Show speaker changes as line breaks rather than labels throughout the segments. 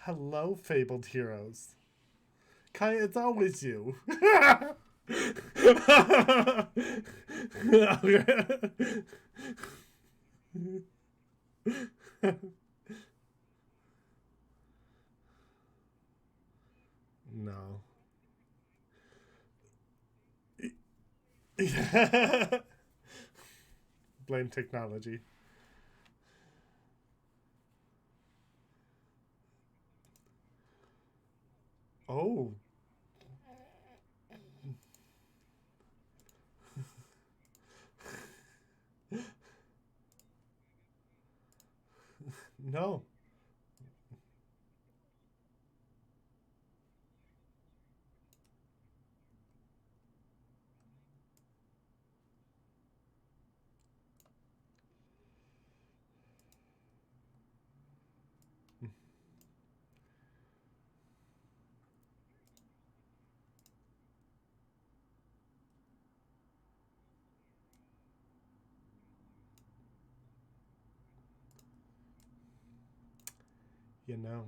Hello, fabled heroes. Kai, it's always you. No. Blame technology. Oh. No. You know.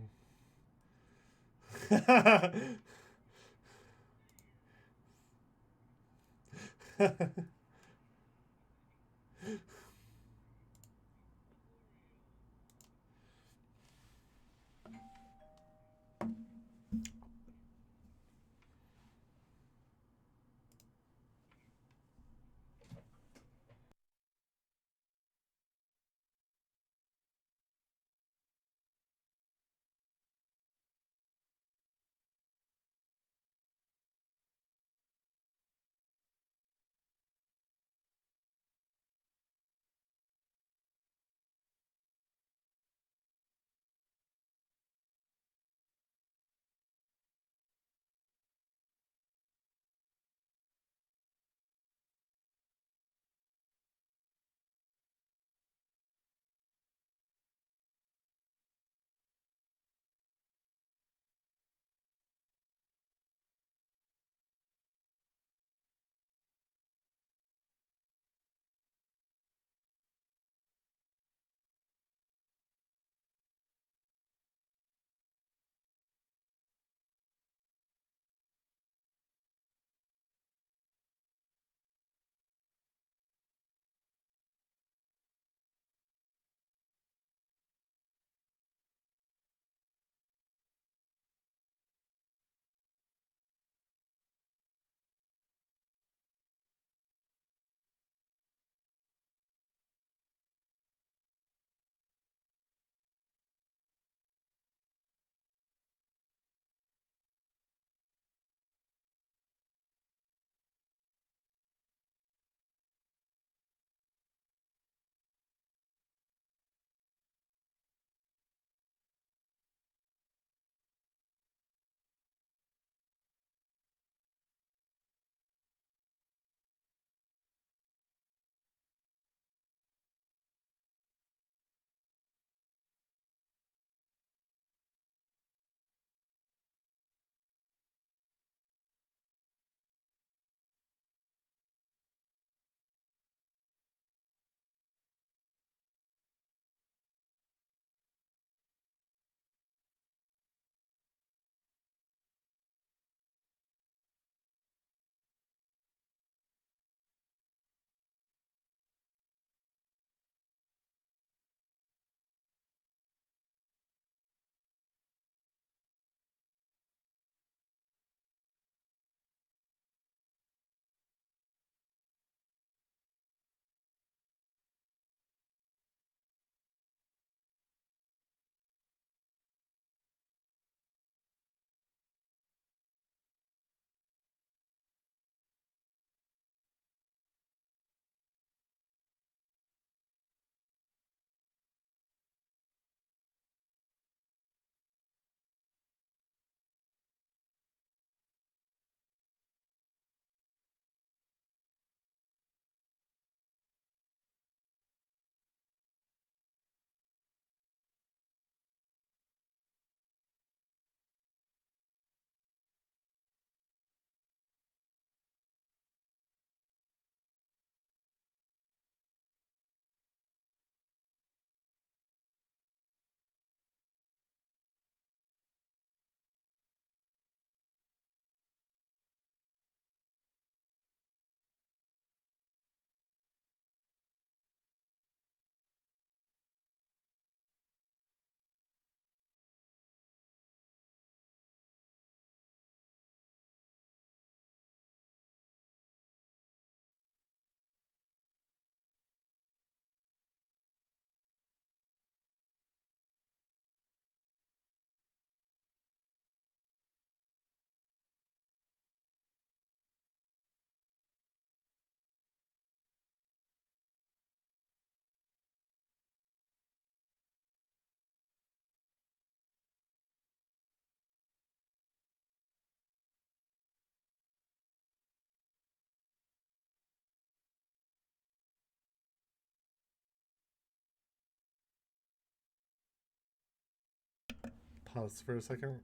pause for a second,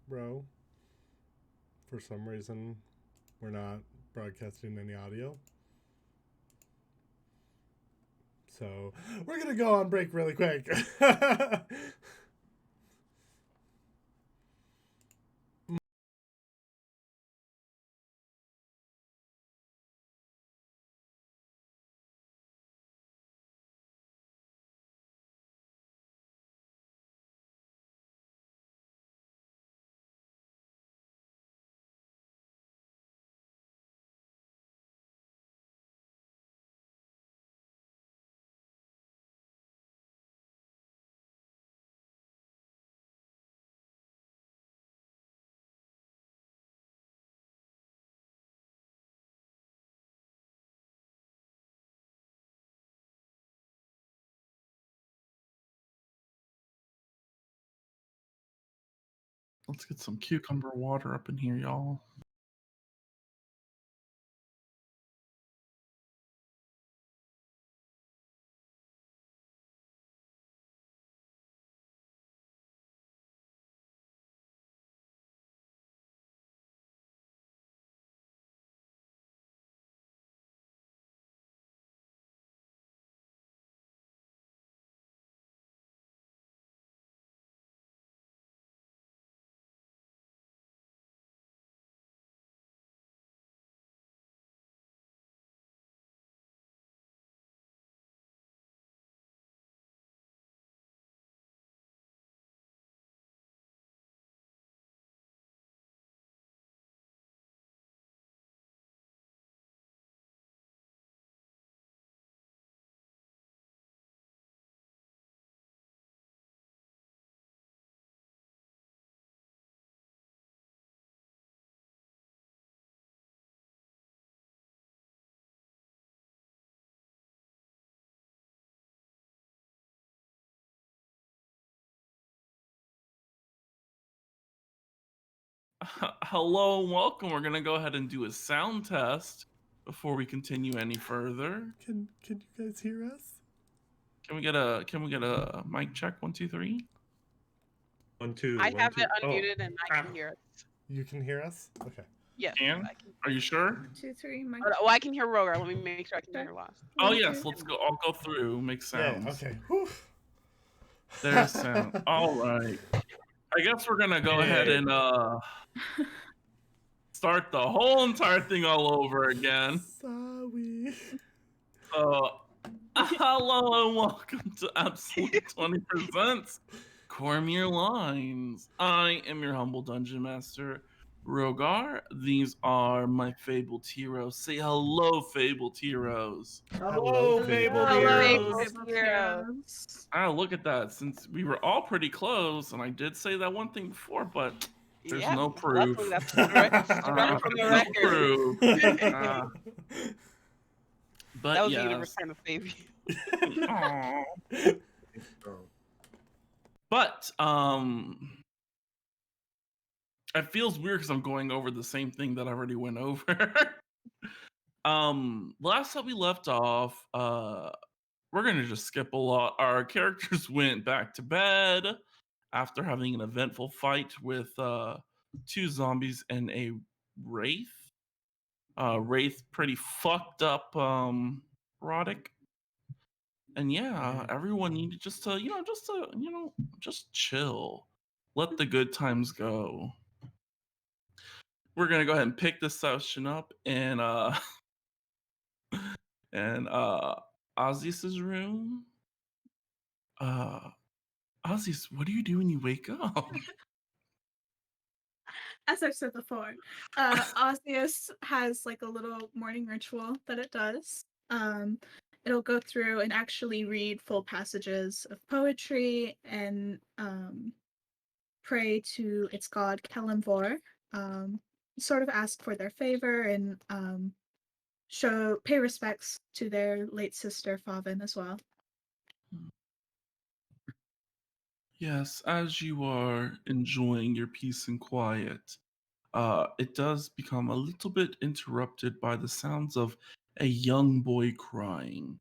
bro. For some reason, we're not broadcasting any audio. So we're going to go on break really quick.
Let's get some cucumber water up in here, y'all. Hello and welcome. We're gonna go ahead and do a sound test before we continue any further.
Can you guys hear us?
Can we get a mic check? 1, 2, 3.
1, 2.
I
1,
have
2.
it unmuted and I can hear it.
You can hear us? Okay.
Yes.
And
I can.
are you sure?
2, 3.
Oh, I can hear Rogar. Let me make sure I can hear Lost.
Oh yes. Let's go. I'll go through. Make
Yeah,
sounds.
okay. Whew.
There's sound. All right. I guess we're gonna go ahead and start the whole entire thing all over again.
Sorry.
Hello and welcome to Absolute 20% Corymr Lines. I am your humble dungeon master, Rogar. These are my fabled heroes. Say hello, fabled heroes.
Hello, fabled heroes.
Heroes.
Ah, look at that. Since we were all pretty close, and I did say that one thing before, but there's
Yeah,
no proof.
luckily that's right from the
No
record.
proof. But
That was
yes.
you to return the favor.
Aw. But it feels weird because I'm going over the same thing that I already went over. Last time we left off, we're gonna just skip a lot. Our characters went back to bed after having an eventful fight with 2 zombies and a wraith. Wraith pretty fucked up Roddick. And yeah, everyone needed just chill. Let the good times go. We're gonna go ahead and pick this session up in Ozzy's room. Ozzy, what do you do when you wake up?
As I've said before, Osseous has like a little morning ritual that it does. It'll go through and actually read full passages of poetry and pray to its god Kalimvor. Sort of ask for their favor and pay respects to their late sister Favin as well.
Yes, as you are enjoying your peace and quiet, it does become a little bit interrupted by the sounds of a young boy crying.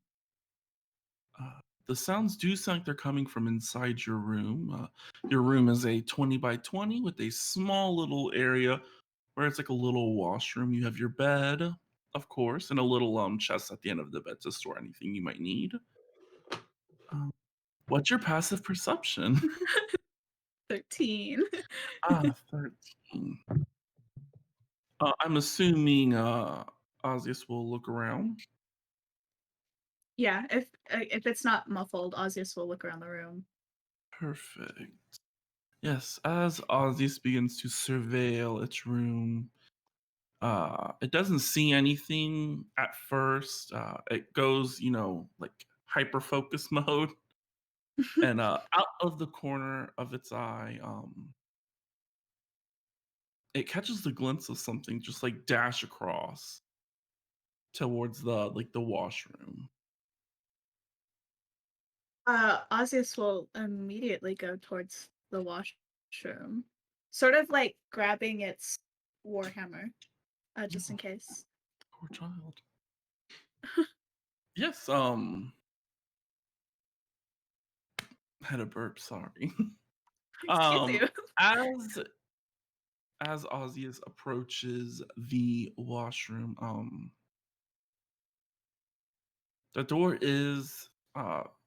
the sounds do sound like they're coming from inside your room. Your room is a 20 by 20 with a small little area where it's like a little washroom. You have your bed, of course, and a little chest at the end of the bed to store anything you might need. What's your passive perception?
13.
13. I'm assuming Ozius will look around.
Yeah, if it's not muffled, Ozius will look around the room.
Perfect. Yes, as Ozius begins to surveil its room, it doesn't see anything at first. It goes, like hyper focus mode, and out of the corner of its eye, it catches the glimpse of something just like dash across towards the washroom.
Ozius will immediately go towards the washroom, sort of like grabbing its warhammer, just in case.
Poor child. Yes, had a burp, sorry.
Excuse you.
As Ozius approaches the washroom, the door is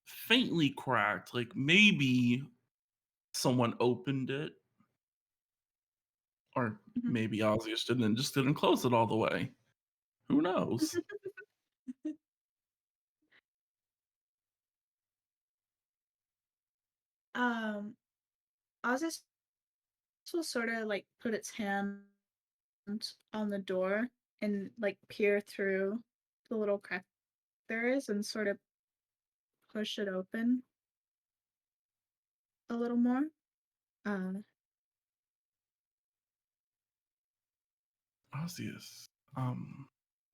faintly cracked, like maybe someone opened it, or
Mhm.
maybe Ozius didn't close it all the way. Who knows?
Ozius will sort of like put its hand on the door and like peer through the little crack there is and sort of push it open a little more.
Ozius,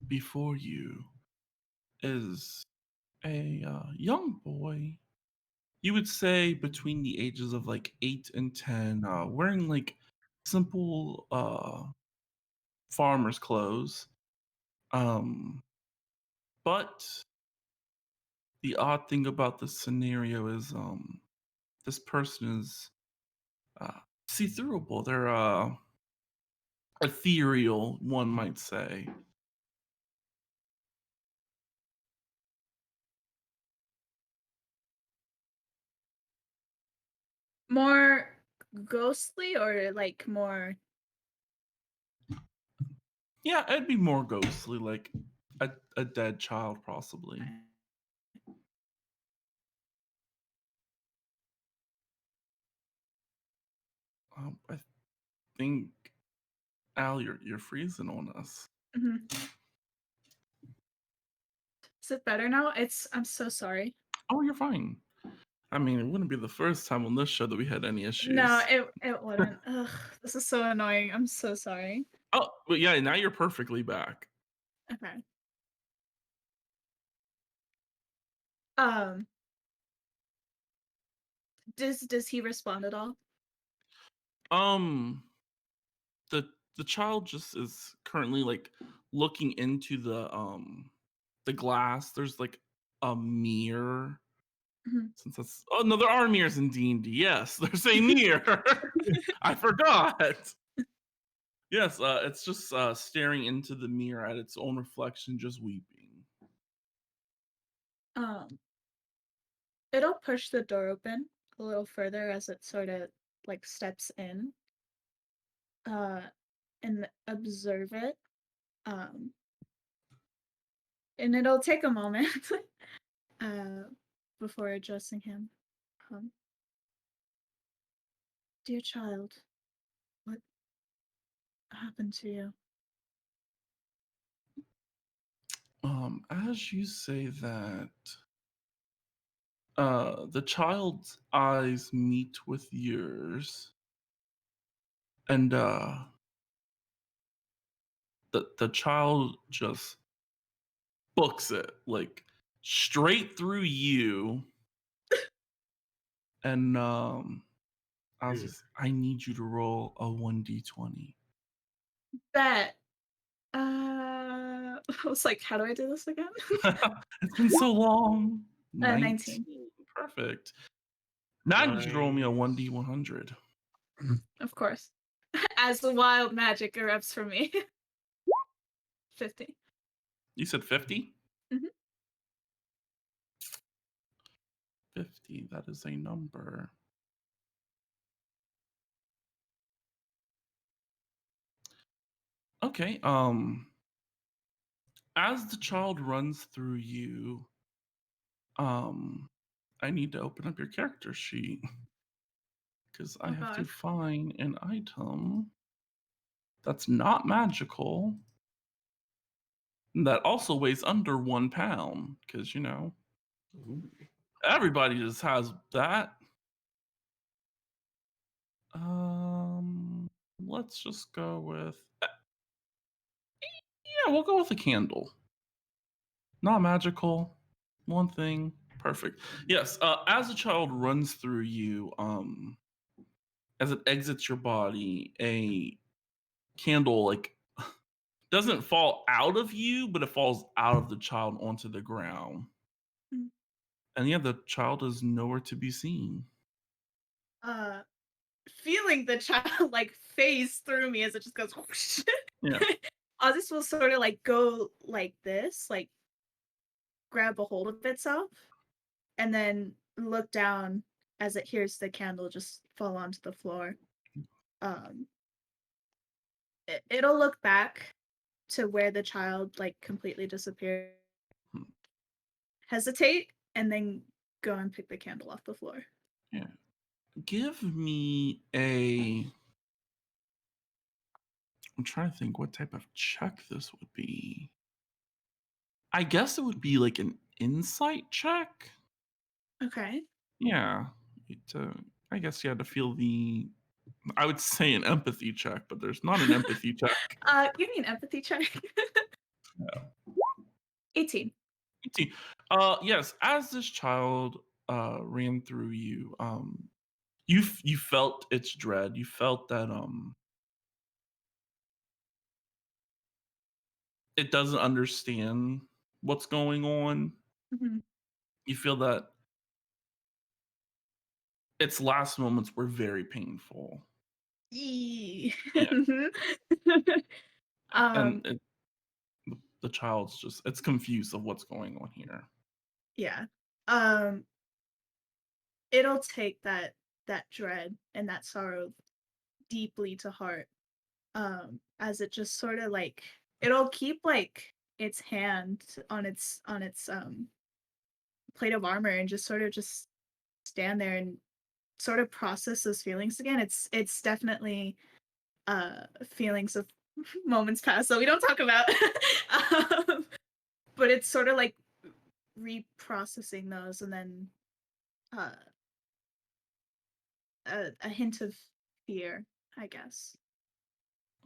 before you is a young boy. You would say between the ages of like 8 and 10, wearing like simple farmer's clothes. But the odd thing about this scenario is this person is see-throughable. They're ethereal, one might say.
More ghostly or like more.
Yeah, it'd be more ghostly, like a dead child, possibly. I think, Al, you're freezing on us.
Mhm. Is it better now? I'm so sorry.
Oh, you're fine. I mean, it wouldn't be the first time on this show that we had any issues.
No, it wouldn't. Ugh, this is so annoying. I'm so sorry.
Oh, but yeah, now you're perfectly back.
Okay. Does he respond at all?
Um, the child just is currently like looking into the glass. There's like a mirror.
Mhm.
Since that's no, there are mirrors in D&D. Yes, there's a mirror. I forgot. Yes, it's just staring into the mirror at its own reflection, just weeping.
It'll push the door open a little further as it sort of like steps in. And observe it. And it'll take a moment before addressing him. Dear child, what happened to you?
As you say that, the child's eyes meet with yours, and the child just books it like straight through you, and I need you to roll a 1d20.
Bet. I was like, how do I do this again?
It's been so long.
19.
Perfect. Now I need you to roll me a 1d100.
Of course. As the wild magic erupts from me. 50.
You said 50?
Mhm.
50, that is a number. Okay, as the child runs through you, I need to open up your character sheet because I
Oh,
have to
God.
find an item that's not magical that also weighs under 1 pound because, everybody just has that. Let's just go with, yeah, we'll go with a candle. Not magical. One thing. Perfect. Yes. As a child runs through you, as it exits your body, a candle doesn't fall out of you, but it falls out of the child onto the ground.
Mm.
And yeah, the child is nowhere to be seen.
Feeling the child like phase through me as it just goes whoosh.
Yeah.
Ozus will sort of like go like this, like grab a hold of itself, and then look down as it hears the candle just fall onto the floor. It'll look back to where the child like completely disappeared, hesitate, and then go and pick the candle off the floor.
Yeah. Give me a. I'm trying to think what type of check this would be. I guess it would be like an insight check.
Okay.
Yeah. I guess you had to feel the. I would say an empathy check, but there's not an empathy check.
Give me an empathy check.
Yeah.
18.
Yes. As this child ran through you, you felt its dread. You felt that it doesn't understand what's going on.
Mm-hmm.
You feel that its last moments were very painful.
Yee.
Yeah.
um,
And the child's just it's confused of what's going on here.
yeah. Um, it'll take that dread and that sorrow deeply to heart. As it just sort of like it'll keep like its hand on its plate of armor and just sort of just stand there and sort of process those feelings again. It's definitely feelings of moments past that we don't talk about. But it's sort of like reprocessing those and then a hint of fear, I guess.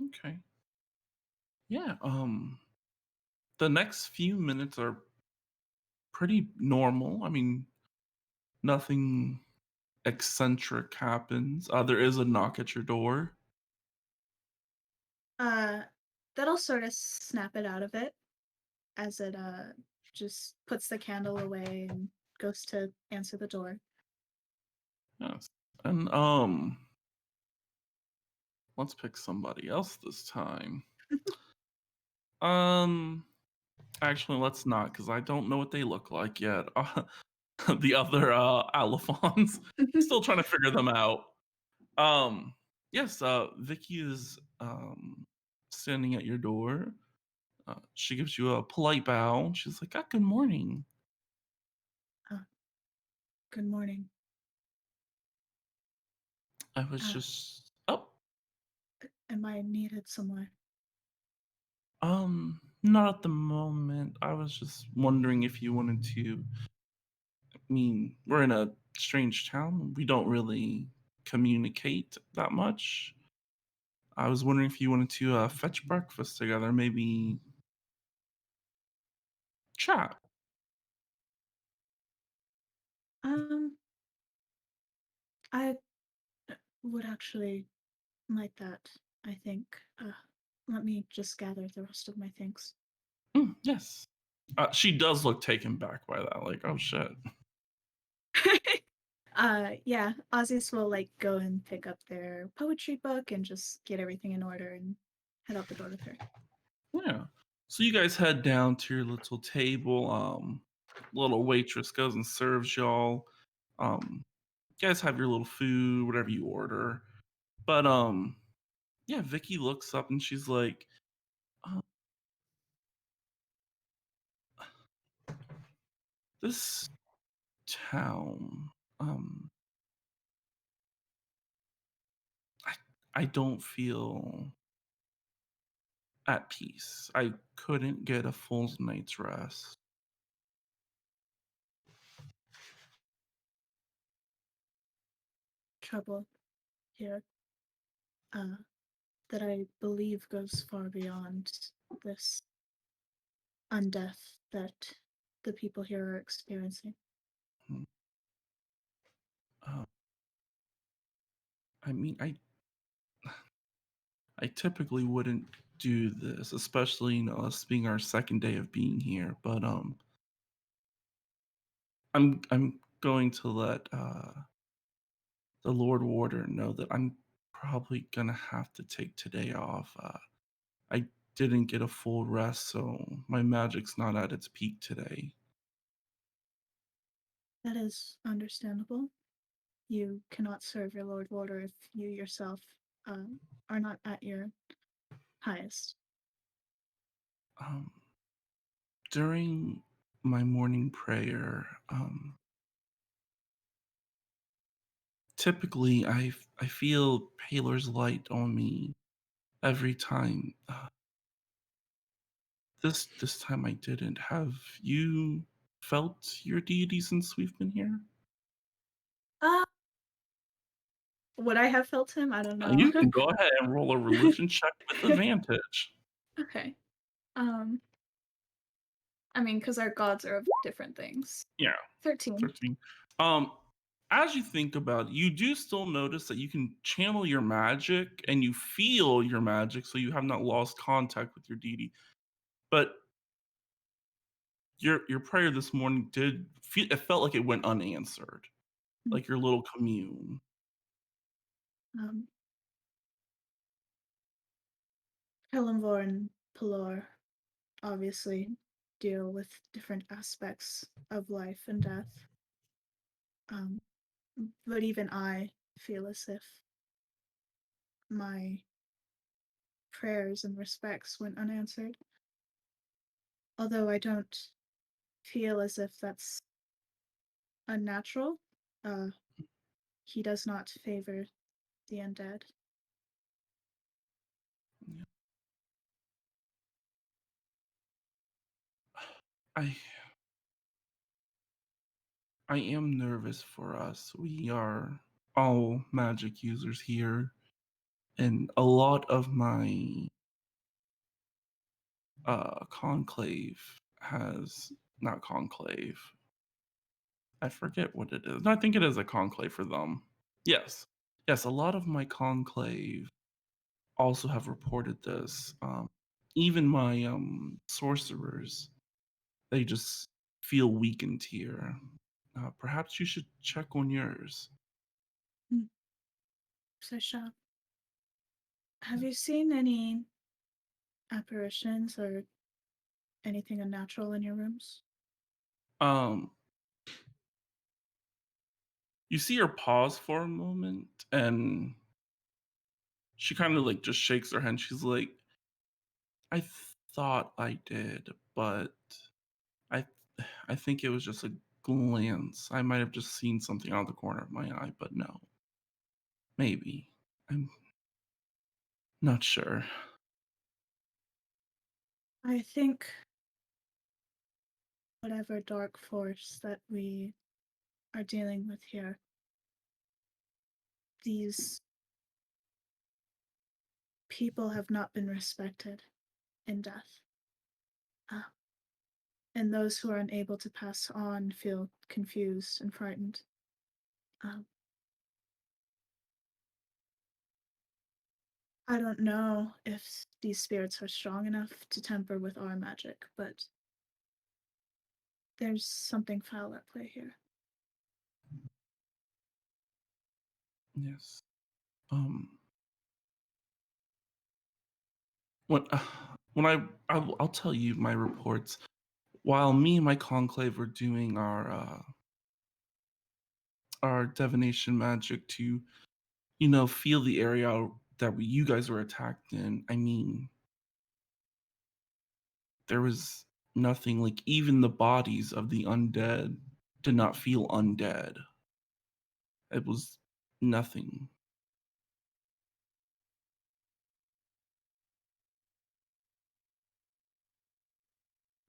Okay. Yeah. The next few minutes are pretty normal. I mean, nothing eccentric happens. There is a knock at your door.
That'll sort of snap it out of it as it just puts the candle away and goes to answer the door.
Yes. And let's pick somebody else this time. Actually, let's not, because I don't know what they look like yet. The other Alphons, still trying to figure them out. Yes, Vicky is standing at your door. She gives you a polite bow. She's like, good morning.
Good morning.
I was just oh,
Am I needed somewhere?
not at the moment. I was just wondering if you wanted to. I mean, we're in a strange town. We don't really communicate that much. I was wondering if you wanted to fetch breakfast together, maybe chat.
I would actually like that, I think. Let me just gather the rest of my things.
Yes. She does look taken back by that. Like, oh shit.
Yeah, Aussies will like go and pick up their poetry book and just get everything in order and head out the door with her.
Yeah. So you guys head down to your little table. Little waitress goes and serves y'all. You guys have your little food, whatever you order. But yeah, Vicky looks up and she's like, uh, "This town, um, I I don't feel at peace. I couldn't get a full night's rest."
Trouble here, uh, that I believe goes far beyond this undeath that the people here are experiencing.
Hmm. Uh, I mean, I typically wouldn't do this, especially us being our second day of being here. But I'm going to let the Lord Warder know that I'm probably gonna have to take today off. I didn't get a full rest, so my magic's not at its peak today.
That is understandable. You cannot serve your Lord Warder if you yourself are not at your highest.
Um, During my morning prayer, typically I feel Paler's light on me every time. This time I didn't. Have you felt your deity since we've been here?
Uh, would I have felt him? I don't know.
You can go ahead and roll a religion check with advantage.
Okay. Um, I mean, because our gods are of different things.
Yeah,
13.
13. Um, as you think about it, you do still notice that you can channel your magic and you feel your magic, so you have not lost contact with your deity. But your prayer this morning did feel it felt like it went unanswered,
Hmm.
like your little commune.
Um, Helenvor and Pelor obviously deal with different aspects of life and death. Um, but even I feel as if my prayers and respects went unanswered. Although I don't feel as if that's unnatural, uh, he does not favor the undead.
Yeah. I I am nervous for us. We are all magic users here, and a lot of my conclave has not conclave. I forget what it is. No, I think it is a conclave for them. Yes. Yes, a lot of my conclave also have reported this. Even my sorcerers, they just feel weakened here. Perhaps you should check on yours.
Sasha, have you seen any apparitions or anything unnatural in your rooms?
Um, you see her pause for a moment, and she kind of like just shakes her head. She's like, "I thought I did, but I, I think it was just a glance. I might have just seen something out of the corner of my eye, but no, maybe. I'm not sure."
I think whatever dark force that we are dealing with here, these people have not been respected in death. Uh, and those who are unable to pass on feel confused and frightened. Um, I don't know if these spirits are strong enough to temper with our magic, but there's something foul at play here.
Yes. When when I'll tell you my reports. While me and my conclave were doing our divination magic to, feel the area that you guys were attacked in. I mean, there was nothing, like even the bodies of the undead did not feel undead. It was nothing.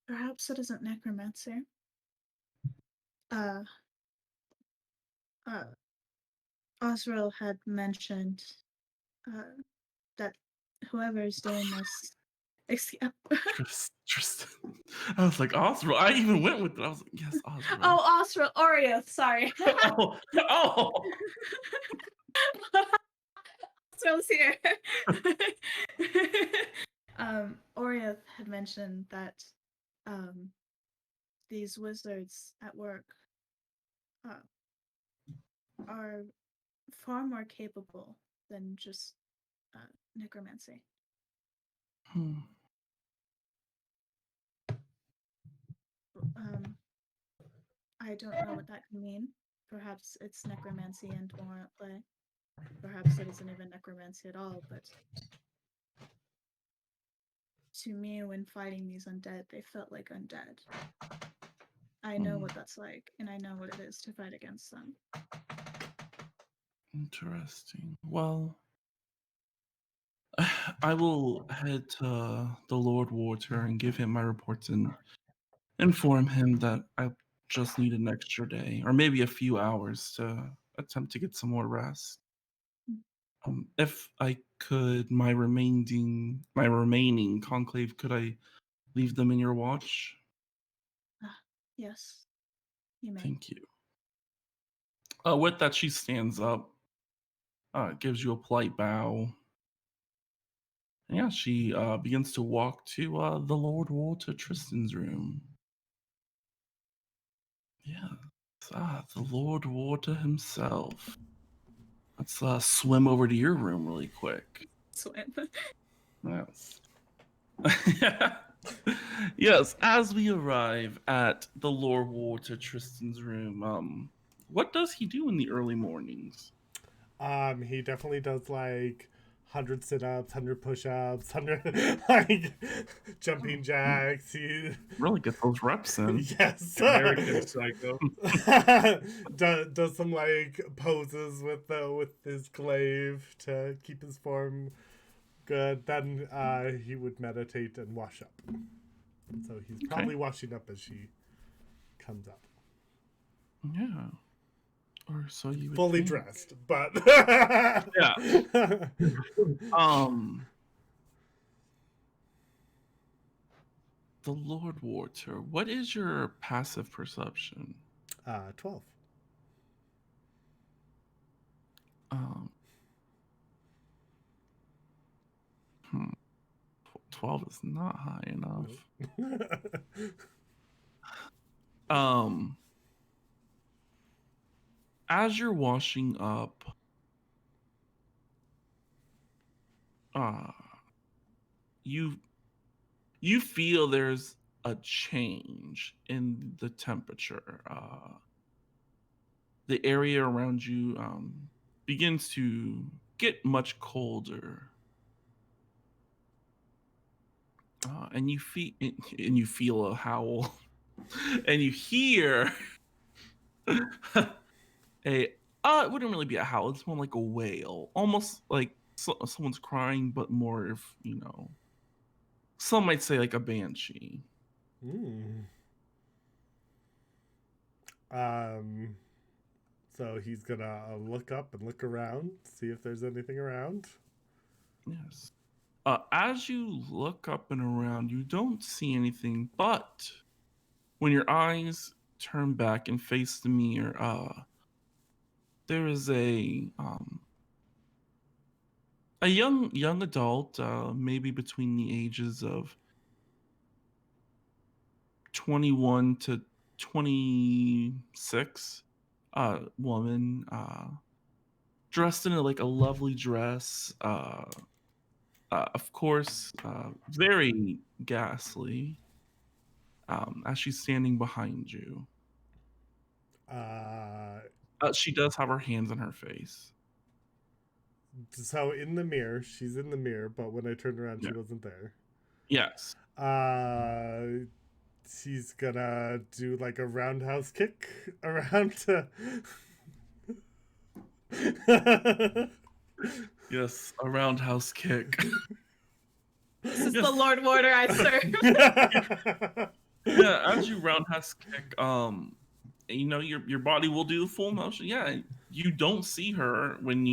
Perhaps it isn't necromancer. Uh, Osriel had mentioned that whoever is doing this.
Tristan. I was like, Osriel. I even went with it. I was like, yes, Osriel.
Oh, Osriel, Orioth, sorry.
oh.
Osriel's here. Orioth had mentioned that these wizards at work are far more capable than just necromancy. I don't know what that can mean. Perhaps it's necromancy and more at play. Perhaps it isn't even necromancy at all, but to me, when fighting these undead, they felt like undead. I know what that's like, and I know what it is to fight against them.
Interesting. Well, I will head to the Lord Water and give him my reports and inform him that I just need an extra day or maybe a few hours to attempt to get some more rest. If I could, my remaining conclave, could I leave them in your watch?
Yes, you may.
Thank you. With that, she stands up, gives you a polite bow. And yeah, she begins to walk to the Lord Water Tristan's room. Yeah, the Lord Water himself. Let's swim over to your room really quick.
Swim.
Yes. Yes, as we arrive at the Lord Water Tristan's room, what does he do in the early mornings?
He definitely does like 100 sit-ups, 100 push-ups, 100 like jumping jacks. He
Really get those reps in.
yes,
American Psycho.
does some like poses with his glaive to keep his form good. Then he would meditate and wash up. So he's probably washing up as she comes up.
Yeah. Or so you would
Fully
think.
dressed, but
Yeah. The Lord Water, what is your passive perception?
12.
12 is not high enough. As you're washing up, you feel there's a change in the temperature. The area around you begins to get much colder. And you feel a howl, and you hear it wouldn't really be a howl. It's more like a wail, almost like someone's crying, but more if some might say like a banshee.
So he's gonna look up and look around, see if there's anything around.
Yes. As you look up and around, you don't see anything, but when your eyes turn back and face the mirror, there is a young adult, maybe between the ages of 21 to 26, woman, dressed in like a lovely dress. Of course, very ghastly. As she's standing behind you,
Uh,
she does have her hands on her face.
so in the mirror, she's in the mirror, but when I turned around, she
Yeah.
wasn't there.
Yes.
She's gonna do like a roundhouse kick around to.
Yes, a roundhouse kick.
This is
Yes.
the Lord Warder I serve.
Yeah, as you roundhouse kick, you know, your body will do the full motion. Yeah, you don't see her when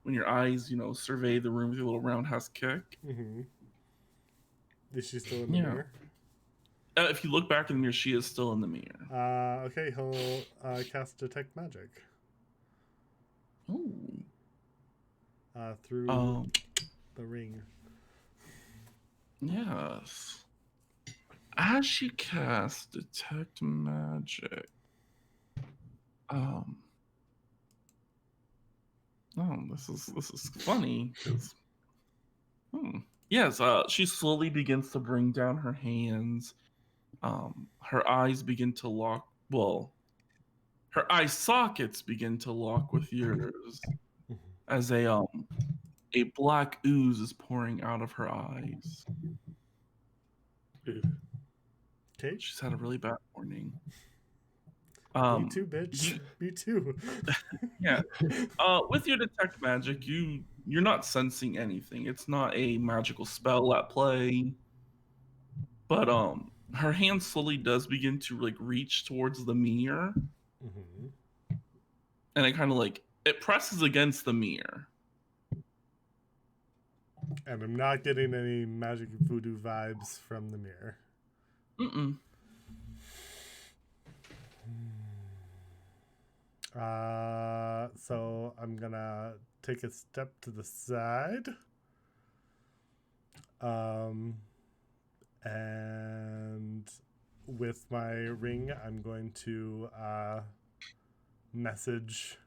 your eyes, you know, survey the room with your little roundhouse kick.
Mm-hmm. Is she still in the
Yeah.
mirror?
If you look back in the mirror, she is still in the mirror.
Okay, he'll cast Detect Magic.
Ooh.
Through the ring.
Yes. As you cast Detect Magic, oh, this is funny because, yes, she slowly begins to bring down her hands. Her eyes begin to lock. Well, her eye sockets begin to lock with yours as a black ooze is pouring out of her eyes.
Okay.
She's had a really bad morning.
Me too, bitch. Me too.
Yeah. With your detect magic, you're not sensing anything. It's not a magical spell at play. But her hand slowly does begin to like reach towards the mirror.
Mm-hmm.
And it kind of like it presses against the mirror.
And I'm not getting any magic voodoo vibes from the mirror.
Mm-mm.
So I'm gonna take a step to the side. And with my ring, I'm going to message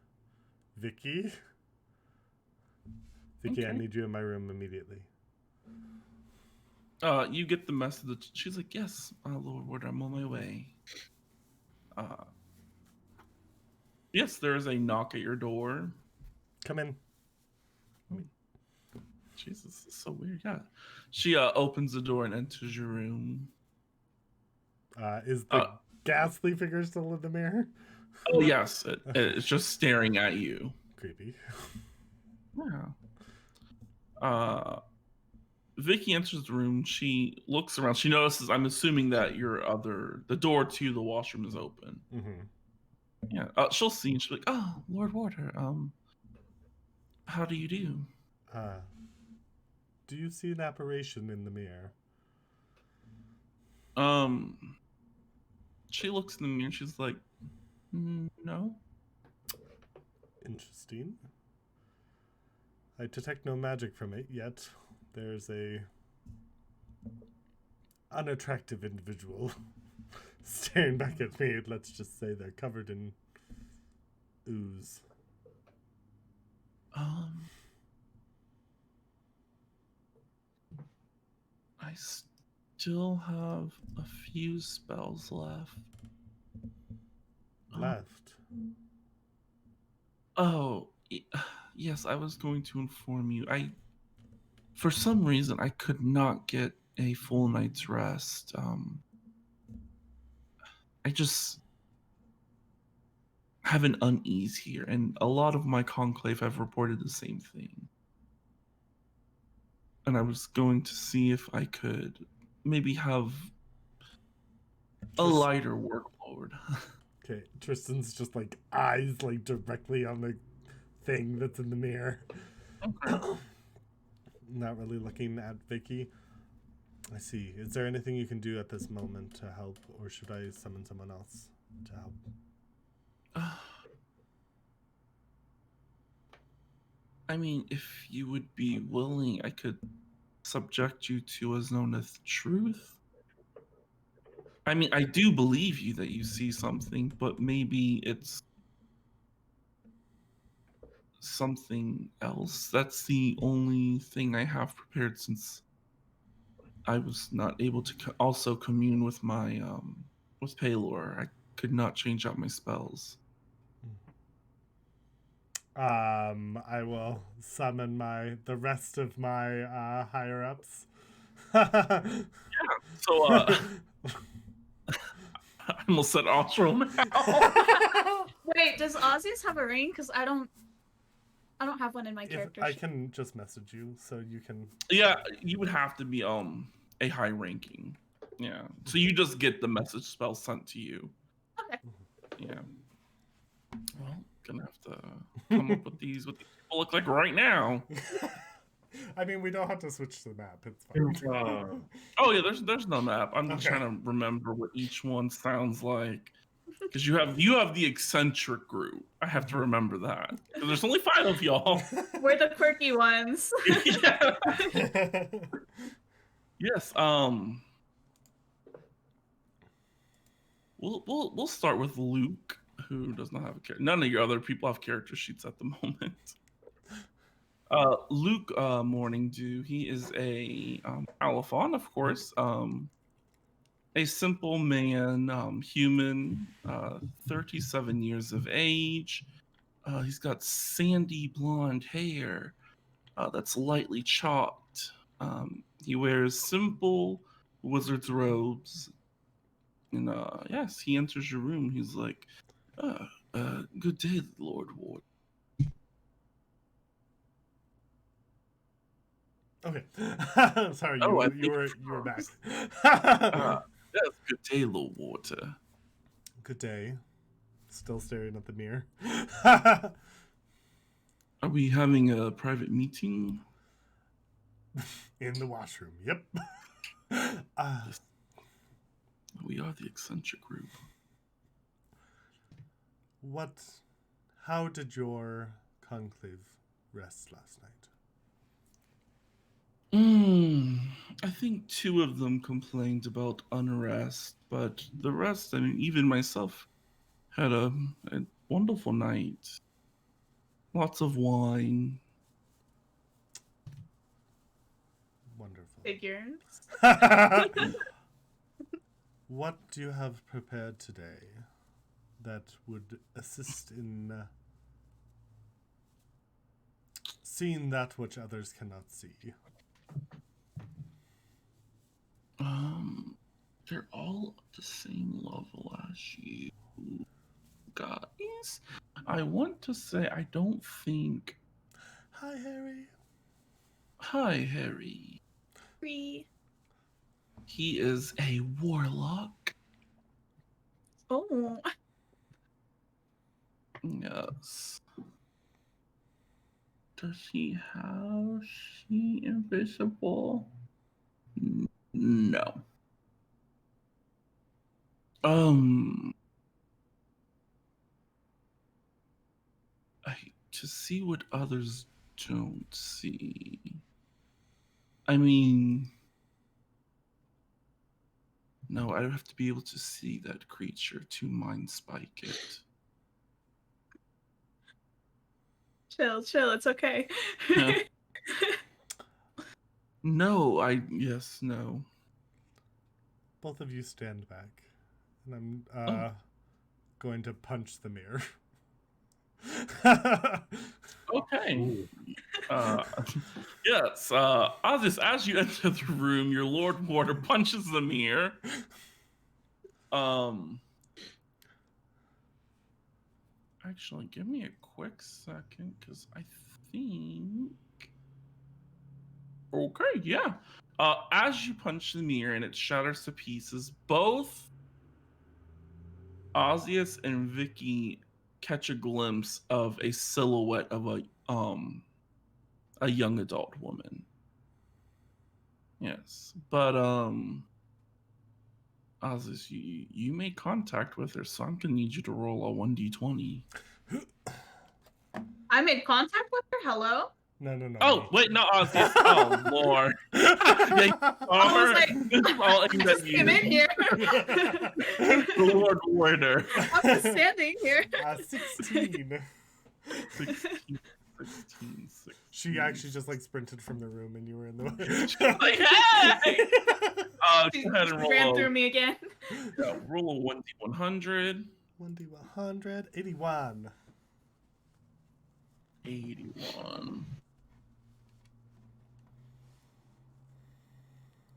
Vicky. Vicky, I
Okay.
need you in my room immediately.
You get the message. She's like, "Yes, Lord Warder, I'm on my way." Yes, there is a knock at your door.
Come in.
Jesus, this is so weird. Yeah, she opens the door and enters your room.
Is the ghastly figure still in the mirror?
Oh yes, it's just staring at you.
Creepy.
Yeah. Vicky enters the room. She looks around. She notices. I'm assuming that the door to the washroom is open.
Mm-hmm.
Yeah. She'll see and she'll be like, "Oh, Lord Warder. How do you do?"
Do you see an apparition in the mirror?
She looks in the mirror. She's like, "No."
Interesting. I detect no magic from it yet. There's a unattractive individual staring back at me. Let's just say they're covered in ooze.
I still have a few spells left.
Left.
Oh, yes, I was going to inform you. For some reason, I could not get a full night's rest. I just have an unease here, and a lot of my conclave have reported the same thing. And I was going to see if I could maybe have a lighter workload.
Okay, Tristan's just like eyes like directly on the thing that's in the mirror.
Okay.
Not really looking at Vicky. I see. Is there anything you can do at this moment to help, or should I summon someone else to help?
I mean, if you would be willing, I could subject you to what's known as truth. I mean, I do believe you that you see something, but maybe it's something else. That's the only thing I have prepared since I was not able to also commune with my with Paylor. I could not change out my spells.
I will summon the rest of my higher ups.
So I almost said Ostral now.
Wait, does Ozzy's have a ring? Because I don't have one in my
If
character
I
sheet.
can just message you so you can.
Yeah, you would have to be a high ranking. Yeah. So you just get the message spell sent to you.
Okay.
Yeah. Well, gonna have to come up with these what these people look like right now.
I mean, we don't have to switch to the map. It's fine.
Oh yeah, there's no map. I'm just
Okay.
trying to remember what each one sounds like. Because you have the eccentric group. I have to remember that. Because there's only 5 of y'all.
We're the quirky ones.
Yeah. Yes. We'll start with Luke, who does not have a character. None of your other people have character sheets at the moment. Luke Morning Dew. He is a Alphon, of course. A simple man, human, 37 years of age. He's got sandy blonde hair that's lightly chopped. He wears simple wizard's robes. And yes, he enters your room. He's like, good day, Lord Ward.
Okay. Sorry,
Oh, I
you
think
were back.
Yes, good day, Lord Water.
Good day. Still staring at the mirror.
Are we having a private meeting?
In the washroom. Yep.
We are the eccentric group.
How did your conclave rest last night?
I think 2 of them complained about unrest, but the rest, I mean, even myself, had a wonderful night. Lots of wine.
Wonderful.
Figures.
What do you have prepared today that would assist in seeing that which others cannot see?
They're all at the same level as you guys. I want to say I don't think.
Hi, Harry.
Hi, Harry.
Free.
He is a warlock.
Oh.
Yes. Does he have she invisible? No. To see what others don't see. I mean, no, I would have to be able to see that creature to mind spike it.
Chill, it's okay.
Yeah. No, no.
Both of you stand back, and I'm going to punch the mirror.
Okay. Yes. As you enter the room, your Lord Warder punches the mirror. Actually, give me a quick second, because I think. Okay, yeah. As you punch the mirror and it shatters to pieces, both Ozius and Vicky catch a glimpse of a silhouette of a young adult woman. Yes, but Ozius, you made contact with her, so I'm gonna need you to roll a 1d20.
I made contact with her. Hello.
No.
Oh wait, no, Ozius. Oh Lord. Yeah,
I just came in here.
The Lord Warder.
I'm just standing here.
16.
16. 16.
She actually just like sprinted from the room, and you were in the way.
She's like, hey! Go
She
ahead and
ran
roll
through me again.
roll a 1d100.
1d100, 81.
81.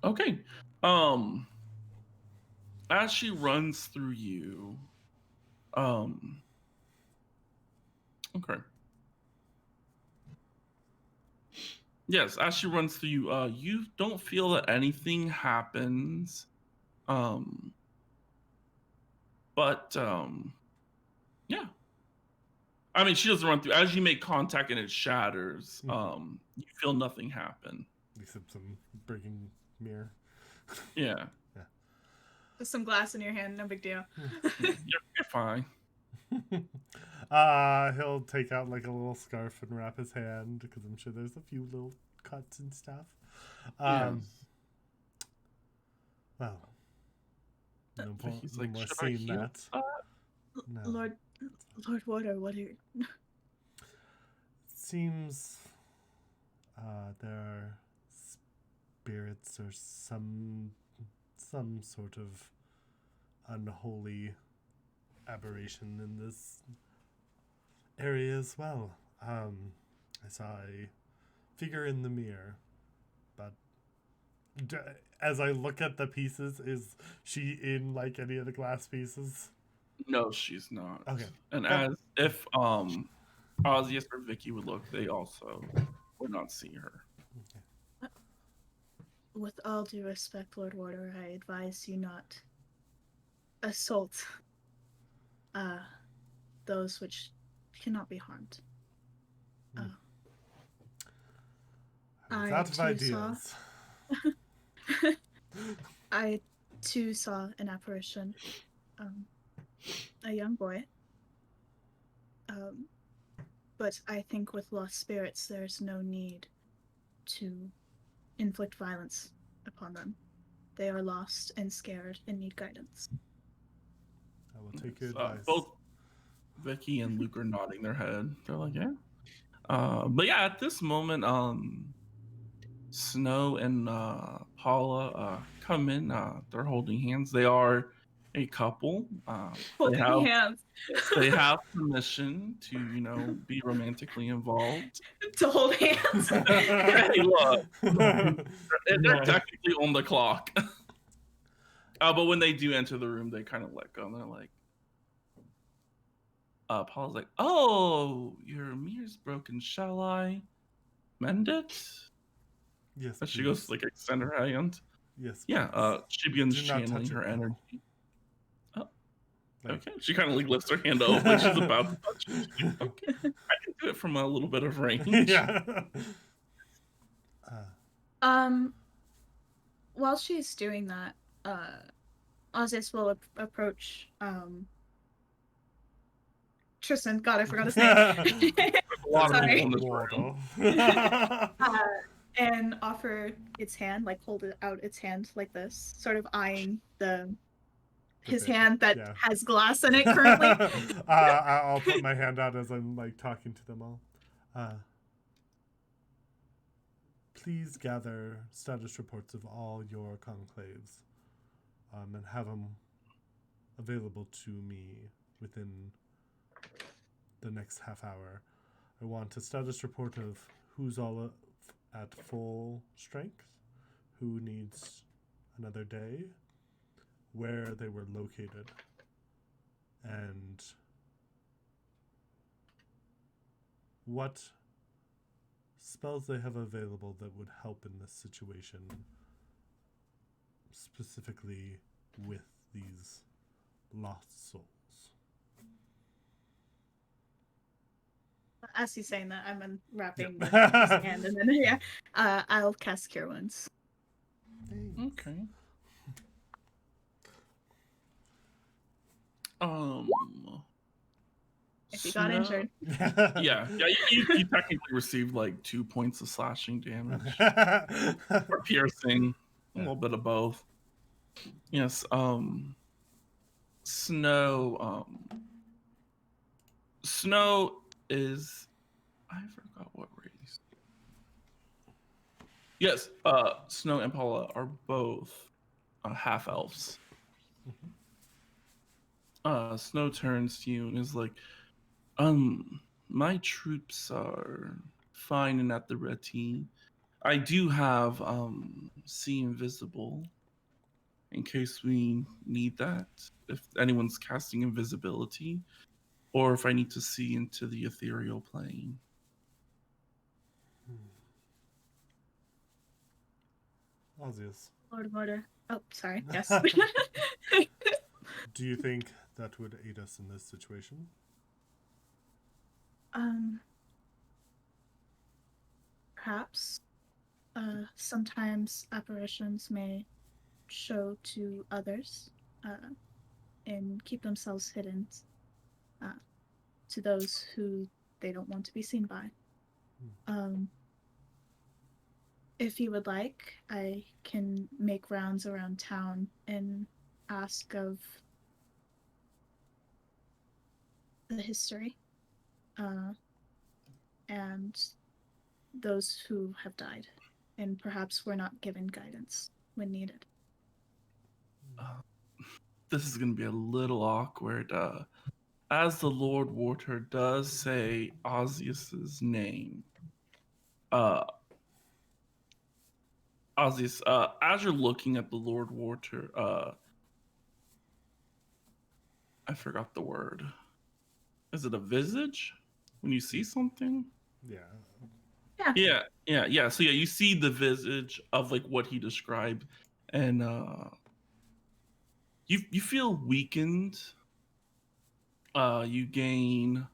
Okay. As she runs through you, okay. Yes, as she runs through you, you don't feel that anything happens. But yeah. I mean, she doesn't run through. As you make contact and it shatters, you feel nothing happen.
Except some breaking mirror.
Yeah.
Just some glass in your hand, no big deal.
You're fine.
He'll take out like a little scarf and wrap his hand because I'm sure there's a few little cuts and stuff. Well, no
He's
no
like,
more
"Should I
seeing
heal
that. No.
Lord Water, what are you?
Seems there are spirits or some sort of unholy aberration in this area as well. I saw a figure in the mirror, but as I look at the pieces, is she in like any of the glass pieces?
No, she's not.
Okay.
And as if Ozzy or Vicky would look, they also would not see her.
With all due respect, Lord Water, I advise you not assault those which cannot be harmed.
I was
I
out of
too
ideas.
I too saw an apparition, a young boy. But I think with lost spirits, there's no need to inflict violence upon them. They are lost and scared and need guidance.
I will take your advice.
Both Vicky and Luke are nodding their head. They're like, yeah. But yeah, at this moment, Snow and Paula come in. They're holding hands. They are a couple.
Holding hands.
They have permission to, be romantically involved.
To hold hands.
Hey, look, they're technically on the clock. But when they do enter the room, they kind of let go. And they're like, Paul's like, "Oh, your mirror's broken. Shall I mend it?"
Yes.
And she goes to like extend her hand.
Yes.
Yeah. She begins
Do not
channeling
touch
her
it,
energy. Oh,
Like-
okay. She kind of like lifts her hand up like she's about to touch it. She's like, okay, I can do it from a little bit of range.
Yeah.
While she's doing that, Ozzy will approach Tristan. God, I forgot his name.
A lot of
Sorry.
people in this room.
And offer its hand, like hold it out its hand like this, sort of eyeing his
bit,
hand that
yeah.
has glass in it currently.
I'll put my hand out as I'm like talking to them all. Please gather status reports of all your conclaves, and have them available to me within the next half hour. I want a status report of who's all at full strength, who needs another day, where they were located, and what spells they have available that would help in this situation, specifically with these lost souls.
As he's saying that, I'm unwrapping his hand, and then I'll cast Cure Wounds.
Okay.
If you got injured.
Yeah. You technically received like 2 points of slashing damage or piercing, a little bit of both. Yes. Snow is I forgot what race. Yes, Snow and Paula are both half elves. Snow turns to you and is like, my troops are fine and at the ready. I do have see invisible in case we need that. If anyone's casting invisibility, or if I need to see into the ethereal plane.
Osius,
Lord of Order. Oh, sorry. Yes.
do you think that would aid us in this situation?
um, Perhaps. Sometimes apparitions may show to others, and keep themselves hidden, to those who they don't want to be seen by. If you would like, I can make rounds around town and ask of the history, and those who have died, and perhaps were not given guidance when needed.
This is going to be a little awkward. As the Lord Water does say Osius's name, Osius, as you're looking at the Lord Water, I forgot the word. Is it a visage? When you see something?
Yeah.
Yeah. So yeah, you see the visage of like what he described, and you feel weakened. You gain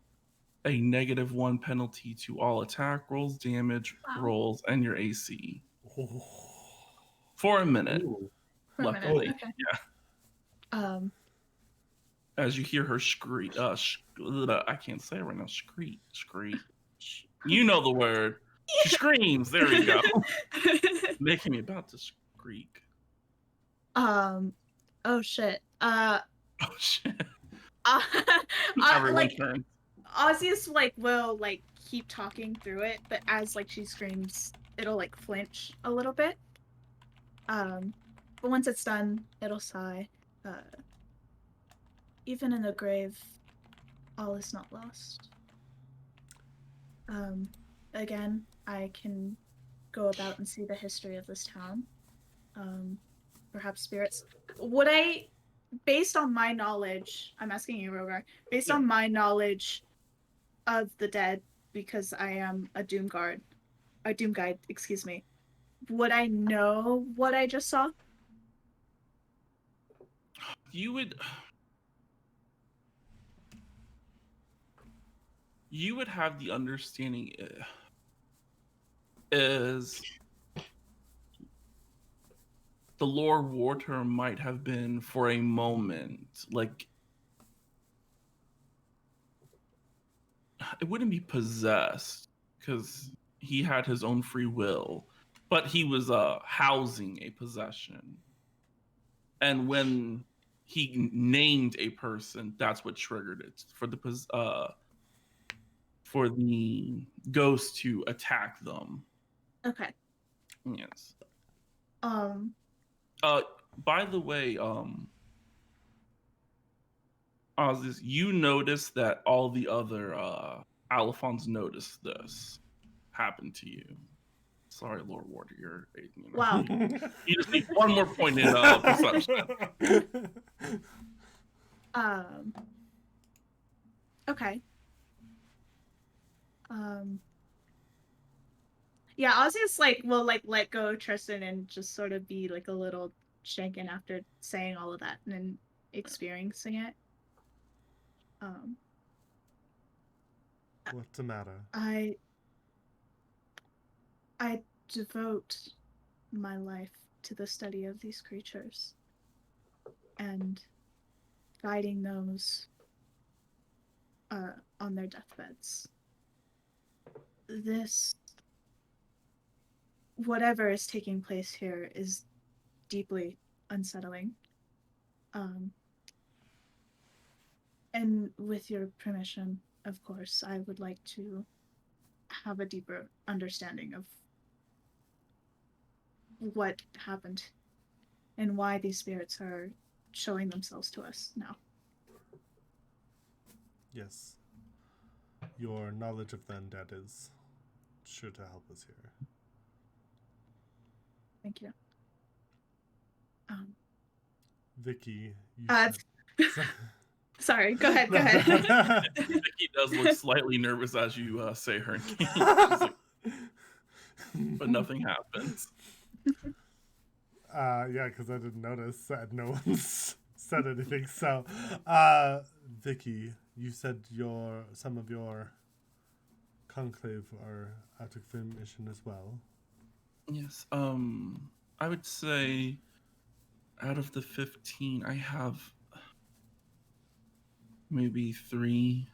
a -1 penalty to all attack rolls, damage rolls, and your AC for a minute.
Ooh.
For a minute,
Luckily,
okay.
yeah. As you hear her scream, I can't say it right now. Screet. You know the word. She screams. There we go. Making me about to squeak.
Oh shit.
Oh shit. Everyone
Like
turns.
Osius will keep talking through it, but as she screams, it'll flinch a little bit. But once it's done, it'll sigh. Even in the grave, all is not lost. Again, I can go about and see the history of this town. Perhaps spirits. Would I, based on my knowledge, I'm asking you, Rogar, based on my knowledge of the dead, because I am a doom guide, excuse me, would I know what I just saw?
You would have the understanding is the Lord Water might have been for a moment it wouldn't be possessed because he had his own free will, but he was housing a possession, and when he named a person, that's what triggered it for the ghost to attack them.
Okay.
Yes. By the way, Ozzy, you noticed that all the other Alphons noticed this happen to you. Sorry, Lord Warrior.
Wow.
You just need one more point in perception.
Okay. Yeah, Ozzy's will let go of Tristan and just sort of be a little shaken after saying all of that and then experiencing it.
What's the matter?
I devote my life to the study of these creatures and guiding those on their deathbeds. Whatever is taking place here is deeply unsettling. And with your permission, of course, I would like to have a deeper understanding of what happened and why these spirits are showing themselves to us now.
Yes. Your knowledge of the undead is sure to help us here.
Thank you.
Vicky, you
Uh,
said...
Sorry, go ahead, go ahead.
Vicky does look slightly nervous as you say her name. She's like, but nothing happens.
Yeah, because I didn't notice that no one's said anything. So, Vicky, you said some of your conclave are out of mission as well.
Yes. I would say out of the 15, I have maybe 3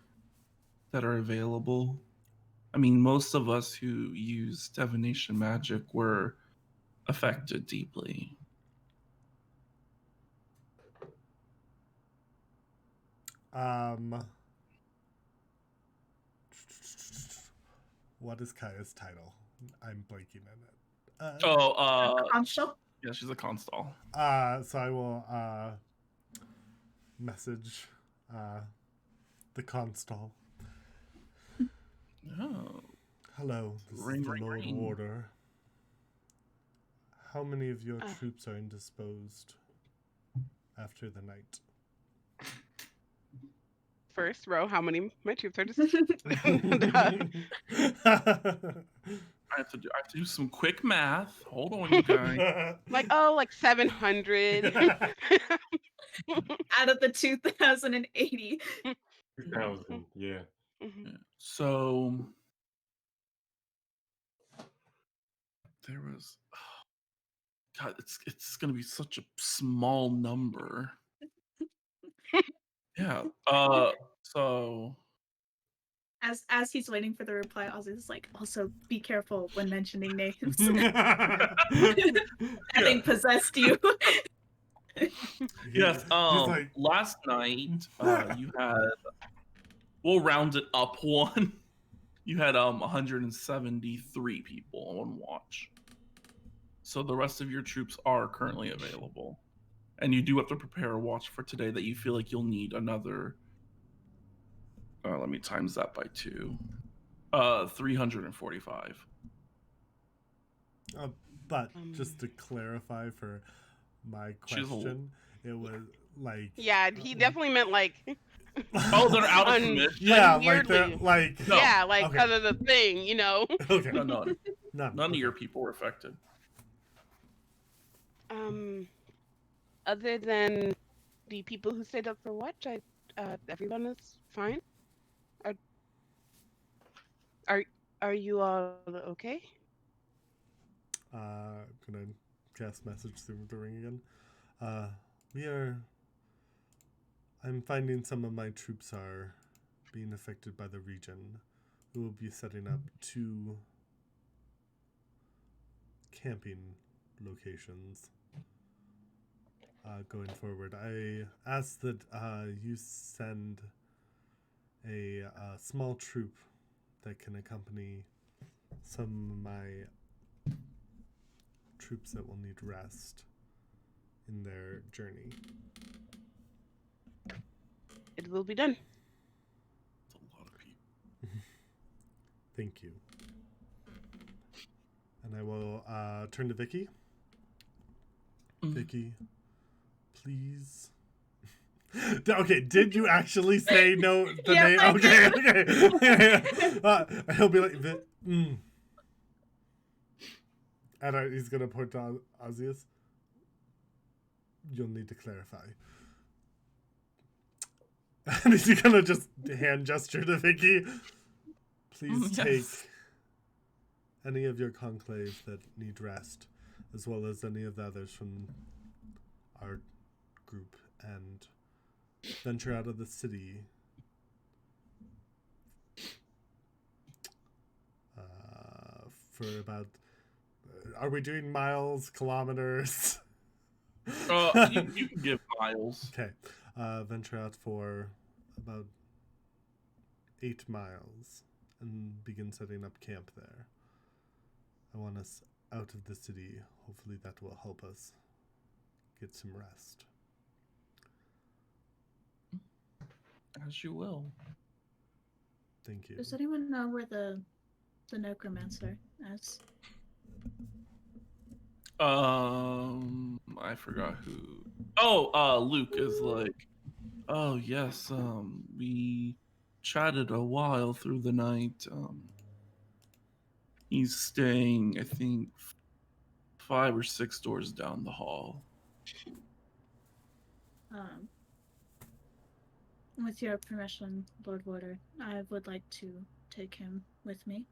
that are available. I mean, most of us who use divination magic were affected deeply.
What is Kaya's title? I'm blanking on it.
Constable?
Yeah, she's a constable.
So I will message the constable.
Oh.
Hello, this
Ring,
is the
ring,
Lord
ring.
Warder. How many of your troops are indisposed after the night?
First row, how many my troops are just
I have to do some quick math. Hold on, you guys.
like, oh, like 700.
Out of the 2,080.
2,000, yeah.
Mhm.
Yeah. So there was God, it's gonna be such a small number. Yeah. So
As he's waiting for the reply, Ozzy's like, also be careful when mentioning names. Having possessed you.
yes.
He's like,
Last night you had, we'll round it up one. You had 173 people on watch. So the rest of your troops are currently available. And you do have to prepare a watch for today that you feel like you'll need another. Let me times that by 2. 345.
but just to clarify for my
She's a-
question, it was like
Yeah, he definitely meant like.
Oh, they're out of
un-
commission?
yeah, like
weirdly.
they're like
No.
Yeah, like
Okay.
because of the thing, you know.
Okay.
No, none.
None
None of your people were affected.
Other than the people who stayed up for watch, everyone is fine. Are you all okay?
Gonna cast message through the ring again. I'm finding some of my troops are being affected by the region. We will be setting up 2 camping locations going forward. I ask that you send a small troop that can accompany some of my troops that will need rest in their journey.
It will be done.
It's a lot of people.
Thank you. And I will turn to Vicky. Vicky, please. Okay, did you actually say no? The
Yes,
name?
I
Okay, okay. He'll be like, and he's gonna point to Ozius. You'll need to clarify. And he's gonna just hand gesture to Vicky. Please
Yes.
take any of your conclave that need rest, as well as any of the others from our group, and venture out of the city for about... Are we doing miles, kilometers?
You can give miles.
Okay. Venture out for about 8 miles and begin setting up camp there. I want us out of the city. Hopefully that will help us get some rest.
As you will.
Thank you.
Does anyone know where the necromancer is?
I forgot who. Oh, Luke is like, oh yes, we chatted a while through the night. He's staying, I think, 5 or 6 doors down the hall.
With your permission, Lord Warder, I would like to take him with me.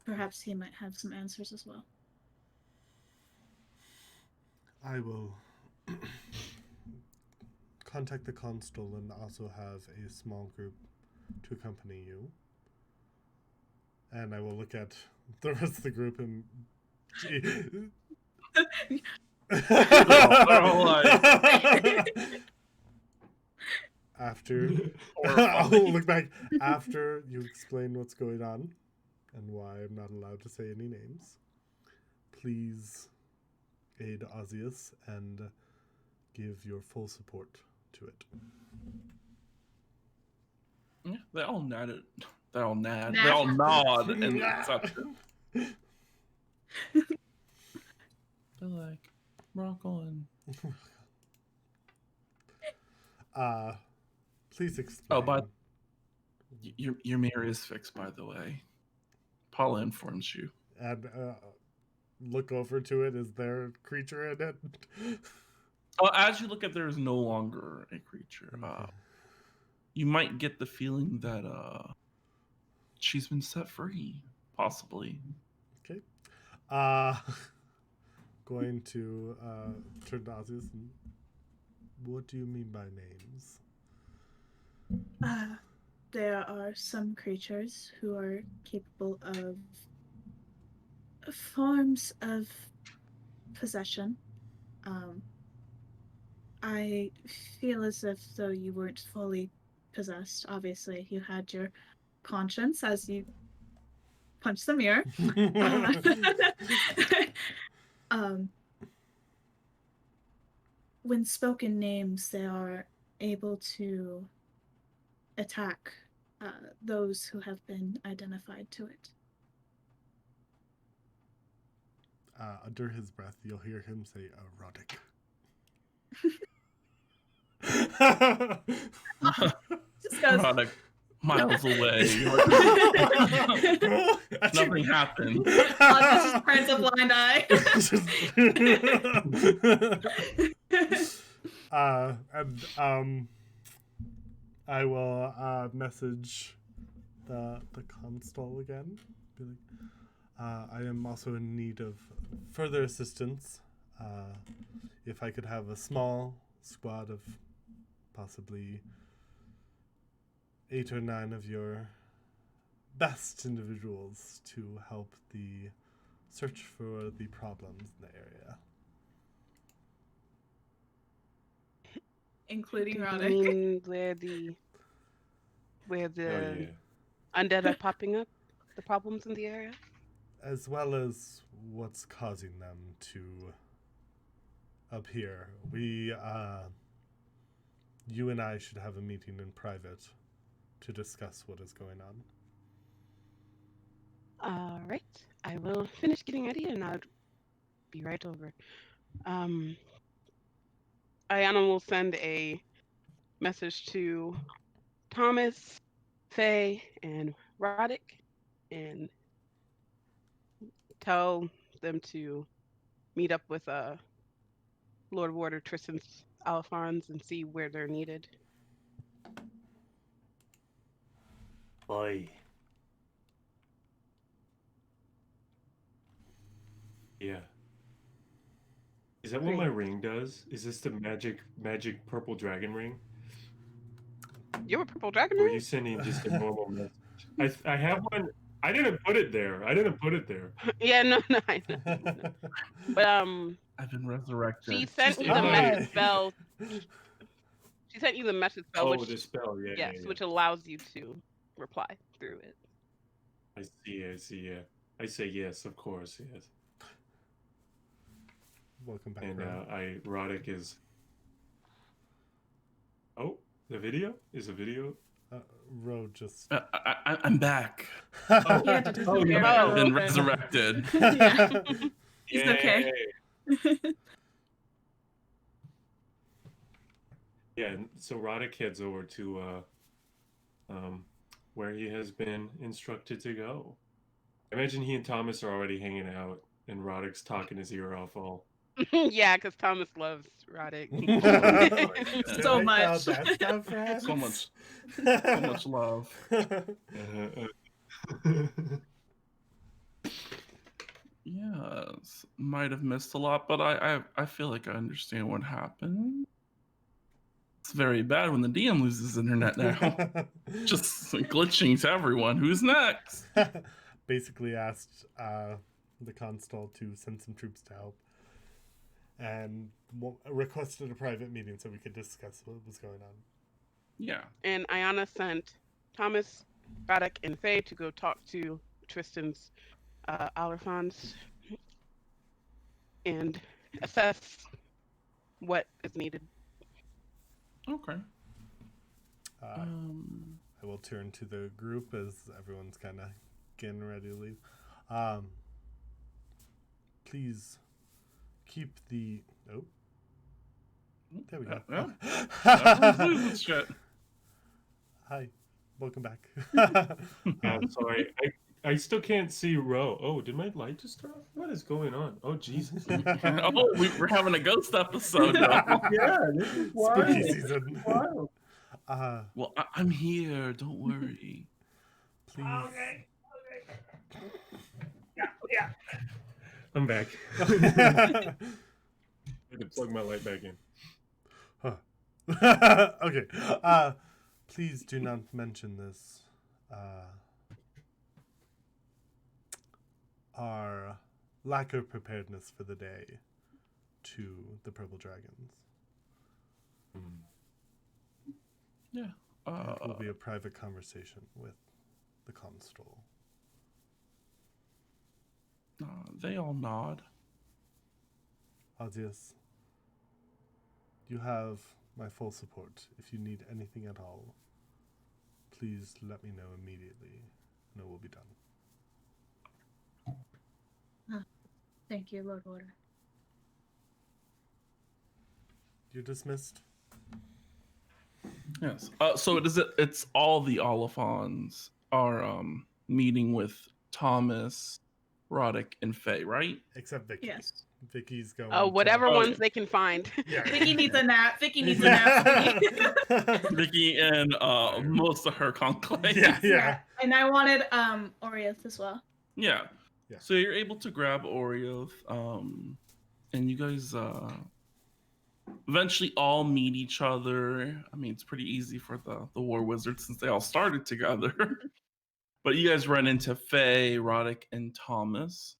Perhaps he might have some answers as well.
I will contact the constable and also have a small group to accompany you. And I will look at the rest of the group and... After... I'll look back after you explain what's going on and why I'm not allowed to say any names. Please aid Osius and give your full support to it.
Yeah, they all nod. They all nod and accept it. They're like, rock on.
Please explain.
Oh, but your mirror is fixed, by the way. Paula informs you.
And look over to it. Is there a creature in it?
As you look at, there is no longer a creature.
Okay.
You might get the feeling that she's been set free, possibly.
Okay. Going to turn to Osius. What do you mean by names?
There are some creatures who are capable of forms of possession. I feel as if though you weren't fully possessed. Obviously, you had your conscience as you punched the mirror. When spoken names, they are able to attack those who have been identified to it.
Under his breath, you'll hear him say erotic.
Just goes,
Erotic, miles away. Nothing happened.
Osius just turns a blind eye.
And I will message the constable again. Be like, I am also in need of further assistance. If I could have a small squad of possibly 8 or 9 of your best individuals to help the search for the problems in the area.
Including
Do you
Roddick.
mean where the
Oh, yeah.
undead are popping up? The problems in the area?
As well as what's causing them to appear. You and I should have a meeting in private to discuss what is going on.
All right. I will finish getting ready and I'll be right over. Ayana will send a message to Thomas, Faye, and Roddick and tell them to meet up with Lord Warder Tristan's Alphons and see where they're needed.
Boy. Yeah. Is that what my ring does? Is this the magic purple dragon ring?
You have a purple dragon
Or are
ring?
you sending just a normal message? I have one. I didn't put it there.
Yeah, no, I know. But
I've been resurrected.
she sent me
Oh,
the
hi.
message spell. She sent you the message spell,
Oh,
which
the spell. Yeah,
yes,
yeah, yeah.
which allows you to reply through it.
I see. Yeah, I say yes, of course, yes.
Welcome back,
And
Ro.
Roddick is. Oh, the video is a video.
Ro just.
I'm back.
Oh,
He had to
oh,
disappear
yeah.
for a
Been
little bit.
resurrected.
Yeah. He's okay.
Yeah, and so Roddick heads over to where he has been instructed to go. I imagine he and Thomas are already hanging out, and Roddick's talking his ear off all.
Yeah, because Thomas loves Roddick.
So much.
That stuff, friends.
So much love. Yes, might have missed a lot, but I feel like I understand what happened. It's very bad when the DM loses internet now. Just glitching to everyone. Who's next?
Basically asked the constable to send some troops to help, and requested a private meeting so we could discuss what was going on.
Yeah.
And Ayana sent Thomas, Roddick, and Faye to go talk to Tristan's Alphons and assess what is needed.
Okay.
I will turn to the group as everyone's kind of getting ready to leave. Please keep the. Oh, there we go.
Everyone's losing shit.
Hi, welcome back.
Sorry, I still can't see Ro. Oh, did my light just turn off? What is going on? Oh, Jesus.
Oh, we're having a ghost episode now.
Yeah, this is wild.
Spooky season.
Wild.
Well, I'm here. Don't worry.
Please.
Okay. Yeah. I'm back. I had to plug my light back in.
Okay. Please do not mention this. Our lack of preparedness for the day to the purple dragons.
Yeah.
It will be a private conversation with the constable.
They all nod.
Audius, you have my full support. If you need anything at all, please let me know immediately, and it will be done.
Thank you, Lord Warder.
You're dismissed.
Yes. So it's all the Oliphants are meeting with Thomas, Roddick, and Faye, right?
Except Vicky.
Yes.
Vicky's going.
Whatever
Oh,
ones
yeah.
they can find.
Yeah.
Vicky needs a nap. Vicky needs a nap.
Vicky and most of her conclave.
Yeah.
And I wanted Orioth as well.
Yeah.
Yeah.
So you're able to grab Orioth, and you guys eventually all meet each other. I mean, it's pretty easy for the War Wizards since they all started together. But you guys run into Faye, Roddick, and Thomas.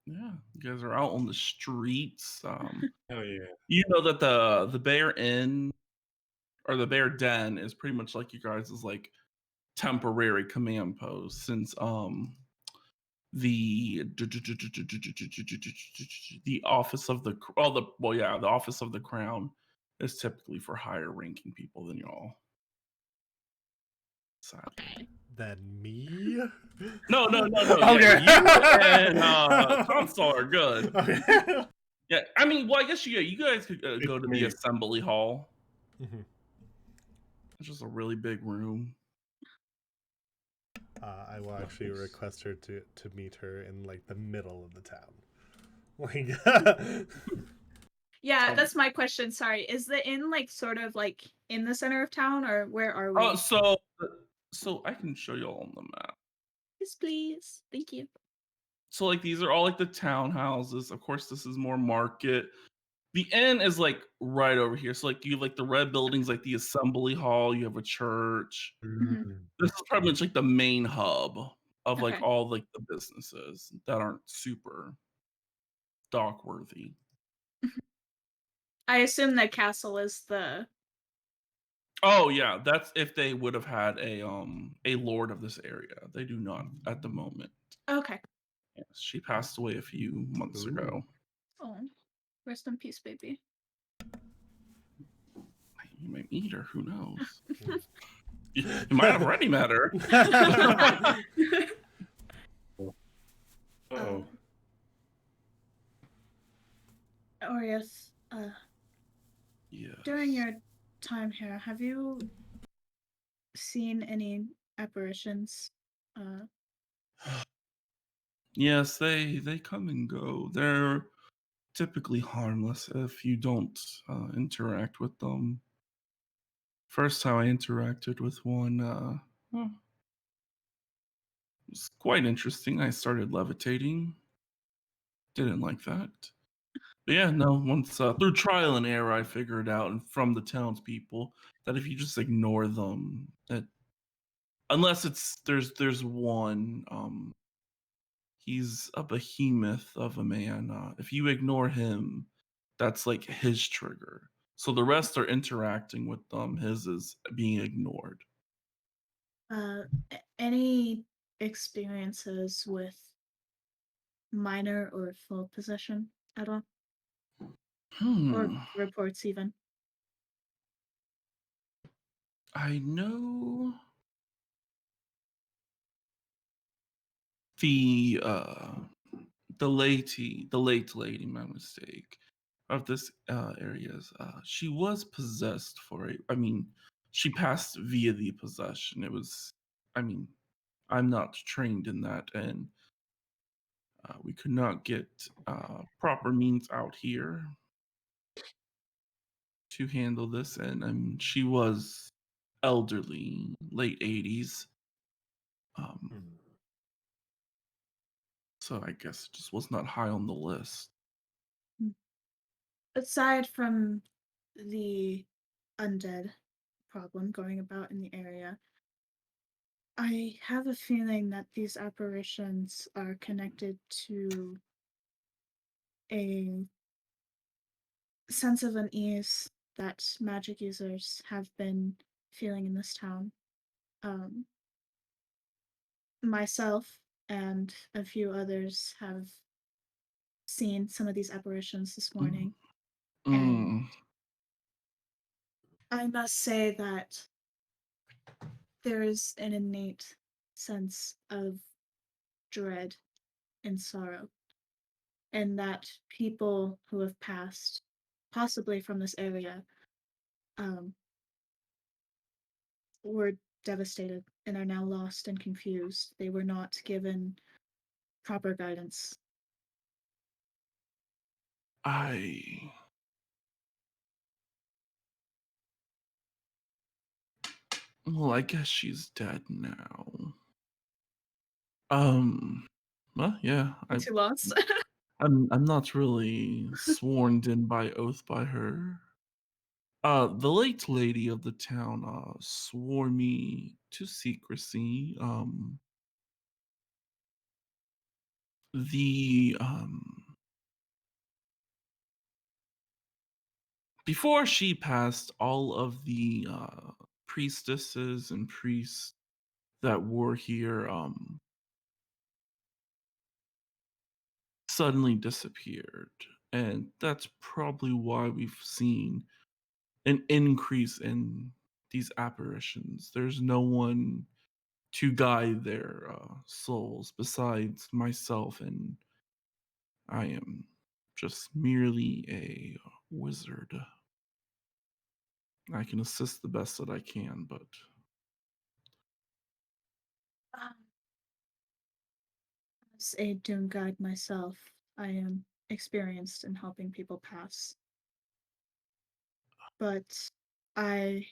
Yeah, you guys are out on the streets.
Oh yeah.
You know that the Bear Inn or the Bear Den is pretty much like you guys' like temporary command post since the office of the the office of the crown is typically for higher ranking people than y'all. Sadly.
Than me?
No.
Okay.
Yeah, you and Console are good.
Okay.
Yeah, I mean, well, I guess you guys could go to the assembly hall.
Mhm.
It's just a really big room.
I will actually request her to meet her in like the middle of the town. Like,
Yeah, that's my question. Sorry. Is the inn like sort of like in the center of town, or where are we?
So I can show you all on the map.
Yes, please. Thank you.
So like these are all like the townhouses. Of course, this is more market. The inn is like right over here. So like you have like the red buildings, like the assembly hall. You have a church. This is pretty much like the main hub of like
Okay.
all like the businesses that aren't super dock worthy.
I assume the castle is the.
Oh yeah, that's if they would have had a lord of this area. They do not at the moment.
Okay.
Yes, she passed away a few months ago.
Oh, rest in peace, baby.
You might meet her. Who knows? You might have already met her.
Uh-oh.
Orius,
Yes.
during your time here, have you seen any apparitions?
Yes, they come and go. They're typically harmless if you don't interact with them. First time I interacted with one, it was quite interesting. I started levitating. Didn't like that. But yeah, no. Once through trial and error, I figured out, and from the townspeople, that if you just ignore them, that unless there's one, he's a behemoth of a man. If you ignore him, that's like his trigger. So the rest are interacting with them. His is being ignored.
Any experiences with minor or full possession at all? Or reports even?
I know the late lady, my mistake, of this areas. She was possessed for I mean, she passed via the possession. It was, I mean, I'm not trained in that, and we could not get proper means out here to handle this. And she was elderly, late 80s. So I guess it just was not high on the list.
Aside from the undead problem going about in the area, I have a feeling that these apparitions are connected to a sense of unease that magic users have been feeling in this town. Myself and a few others have seen some of these apparitions this morning, and I must say that there is an innate sense of dread and sorrow, and that people who have passed, possibly from this area, were devastated and are now lost and confused. They were not given proper guidance.
Well, I guess she's dead now. Well, yeah,
Too lost.
I'm not really sworn in by oath by her. The late lady of the town swore me to secrecy. The before she passed, all of the priestesses and priests that were here suddenly disappeared, and that's probably why we've seen an increase in these apparitions. There's no one to guide their souls besides myself, and I am just merely a wizard. I can assist the best that I can, but
As a Doom Guide myself, I am experienced in helping people pass. But I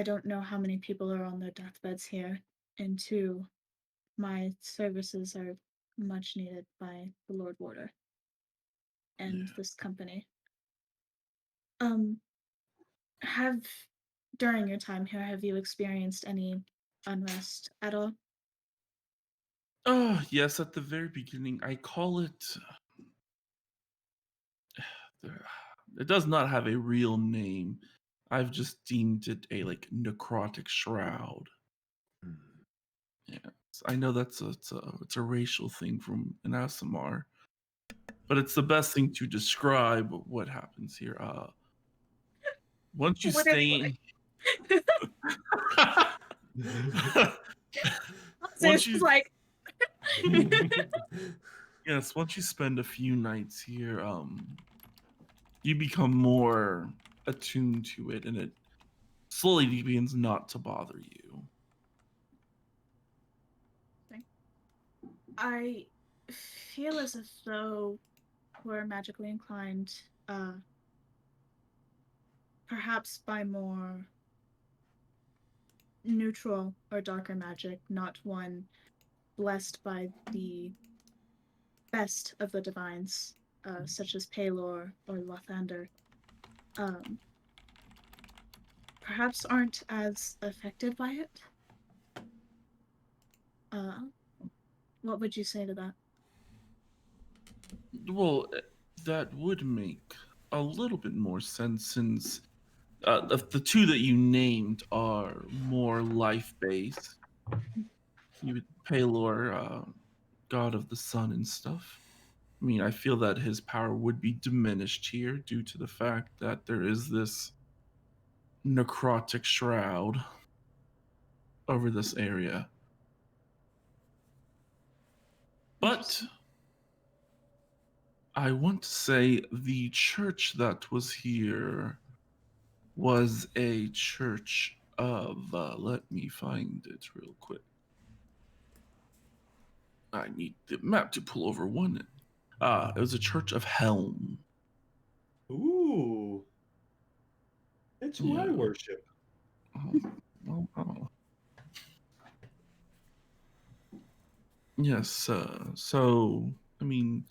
don't know how many people are on their deathbeds here, and two, my services are much needed by the Lord Warder and this company. Have during your time here, have you experienced any unrest at all?
yes, at the very beginning, I call it It does not have a real name. I've just deemed it a necrotic shroud. Yes, I know it's a racial thing from an ASMR, but it's the best thing to describe what happens here. Once you
What
stay,
Sis is like,
yes, once you spend a few nights here, you become more attuned to it, and it slowly begins not to bother you.
I feel as if though we're magically inclined, perhaps by more neutral or darker magic, not one blessed by the best of the divines, such as Pelor or Lathander, perhaps aren't as affected by it. What would you say to that?
Well, that would make a little bit more sense since the two that you named are more life-based. You would Pelor, god of the sun and stuff. I mean, I feel that his power would be diminished here due to the fact that there is this necrotic shroud over this area. But I want to say the church that was here was a church of, let me find it real quick. I need the map to pull over one. It was a church of Helm.
Ooh. It's who I
Yeah.
worship.
Oh. Yes, so, I mean,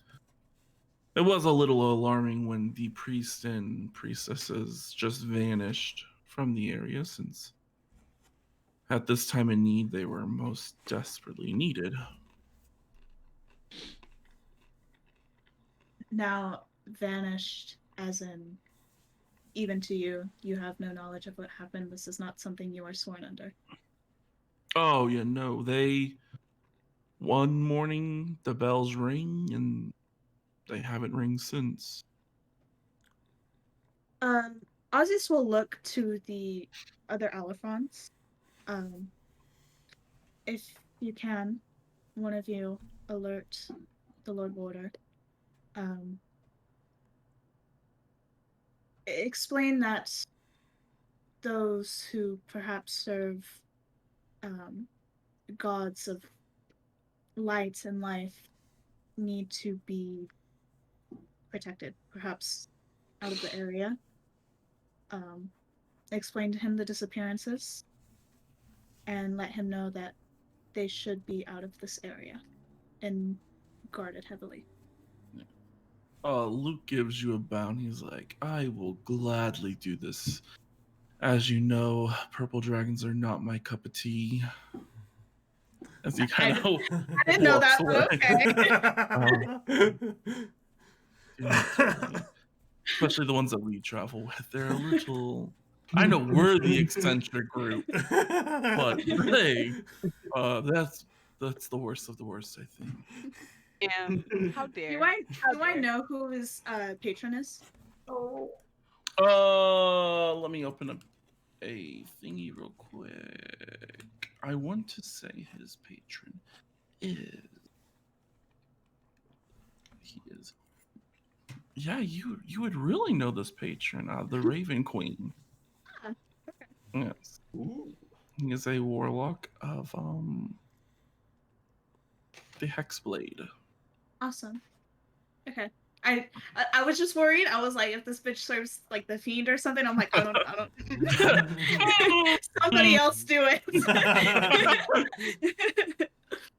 it was a little alarming when the priest and priestesses just vanished from the area, since at this time in need they were most desperately needed.
Now, vanished as in, even to you, you have no knowledge of what happened. This is not something you are sworn under.
Oh, yeah, no, one morning the bells ring and they haven't ring since.
Ozzy will look to the other Alphons. If you can, one of you alert the Lord Warder. Explain that those who perhaps serve gods of light and life need to be protected, perhaps out of the area. Explain to him the disappearances and let him know that they should be out of this area and guarded heavily.
Luke gives you a bow and he's like, I will gladly do this. As you know, purple dragons are not my cup of tea. As he kind of
I didn't know that, but
okay. Especially the ones that we travel with. They're a little, I know we're the eccentric group, but they, that's the worst of the worst, I think.
And how dare?
do I know who his patron is?
Oh.
Let me open up a thingy real quick. I want to say his patron is. He is. Yeah, you would really know this patron, the Raven Queen.
Okay.
Yes.
Ooh.
He is a warlock of the Hexblade.
Awesome. Okay. I was just worried. I was like, if this bitch serves like the fiend or something, I'm like, I don't. Somebody else do it.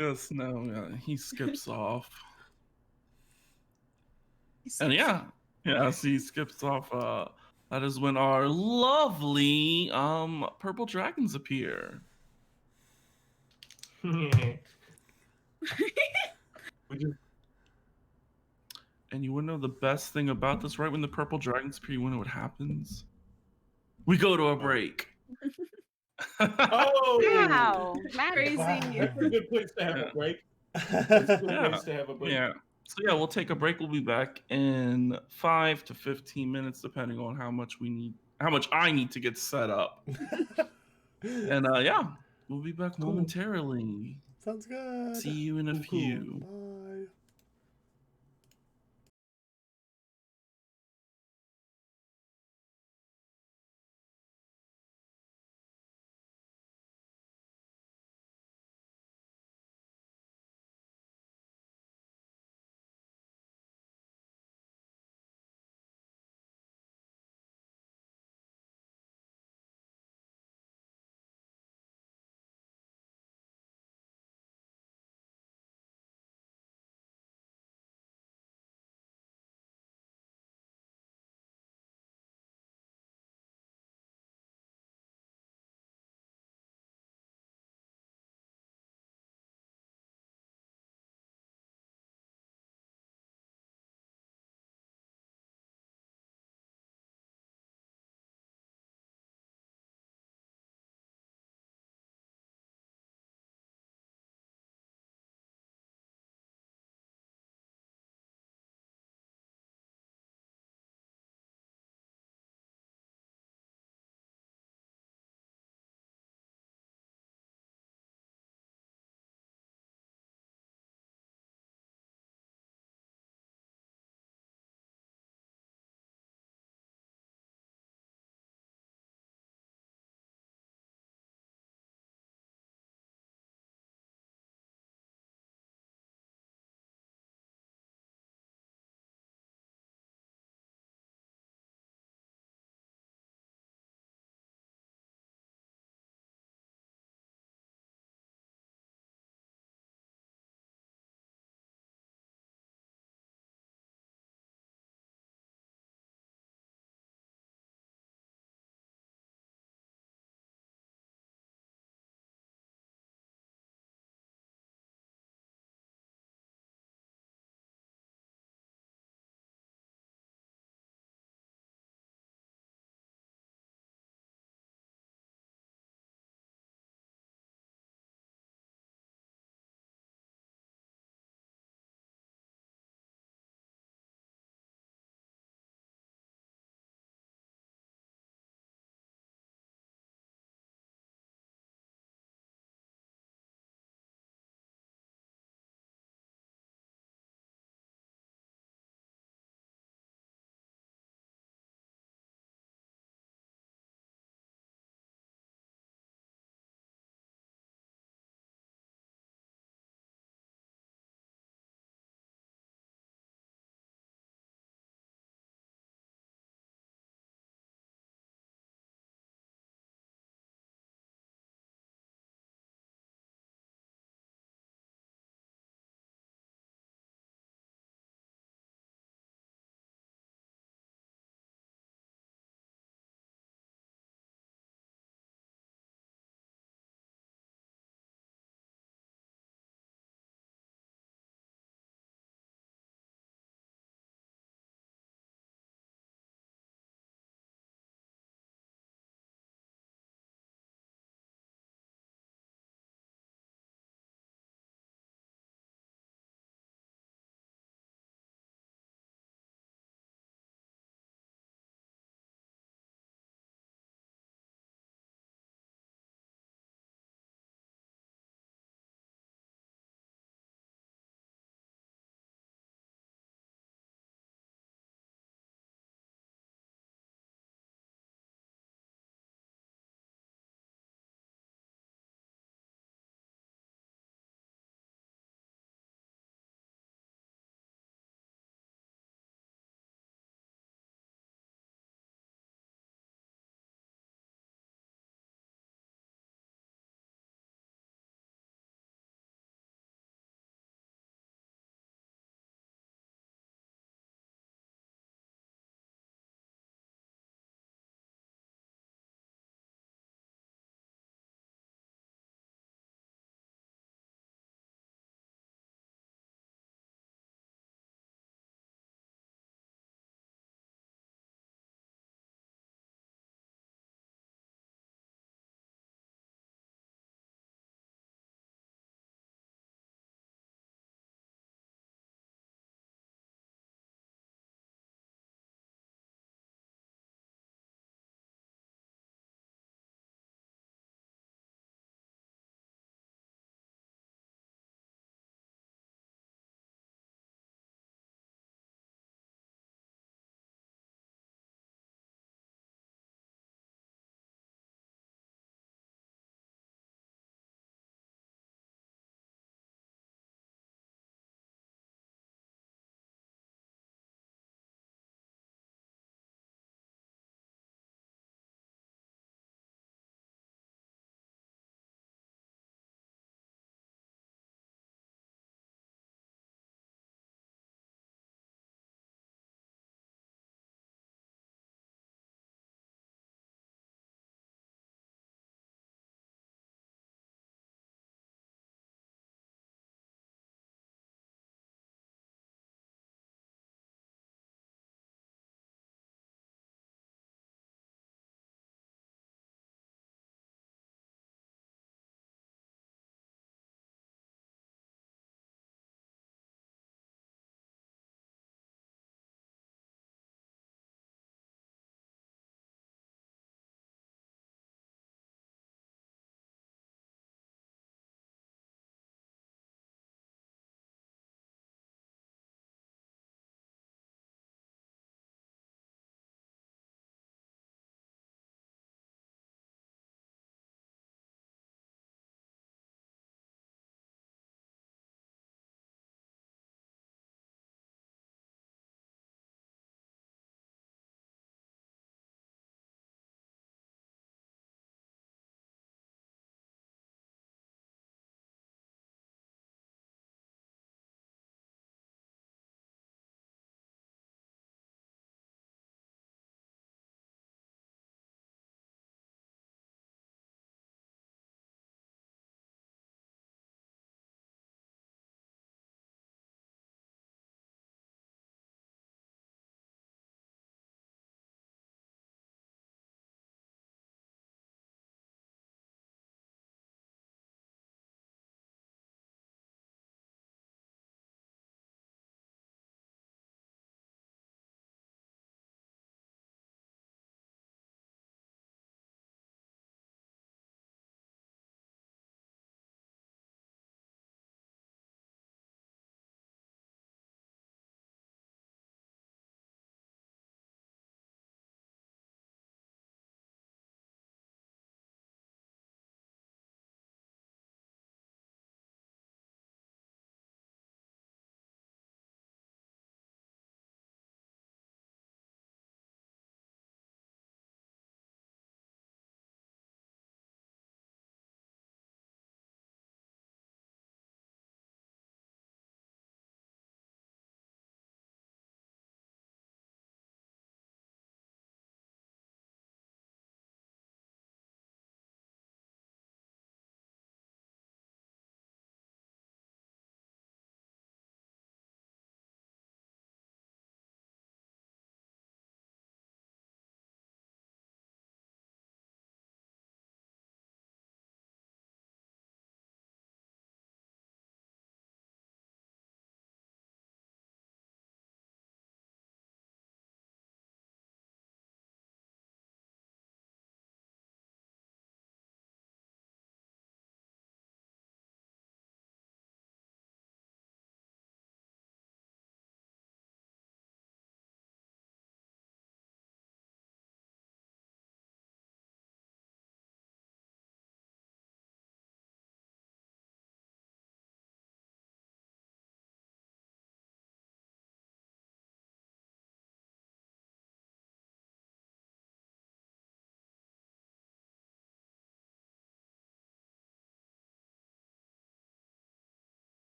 Yes, no, yeah, he skips off. And he skips off. That is when our lovely purple dragons appear. And you wanna know the best thing about this? Right when the purple dragons appear, you wanna know what happens? We go to a break.
Oh,
Wow, magic.
Crazy.
that's a good place to have
Yeah.
a break. That's a good
Yeah.
place to have a break.
Yeah. So yeah, we'll take a break. We'll be back in 5 to 15 minutes, depending on how much I need to get set up. And yeah, we'll be back
Cool.
momentarily.
Sounds good.
See you in a
Cool.
few.
Bye.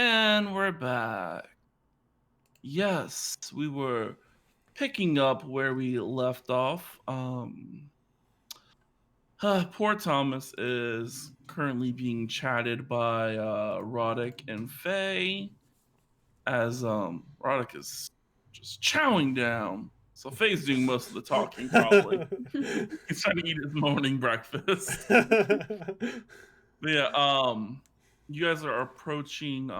And we're back. Yes, we were picking up where we left off. Poor Thomas is currently being chatted by Roddick and Faye, as Roddick is just chowing down. So Faye's doing most of the talking, probably. He's trying to eat his morning breakfast. But yeah, you guys are approaching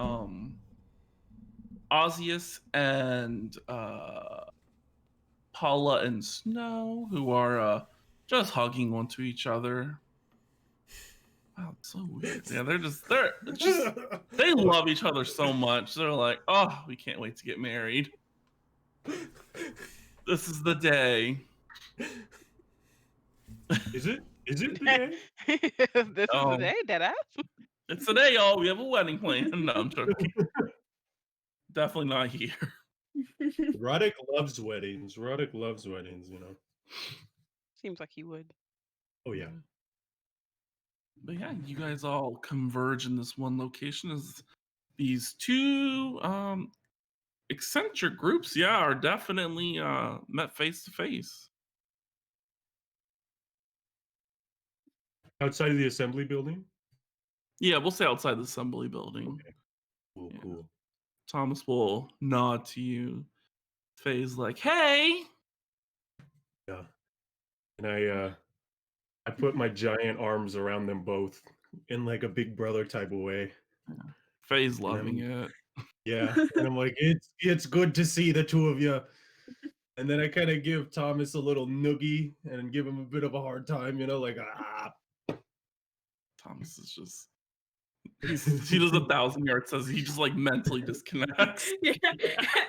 Ozzius and Paula and Snow, who are just hugging onto each other. Wow, it's so weird. Yeah, they're just they love each other so much. They're like, oh, we can't wait to get married. This is the day.
Is it? Is it the day?
This is the day, deadass.
It's the day, y'all. We have a wedding plan. No, I'm joking. Definitely not here.
Roddick loves weddings. Roddick loves weddings, you know.
Seems like he would.
Oh yeah.
But yeah, you guys all converge in this one location as these two eccentric groups, yeah, are definitely met face to face.
Outside of the assembly building?
Yeah, we'll say outside the assembly building.
Okay. Cool,
Yeah.
cool.
Thomas will nod to you. Faye's like, hey.
Yeah. And I put my giant arms around them both in like a big brother type of way.
Faye's loving it.
Yeah. And I'm like, it's good to see the two of you. And then I kind of give Thomas a little noogie and give him a bit of a hard time, you know, like
Thomas is just he does 1,000-yard says he just like mentally disconnects.
Yeah.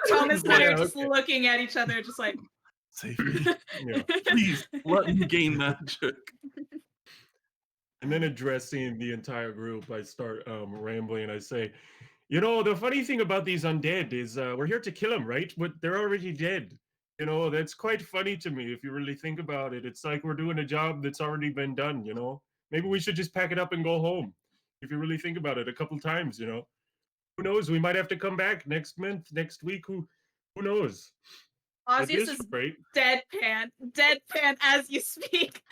Thomas and I
Yeah,
are just
okay.
looking at each other, just like,
Save me.
Yeah.
Please let me gain magic.
And then addressing the entire group, I start rambling. I say, you know, the funny thing about these undead is we're here to kill them, right? But they're already dead. You know, that's quite funny to me if you really think about it. It's like we're doing a job that's already been done, you know? Maybe we should just pack it up and go home. If you really think about it a couple times, you know? Who knows? We might have to come back next month, next week. Who knows? But
Ozzy
this
is
right?
deadpan as you speak.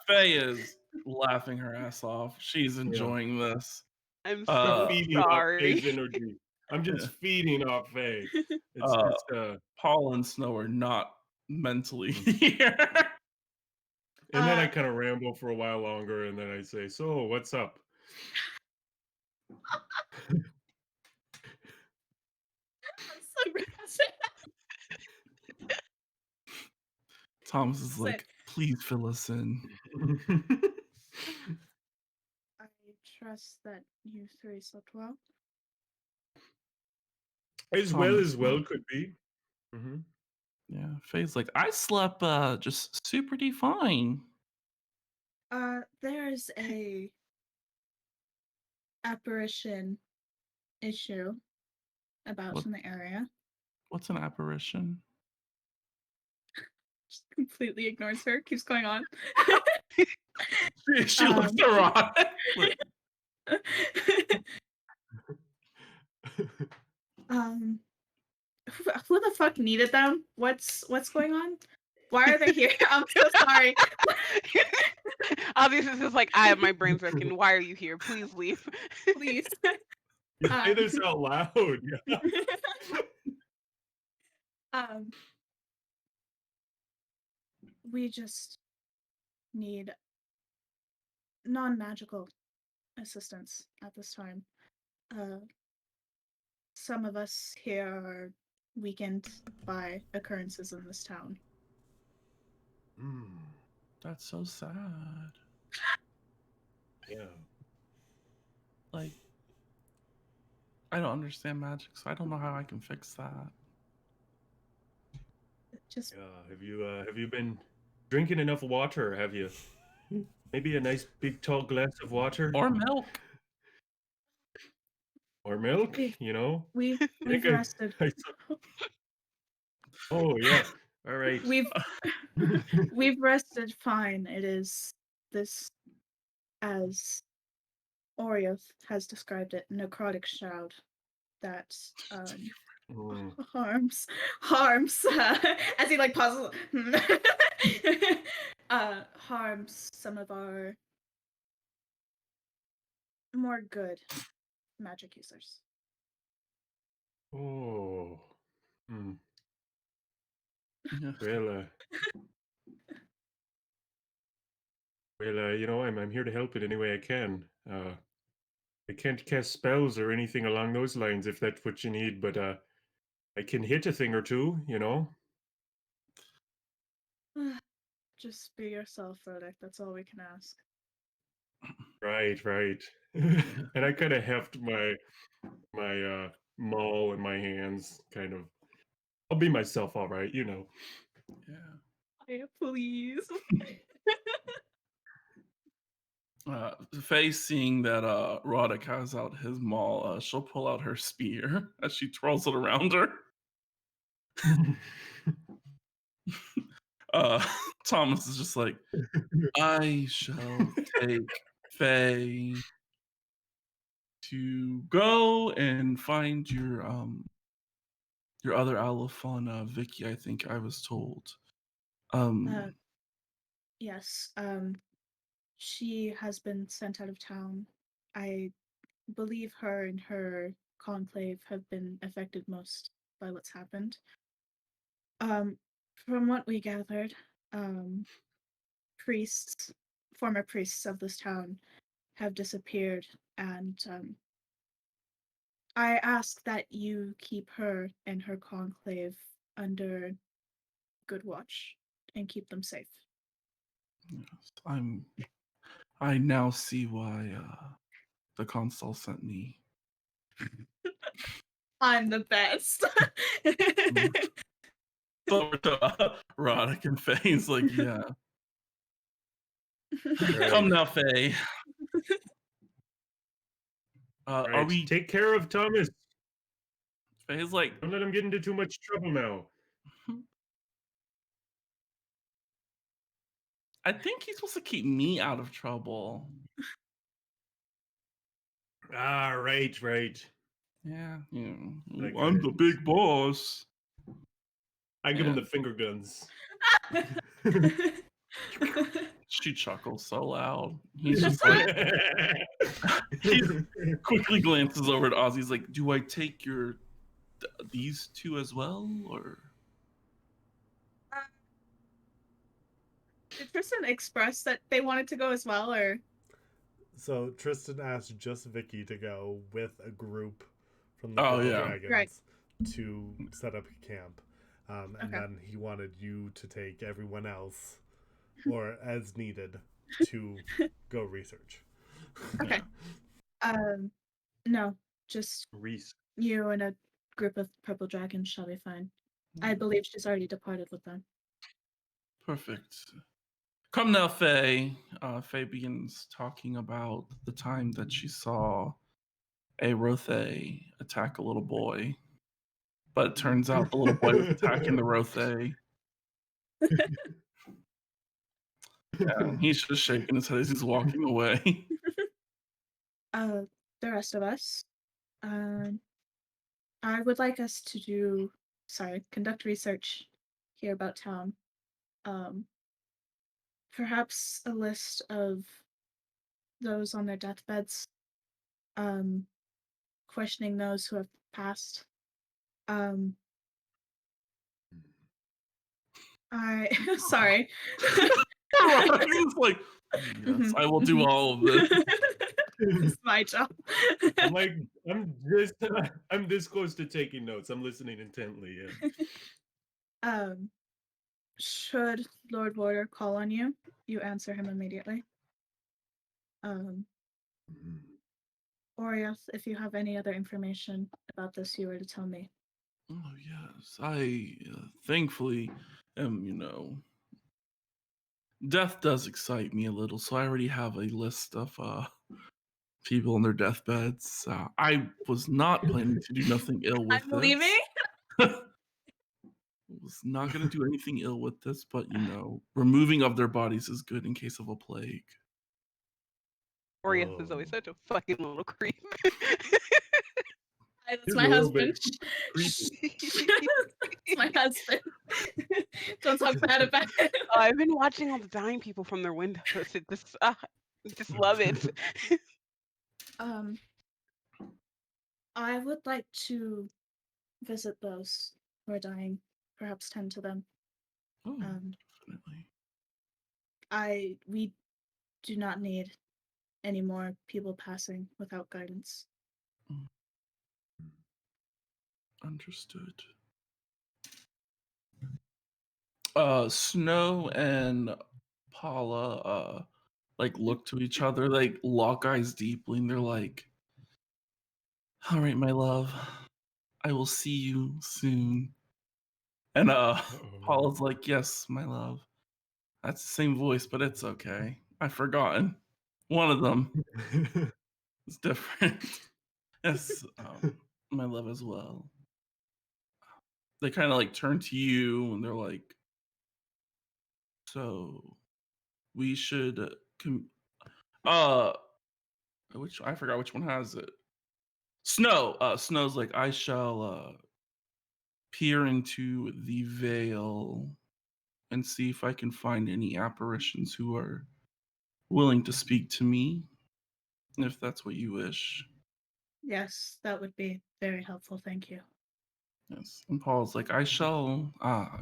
Faye is laughing her ass off. She's enjoying this.
I'm
Uh,
so
Feeding off
sorry.
Faye's energy. I'm just feeding off Faye. It's
Paul and Snow are not mentally here.
and then I kind of ramble for a while longer, and then I say, "So, what's up?"
I'm so aggressive.
Thomas is
So-
like, please fill us in.
I trust that you three slept well.
as well could be. Mm-hmm.
Yeah, Faye's like, I slept just super fine.
There's a apparition issue about
What?
in the area.
What's an apparition?
Just completely ignores her, keeps going on.
She looks erotic.
Who the fuck needed them? What's going on? Why are they here? I'm so sorry.
Obviously, this is like, I have my brains working. Why are you here? Please leave.
Please.
You say this out loud. Yeah.
We just need non-magical assistance at this time. Some of us here are weakened by occurrences in this town.
That's so sad.
Yeah.
Like, I don't understand magic, so I don't know how I can fix that.
Just
Have you been drinking enough water? Have you? Maybe a nice big tall glass of water
Or milk.
or milk. You know.
we've
think
rested.
Oh yeah. All right.
We've rested fine. It is this as Orioth has described it, necrotic shroud that
Mm.
harms as he like pauses harms some of our more good magic users.
Oh. Hmm.
Yeah.
Well, I'm here to help it any way I can. I can't cast spells or anything along those lines if that's what you need, but I can hit a thing or two,
Just be yourself, Rodick. That's all we can ask.
Right. And I kind of heft my maul in my hands, kind of. I'll be myself, all right,
Yeah.
Yeah, please.
Faye, seeing that Roddick has out his maul, she'll pull out her spear as she twirls it around her. Thomas is just like, I shall take Faye to go and find your other Allophona, Vicky, I think I was told.
Yes. She has been sent out of town. I believe her and her conclave have been affected most by what's happened. From what we gathered, priests, former priests of this town, have disappeared, and I ask that you keep her and her conclave under good watch and keep them safe.
Yes, I now see why the consul sent me.
I'm the best.
Over to Roddick and Faye's like, yeah.
Right.
Come now, Faye.
Right.
Are we?
Take care of Thomas.
Faye's like,
Don't let him get into too much trouble now.
I think he's supposed to keep me out of trouble.
Ah, right.
Yeah,
That
I'm
guy
the
is-
big boss.
I give him
Yeah.
the finger guns.
She chuckles so loud. He's just like, he quickly glances over at Ozzy. He's like, do I take these two as well, or?
Did Tristan express that they wanted to go as well, or?
So Tristan asked just Vicky to go with a group from the
Oh,
Purple
yeah.
Dragons
Right.
to set up camp. And
Okay.
then he wanted you to take everyone else, or as needed, to go research.
Okay. No, just
Reese.
you and a group of purple dragons shall be fine. I believe she's already departed with them.
Perfect. Come now, Faye. Faye begins talking about the time that she saw a Rothe attack a little boy. But it turns out the little boy was attacking the Rothe. Yeah, he's just shaking his head as he's walking away.
The rest of us, I would like us to conduct research here about town. Perhaps a list of those on their deathbeds, questioning those who have passed. Sorry.
He's like, yes, I will do all of this.
It's my job.
I'm like, I'm this close to taking notes. I'm listening intently. Yeah.
Should Lord Warder call on you, you answer him immediately. Orioth, if you have any other information about this, you were to tell me.
Oh, yes. I thankfully am, death does excite me a little, so I already have a list of people on their deathbeds. I was not planning to do nothing ill with
I'm
this.
leaving.
Was not going to do anything ill with this, but removing of their bodies is good in case of a plague.
Orius is always such a fucking little creep.
That's
He's
my
a little
husband.
bit creepy.
It's my husband. Don't talk bad about it.
I've been watching all the dying people from their windows. It just love it.
I would like to visit those who are dying, perhaps tend to them.
Oh,
Um,
definitely.
we do not need any more people passing without guidance.
Understood. Snow and Paula like look to each other, like lock eyes deeply, and they're like, "All right, my love, I will see you soon." And Paula's like, "Yes, my love." That's the same voice, but it's okay. I've forgotten. One of them is different. Yes, my love as well. They kind of like turn to you and they're like, "So we should which I forgot which one has it. Snow. Snow's like, I shall peer into the veil and see if I can find any apparitions who are willing to speak to me, if that's what you wish.
Yes, that would be very helpful. Thank you.
Yes. And Paul's like, I shall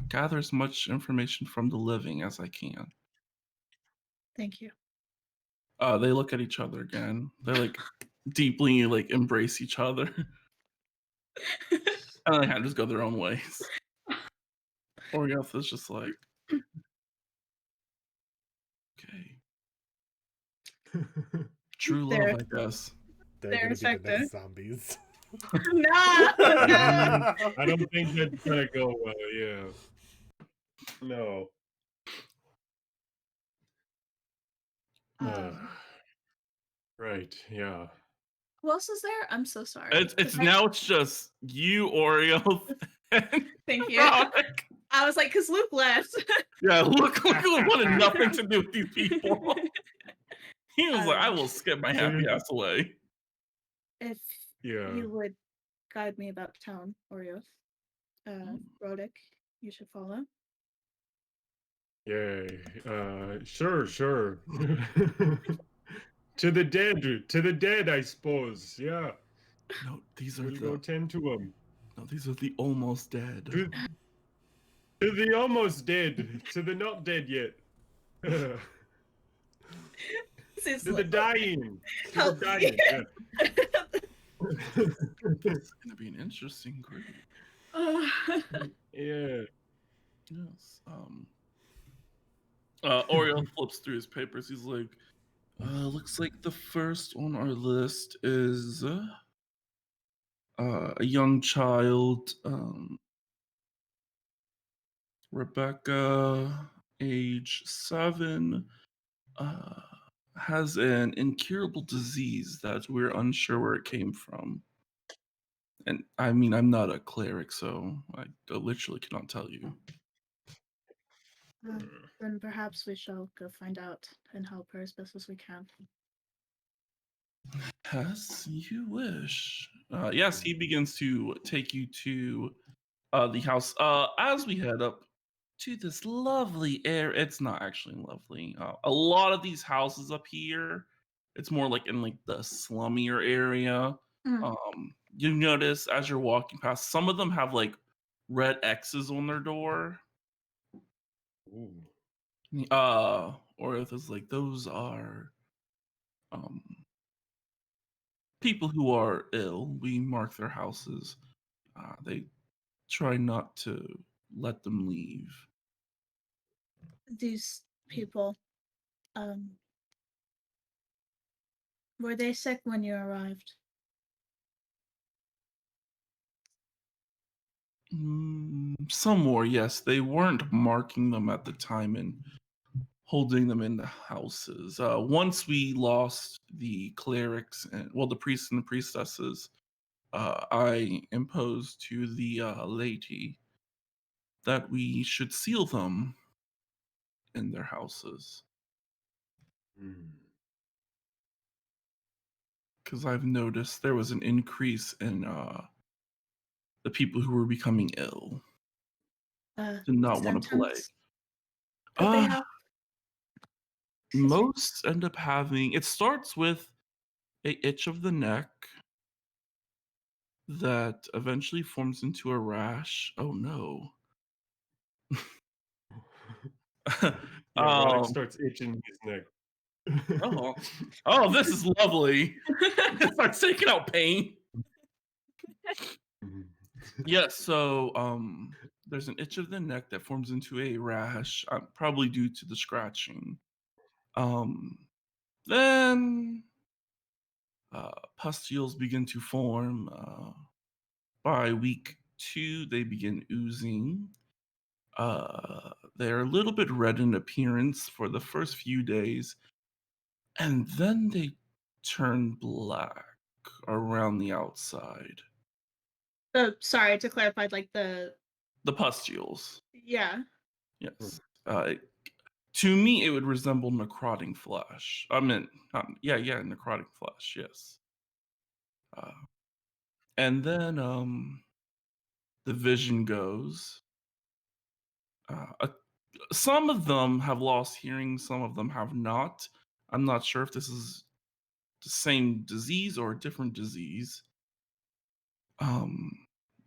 gather as much information from the living as I can.
Thank you.
They look at each other again. They like deeply like embrace each other. And then they kind of just go their own ways. Orioth is just like, okay. True love,
They're-
I guess.
They're
They're
gonna be the
effective.
next zombies.
No!
I don't think that's gonna go well. Yeah. No. Right. Yeah.
Who else is there? I'm so sorry.
It's now it's just you, Oreo.
Thank you.
Roderick.
I was like, because Luke left.
Yeah, look wanted nothing to do with these people. He was like, I will skip my happy ass away.
If
Yeah.
you would guide me about town, Orioth, Rodic, you should follow.
Yay. Sure. To the dead, I suppose. Yeah.
No, these are
We'll go tend to them.
no, these are the almost dead.
To the almost dead. To the not dead yet. To the dying. To the dying. Yeah.
It's gonna be an interesting group.
Yeah.
Yes. Oreo flips through his papers. He's like, looks like the first on our list is a young child, Rebecca, age 7, has an incurable disease that we're unsure where it came from. And I mean, I'm not a cleric, so I literally cannot tell you.
Then perhaps we shall go find out and help her as best as we can.
As you wish. Yes, he begins to take you to the house. As we head up to this lovely area, it's not actually lovely. A lot of these houses up here, it's more like in like the slummier area. You notice as you're walking past, some of them have like red X's on their door.
Ooh.
Or if it's like those are people who are ill. We mark their houses. They try not to let them leave.
These people, were they sick when you arrived?
Some more, yes. They weren't marking them at the time and holding them in the houses. Once we lost the clerics and the priests and the priestesses, I imposed to the laity that we should seal them in their houses. because I've noticed there was an increase in the people who were becoming ill. Did not want to play.
Symptoms that they have. Excuse me.
Most end up having. It starts with a itch of the neck that eventually forms into a rash. Oh no.
Yeah, Roddick
um,
starts itching his neck.
oh, this is lovely. It starts taking out pain. Yes, so there's an itch of the neck that forms into a rash, probably due to the scratching. Then pustules begin to form. By week 2, they begin oozing. They're a little bit red in appearance for the first few days, and then they turn black around the outside.
Sorry to clarify, like the
The pustules. Yes. To me, it would resemble necrotic flesh. I mean, necrotic flesh. Yes. And then the vision goes. Some of them have lost hearing. Some of them have not. I'm not sure if this is the same disease or a different disease.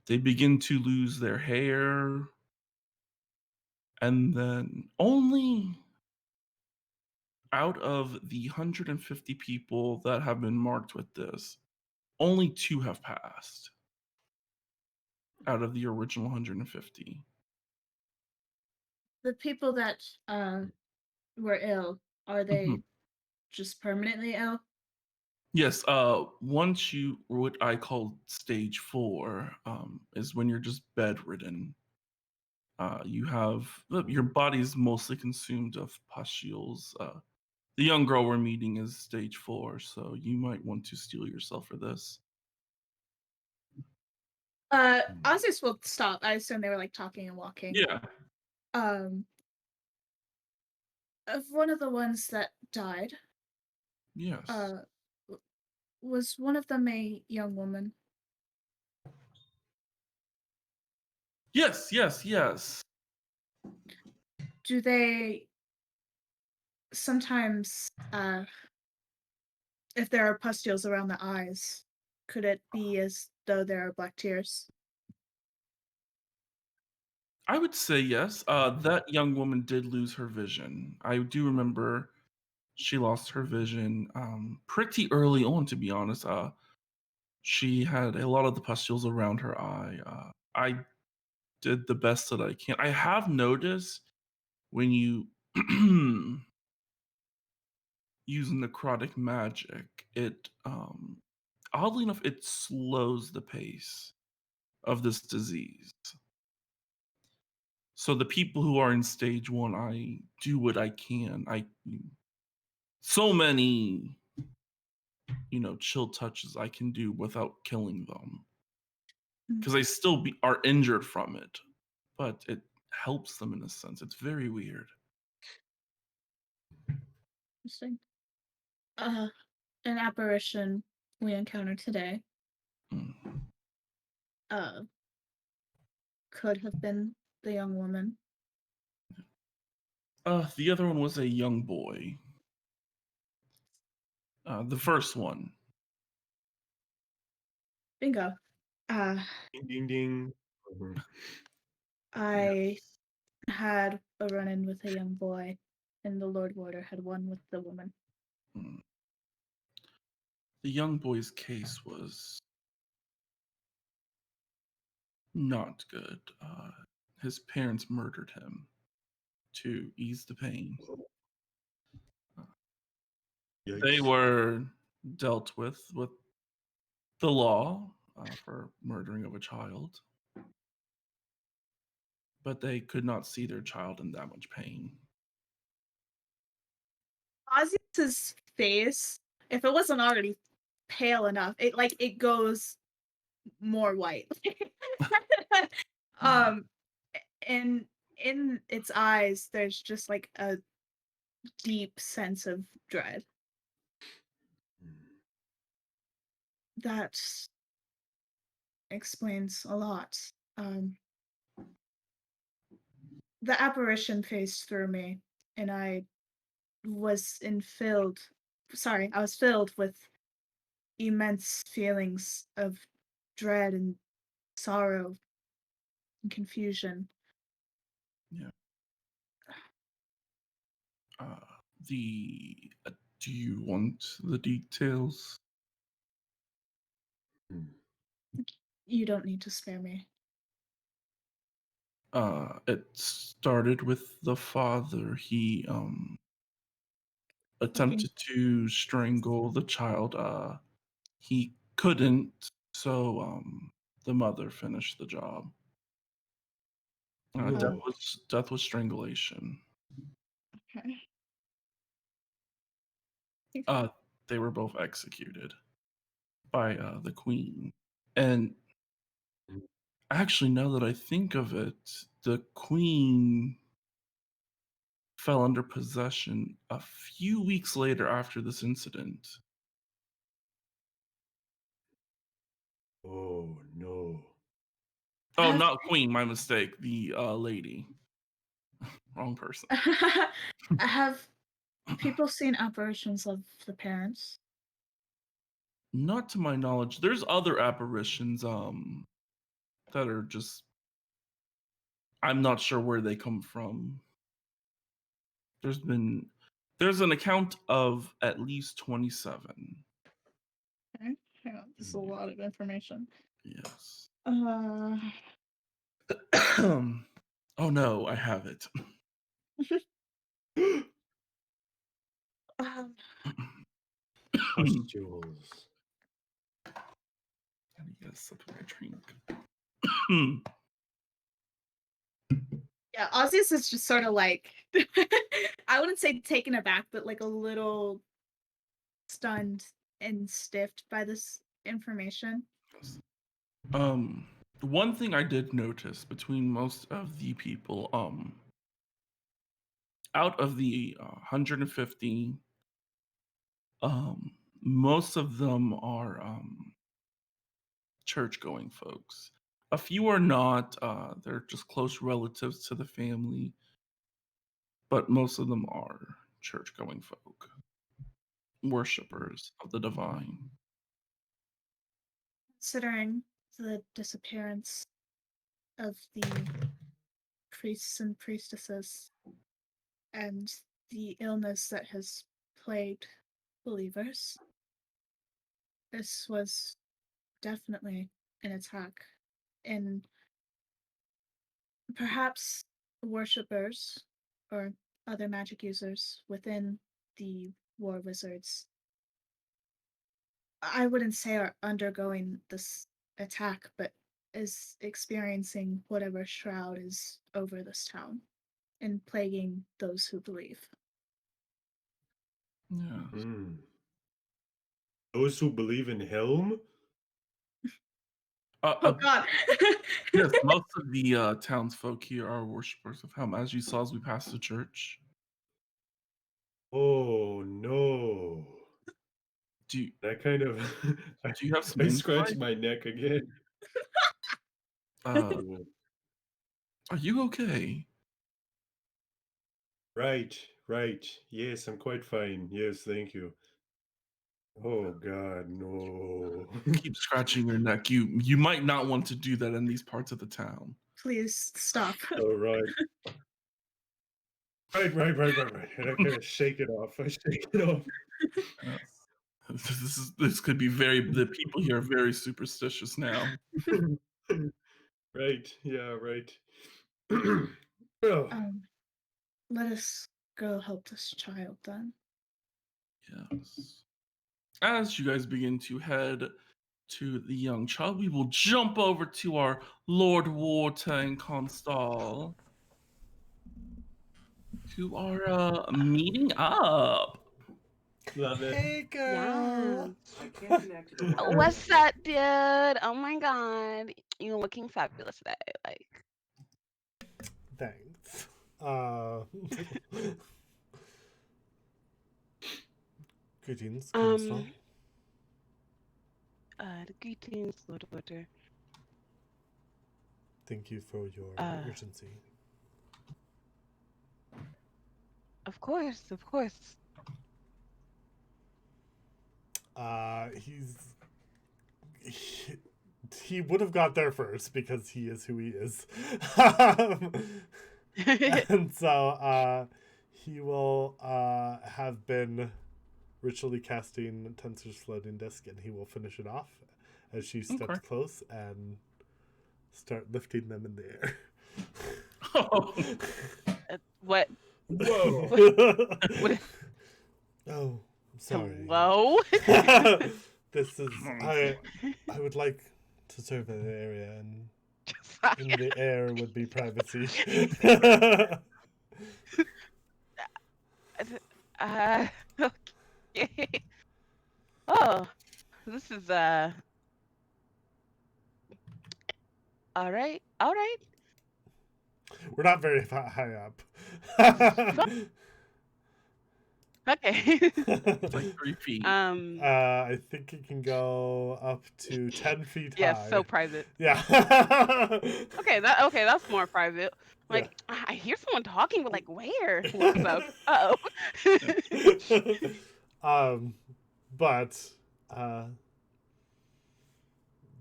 They begin to lose their hair, and then only out of the 150 people that have been marked with this, only 2 have passed out of the original 150.
the people that were ill, are they
Mhm.
just permanently ill?
Yes, once you what I call stage 4 is when you're just bedridden. You have your body's mostly consumed of pustules. The young girl we're meeting is stage 4, so you might want to steel yourself for this.
Ossis will stop. I assume they were like talking and walking.
Yeah.
Of one of the ones that died,
Yes.
was one of them a young woman?
Yes.
Do they sometimes, if there are pustules around the eyes, could it be as though there are black tears?
I would say yes. That young woman did lose her vision. I do remember she lost her vision pretty early on, to be honest. She had a lot of the pustules around her eye. I did the best that I can. I have noticed when you use necrotic magic, it oddly enough, it slows the pace of this disease. So the people who are in stage 1, I do what I can. So many, chill touches I can do without killing them, because they still are injured from it, but it helps them in a sense. It's very weird.
Interesting. An apparition we encountered today
Mm.
could have been the young woman.
The other one was a young boy. The first one.
Bingo.
Ding ding ding. Mhm.
I had a run-in with a young boy, and the Lord Warder had one with the woman.
Mm. The young boy's case was not good. His parents murdered him to ease the pain. They
Yikes.
were dealt with the law for murdering of a child, but they could not see their child in that much pain.
Ozzy's face, if it wasn't already pale enough, it goes more white. And in its eyes, there's just like a deep sense of dread. That explains a lot. The apparition phased through me, and I was I was filled with immense feelings of dread and sorrow and confusion.
Yeah. The do you want the details?
You don't need to spare me.
It started with the father. He attempted to strangle the child. He couldn't, so the mother finished the job.
No.
Death was strangulation.
Okay.
They were both executed by the queen. And actually, now that I think of it, the queen fell under possession a few weeks later after this incident.
Oh no.
Oh, not queen, my mistake. The lady. Wrong person.
Have people seen apparitions of the parents?
Not to my knowledge. There's other apparitions that are just I'm not sure where they come from. There's an account of at least 27.
Okay. Hang on, this is a lot of information.
Yes. Oh no, I have it.
Pustules.
I need to get a sip of my drink.
Yeah, Osseous is just sort of like, I wouldn't say taken aback, but like a little stunned and stiffed by this information.
One thing I did notice between most of the people, out of the 150, most of them are church-going folks. A few are not. They're just close relatives to the family, but most of them are church-going folk, worshippers of the divine.
Considering the disappearance of the priests and priestesses and the illness that has plagued believers, this was definitely an attack. And perhaps worshippers or other magic users within the war wizards, I wouldn't say are undergoing this attack, but is experiencing whatever shroud is over this town and plaguing those who believe.
Yeah.
Those who believe in Helm?
Oh God!
Yes, most of the townsfolk here are worshippers of Helm, as you saw as we passed the church.
Oh no.
Do you,
That kind of
do you have some
I
insight?
scratched my neck again.
Are you okay?
Right, right. Yes, I'm quite fine. Yes, thank you. Oh God, no.
Keep scratching your neck. You might not want to do that in these parts of the town.
Please stop.
All right. Right. And I kind of shake it off. I shake it off.
This could be the people here are very superstitious now.
Right. Yeah. Right. Oh.
Let us go help this child then.
Yes. As you guys begin to head to the young child, we will jump over to our Lord Water and Constal, who are meeting up.
Love it.
Hey, girl.
What's up, dude? Oh my god. You're looking fabulous today. Like,
Thanks. Greetings, Constant.
Greetings, Lord Order.
Thank you for your urgency.
Of course, of course.
He would have got there first because he is who he is. And so he will have been ritually casting Tensor's floating disc, and he will finish it off as she steps close and start lifting them in the air.
Oh.
What?
Whoa.
What?
Oh, I'm sorry.
Hello?
This is I would like to serve in the area, and in the air would be privacy.
Okay. Oh, this is all right. All right.
We're not very high up.
Okay.
It's like 3 feet.
I think it can go up to 10 feet high.
Yeah, so private.
Yeah.
Okay, that's more private. Like, I hear someone talking, but like, where? Looks up.
But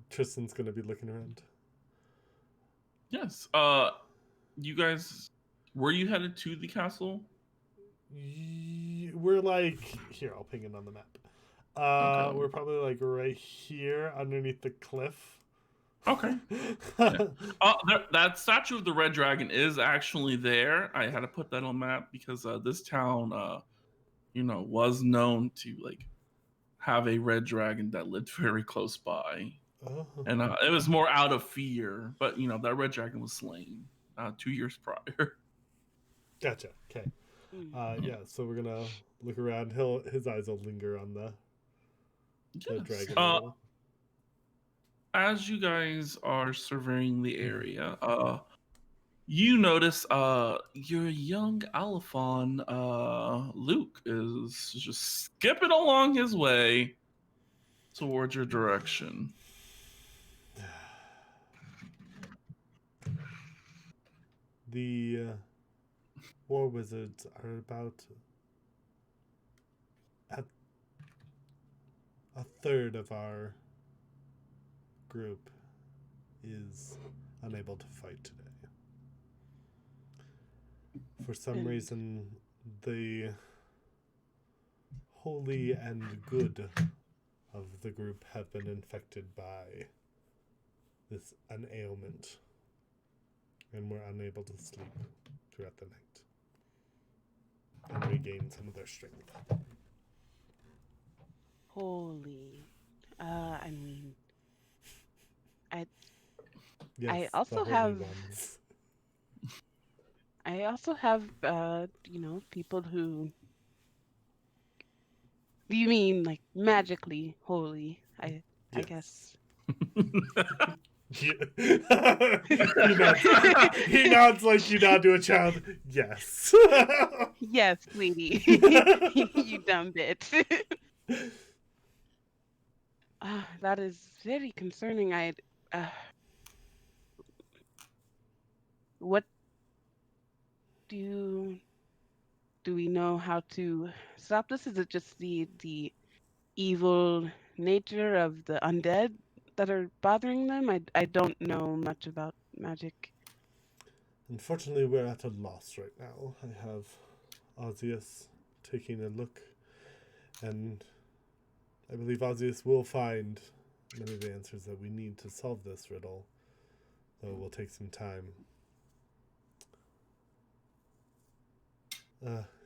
Tristan's gonna be looking around.
Yes. You guys, were you headed to the castle?
We're like here. I'll ping it on the map.
Okay.
We're probably like right here underneath the cliff.
Okay. Yeah. That statue of the red dragon is actually there. I had to put that on map because this town, was known to like have a red dragon that lived very close by, and it was more out of fear. But that red dragon was slain 2 years prior.
Gotcha. Okay. Yeah. So we're gonna look around. His eyes will linger on the dragon.
As you guys are surveying the area, you notice your young Alphon, Luke, is just skipping along his way towards your direction.
The war wizards are about at a third of our group is unable to fight today. For some reason, the holy and good of the group have been infected by an ailment, and we're unable to sleep throughout the night and regain some of their strength.
Holy. I mean,
Yes,
I also
the holy
have
ones.
people who. Do you mean like magically holy? I guess.
He nods like you nod to a child. Yes.
Yes, sweetie. You dumb bitch. That is very concerning. What do we know how to stop this? Is it just the evil nature of the undead that are bothering them? I don't know much about magic.
Unfortunately, we're at a loss right now. I have Ozius taking a look, and I believe Ozius will find many of the answers that we need to solve this riddle, though it will take some time.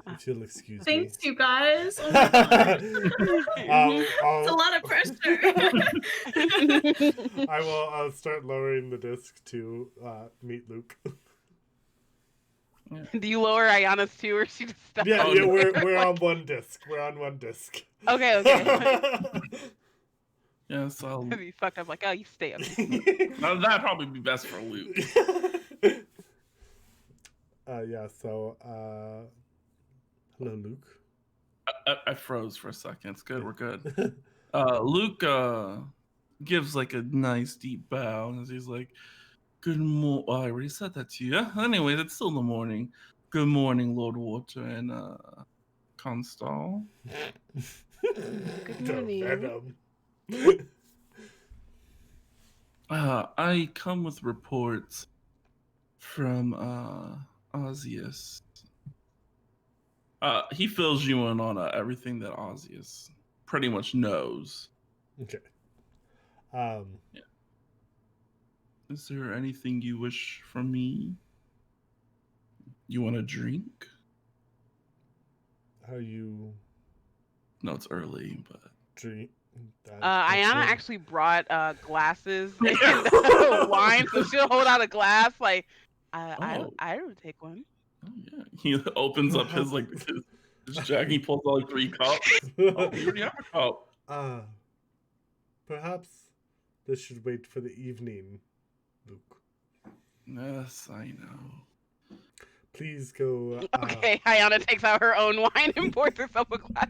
If you'll excuse me.
Thanks, you guys. Oh my god. It's a lot of pressure.
I'll start lowering the disc to meet Luke.
Do you lower Ayana's too, or she just stuck?
Yeah, we're on one disc. We're on one disc.
Okay.
Yes, I'll.
Be fucked up. Like, oh, you stay up.
That'd probably be best for Luke.
Yeah. So, hello, Luke.
I froze for a second. It's good. We're good. Luke gives like a nice deep bow, and he's like, "Good morning." I already said that to you. Anyway, it's still the morning. Good morning, Lord Water and Constal.
Good
The
morning.
venom.
I come with reports from Ozius. He fills you in on everything that Ozius pretty much knows.
Okay.
Is there anything you wish from me? You want a drink?
How you
No, it's early, but
drink?
Ayana actually brought glasses and wine, so she'll hold out a glass. Like,
Oh.
I would take one.
Oh yeah. He opens up his his jacket. He pulls out like 3 cups. Oh, you already have a cup.
Perhaps this should wait for the evening, Luke.
Yes, I know.
Please go.
Okay, Ayana takes out her own wine and pours herself a glass.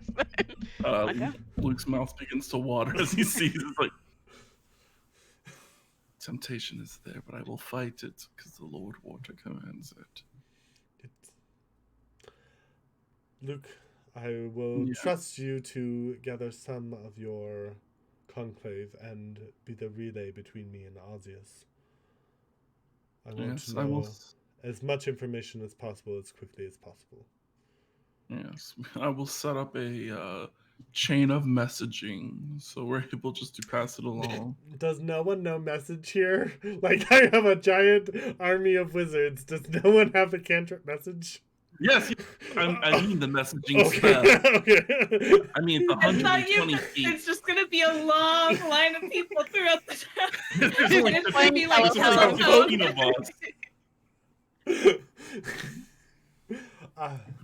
Okay.
Luke's mouth begins to water as he sees it's like temptation is there, but I will fight it because the Lord Water commands it.
Luke, I will trust you to gather some of your conclave and be the relay between me and Ozius. I want to know as much information as possible as quickly as possible.
Yes, I will set up a chain of messaging so we're able just to pass it along.
Does no one know message here? Like, I have a giant army of wizards. Does no one have the cantrip message?
Yes, I mean the messaging spell.
Okay.
I mean, it's 120 feet.
It's just gonna be a long line of people throughout the town.
It's
gonna be like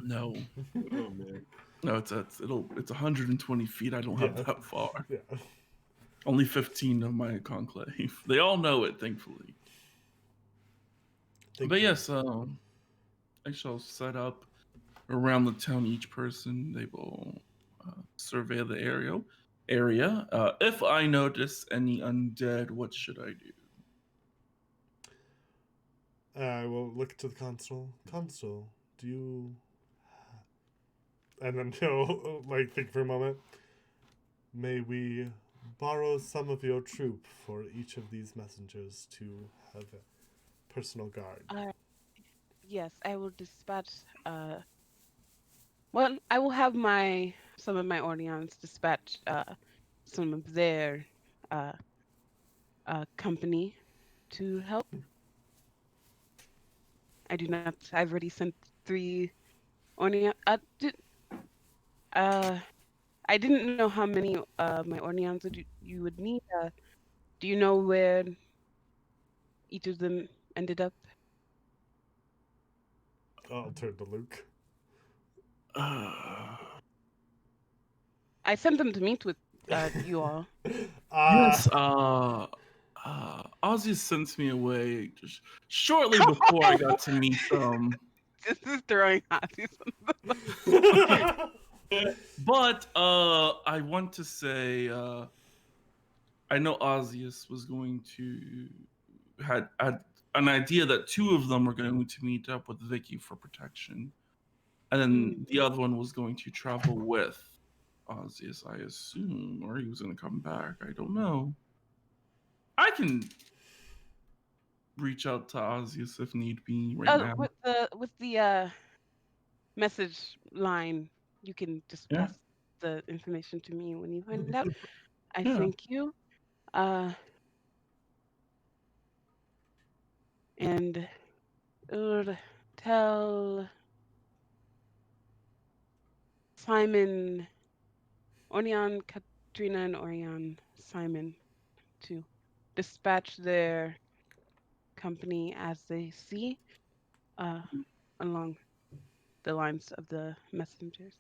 no.
Oh man.
No, it's 120 feet. I don't have that far.
Yeah.
Only 15 of my conclave. They all know it, thankfully. But yes, I shall set up around the town. Each person, they will survey the area. If I notice any undead, what should I do?
I will look to the constable. Constable, do you... And then he'll, like, think for a moment. May we borrow some of your troop for each of these messengers to have a personal guard?
Yes, I will dispatch. Well, I will have some of my Orleans dispatch some of their company to help. I do not. I've already sent 3 Orleans. I didn't know how many my Orleans you would need. Do you know where each of them ended up?
I'll turn to Luke.
I sent them to meet with you all.
Yes, Ozzy sent me away just shortly before I got to meet them.
This is throwing Ozzy.
But I want to say I know Ozius was going to had an idea that 2 of them were going to meet up with Vicky for protection, and then the other one was going to travel with Ozius, I assume, or he was going to come back. I don't know. I can reach out to Ozius if need be now.
With the message line, you can just pass the information to me when you find it out. I thank you. And tell Simon, Orion, Katrina, and Orion, Simon, to dispatch their company as they see along the lines of the messengers.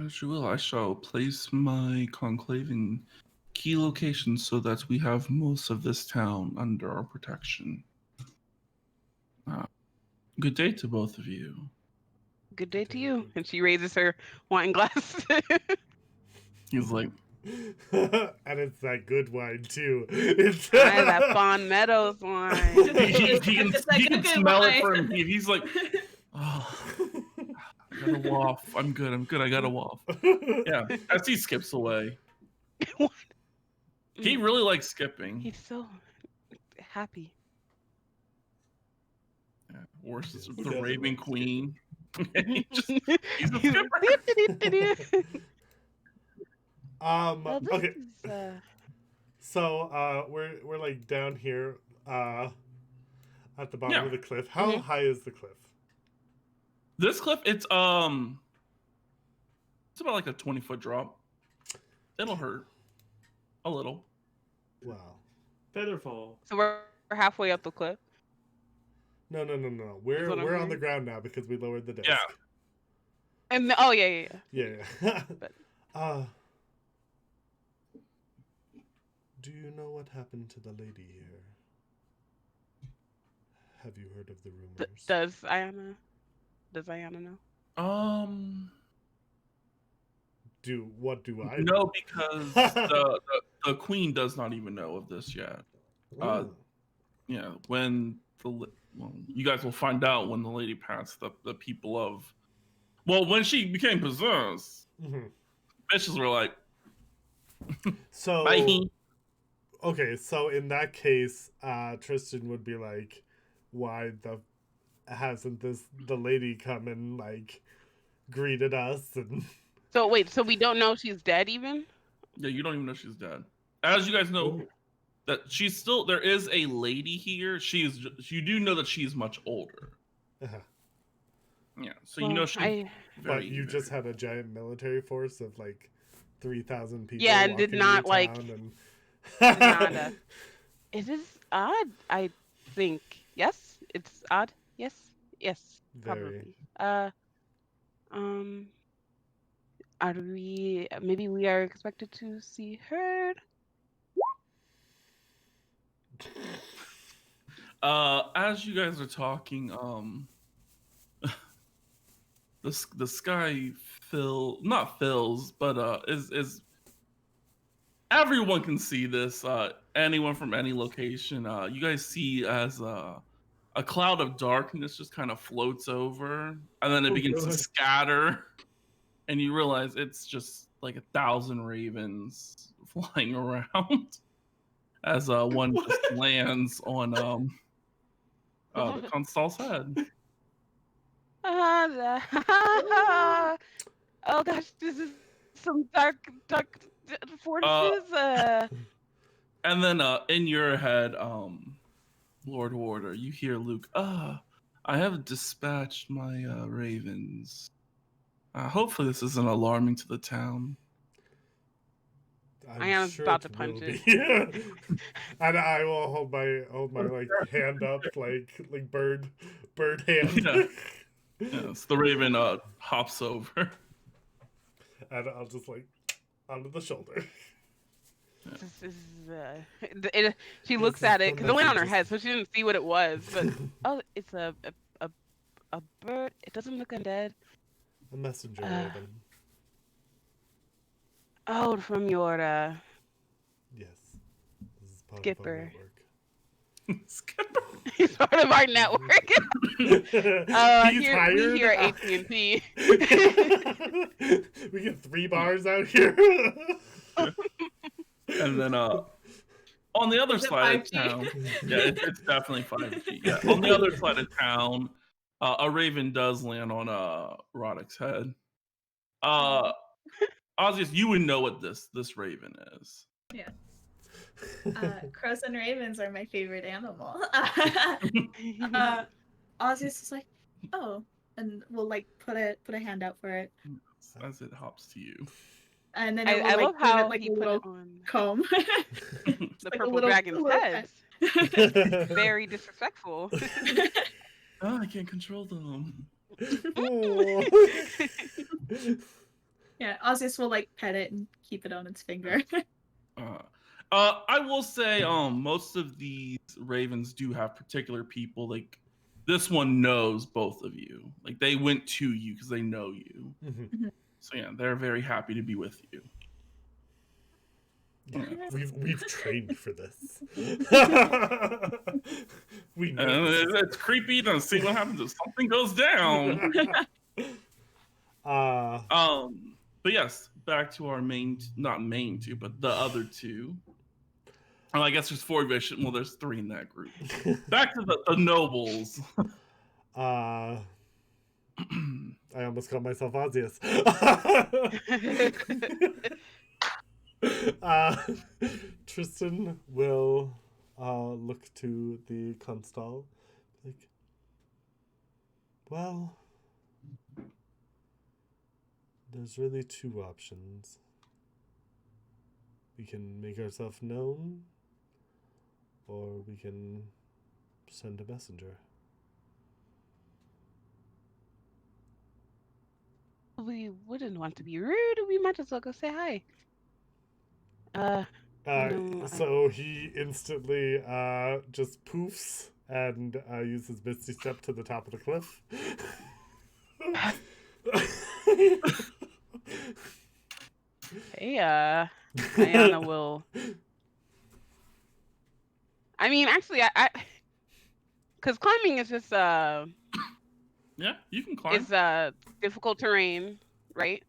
As you will, I shall place my conclave in key locations so that we have most of this town under our protection. Good day to both of you.
Good day to you. And she raises her wine glass.
He's like,
And it's that good wine too. It's
Ah, that Fawn Meadows wine.
He can,
It's like
he
a
can
good
smell it
wine.
from here. He's like, oh, I got a waft. I'm good. I got a waft. Yeah, as he skips away.
What?
He really likes skipping.
He's so happy.
Yeah, worse is
Yes.
the
Who doesn't
Raven
like
Queen. he's a
He's
skipper.
Well, this
Okay.
is,
So we're like down here at the bottom
Yeah.
of the cliff. How
Mhm.
high is the cliff?
This cliff, it's about like a 20-foot drop. It'll hurt a little.
Wow.
Featherfall.
so we're halfway up the cliff.
No.
That's what I'm
We're on the
hearing.
ground now because we lowered the desk.
Yeah.
And oh yeah.
Yeah.
But-
Do you know what happened to the lady here? Have you heard of the rumors?
Does Ayana know?
What do I
No,
know?
because the queen does not even know of this yet.
Oh.
Yeah, when you guys will find out when the lady passed. The people of, when she became possessed,
Mhm.
bitches were like,
So
bye.
okay, so in that case, Tristan would be like, why hasn't the lady come and like greeted us and
So wait, so we don't know she's dead even?
Yeah, you don't even know she's dead. As you guys know,
Ooh.
that she's still there is a lady here. You do know that she's much older. Yeah, so you know she.
but you just had a giant military force of like 3,000 people.
Yeah, and did
walking
not,
your
like,
town
Nada. It is odd, I think. Yes? It's odd? Yes? Yes,
Very.
probably. Maybe we are expected to see her?
As you guys are talking, the sky not fills, but is everyone can see this. Anyone from any location, you guys see as a cloud of darkness just kind of floats over, and then it
Oh,
begins to
God.
scatter, and you realize it's just like 1,000 ravens flying around as one just lands on the consul's head.
Oh gosh, this is some dark forces.
And then in your head, Lord Warder, you hear Luke, I have dispatched my ravens. Hopefully this isn't alarming to the town.
I'm
I am
sure
about
it
to punch
will
it.
be. And I will hold my like hand up like bird hand.
Yeah. Yes, the raven hops over.
And I'll just like onto the shoulder.
This is, she
This
looks
is
at
the
it because it went on her
messages.
head, so she didn't see what it was. But oh, it's a bird. It doesn't look undead.
A messenger raven.
Oh, from your
Yes. This is part
Skipper.
Skipper.
He's part of our network.
He's
We
hired.
here at AT&T.
We get 3 bars out here.
And then on the other
Is it
side of
5G?
town, yeah, it's definitely 5G. Yeah, on the other side of town, a raven does land on Roddick's head. Ozzy, you would know what this raven is.
Yeah. Crows and ravens are my favorite animal. Ozzy's is like, oh, and we'll like put a hand out for it,
As it hops to you.
and then
I
it will like
love
give
how
it like
he
a
put
little
it on
comb.
the
like a
purple
little-
dragon's
a little
head.
pet.
Very disrespectful.
I can't control them.
Oh.
Yeah, Ozzy's will like pet it and keep it on its finger.
I will say, most of these ravens do have particular people. Like this one knows both of you. Like they went to you because they know you.
Mhm.
So yeah, they're very happy to be with you.
We've trained for this. We know.
It's creepy to see what happens if something goes down. But yes, back to our not main two, but the other two. Oh, I guess there's 4 Vision. Well, there's 3 in that group. Back to the nobles.
I almost called myself Ozzius. Tristan will look to the constable. Like, well, there's really 2 options. We can make ourselves known, or we can send a messenger.
We wouldn't want to be rude. We might as well go say hi. No,
So he instantly just poofs and uses Misty Step to the top of the cliff.
Hey, Ayana will. I mean, actually, I because climbing is just
Yeah, you can climb.
it's difficult terrain, right?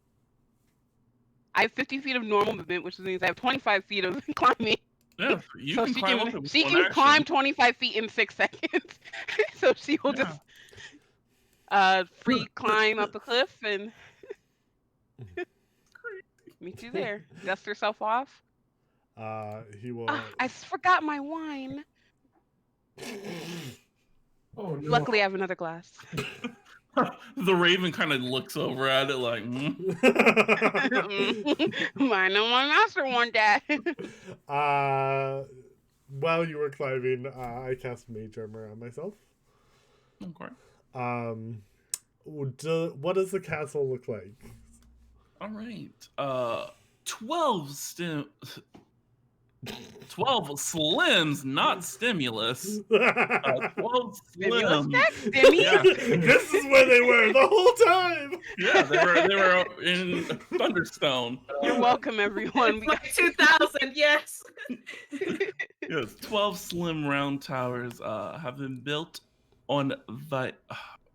I have 50 feet of normal movement, which means I have 25 feet of climbing.
Yeah, you
So
can
she
climb
can
up it with
she
one
can
action.
climb 25 feet in 6 seconds. So she will
Yeah.
just free climb up the cliff and meet you there. Dust herself off.
He will.
I forgot my wine.
Oh no.
Luckily, I have another glass.
The raven kind of looks over at it like,
I know my master want that.
While you were climbing, I cast Mage Armor on myself.
Okay.
What does the castle look like?
All right. 12 slims, not stimulus. 12
Stimulus
slim.
check, Stimmy.
Yeah.
This is where they were the whole time.
Yeah, they were in Thunderstone.
You're welcome, everyone. We got
2000, yes.
Yes, 12 slim round towers have been built on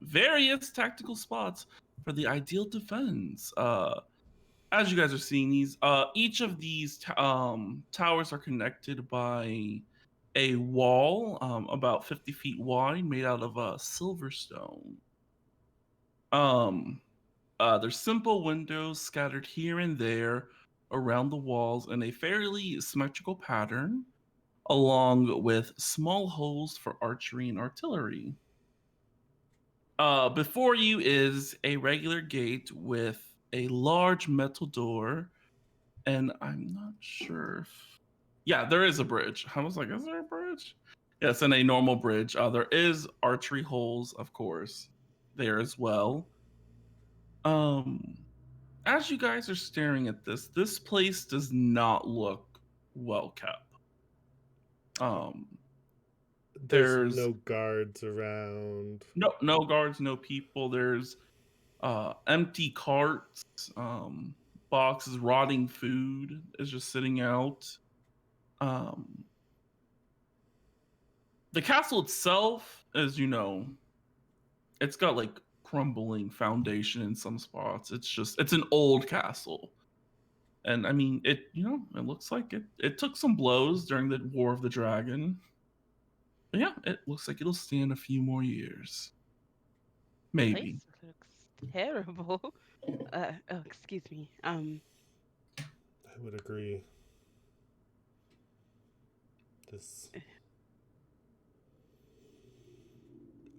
various tactical spots for the ideal defense. As you guys are seeing these, each of these towers are connected by a wall about 50 feet wide made out of silver stone. There's simple windows scattered here and there around the walls in a fairly symmetrical pattern, along with small holes for archery and artillery. Before you is a regular gate with a large metal door, and I'm not sure if... Yeah, there is a bridge. I was like, is there a bridge? Yes, and a normal bridge. There is archery holes, of course, there as well. As you guys are staring at this place does not look well kept.
There's no guards around.
No guards, no people. There's empty carts, boxes, rotting food is just sitting out. The castle itself, as you know, it's got like crumbling foundation in some spots. It's an old castle. And I mean, it looks like it took some blows during the War of the Dragon. But yeah, it looks like it'll stand a few more years. Maybe.
Place looks terrible. Oh, excuse me.
I would agree.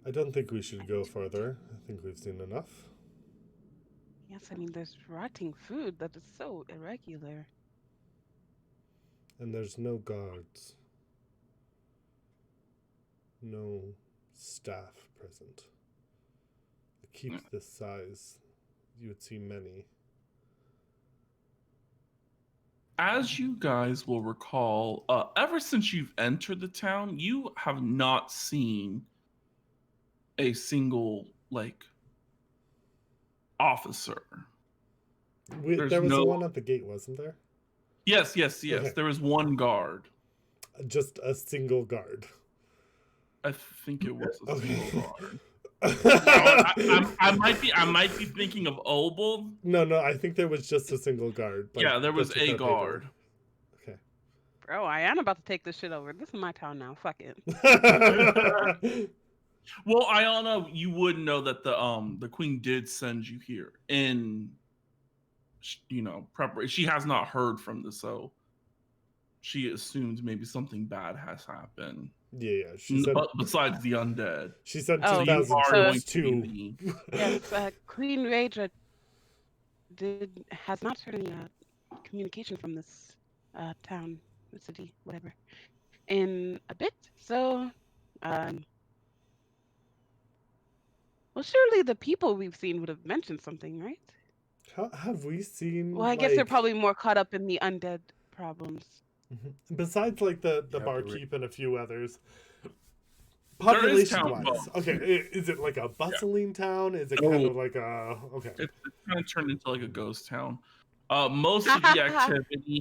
I don't think we should go further. I think we've seen enough.
Yes, I mean, there's rotting food that is so irregular.
And there's no guards. No staff present. To keep this size, you would see many.
As you guys will recall, ever since you've entered the town, you have not seen a single, like, officer.
There was the one at the gate, wasn't there?
Yes.
Okay.
There was one guard.
Just a single guard.
I think it was a
Okay.
single guard. I might be thinking of Obel.
No, I think there was just a single guard.
Yeah, there was
that took
a
that paper.
guard.
Okay.
Bro, I am about to take this shit over. This is my town now. Fuck it.
Well, Ayana, you would know that the queen did send you here in, preparation. She has not heard from this, so she assumed maybe something bad has happened.
Yeah. She said.
But besides the undead,
She said
Oh,
2,000
you are going to
too.
be
Yes, Queen Raja has not heard any communication from this town, the city, whatever, in a bit. So, well, surely the people we've seen would have mentioned something, right?
Have we seen?
Well, I guess they're probably more caught up in the undead problems.
Besides, like the
Yeah,
barkeep and a few others.
There is town
Population-wise,
folk.
okay, is it like a bustling town? Is it kind
No.
of like a okay?
it's kind of turned into like a ghost town. Most of the activity,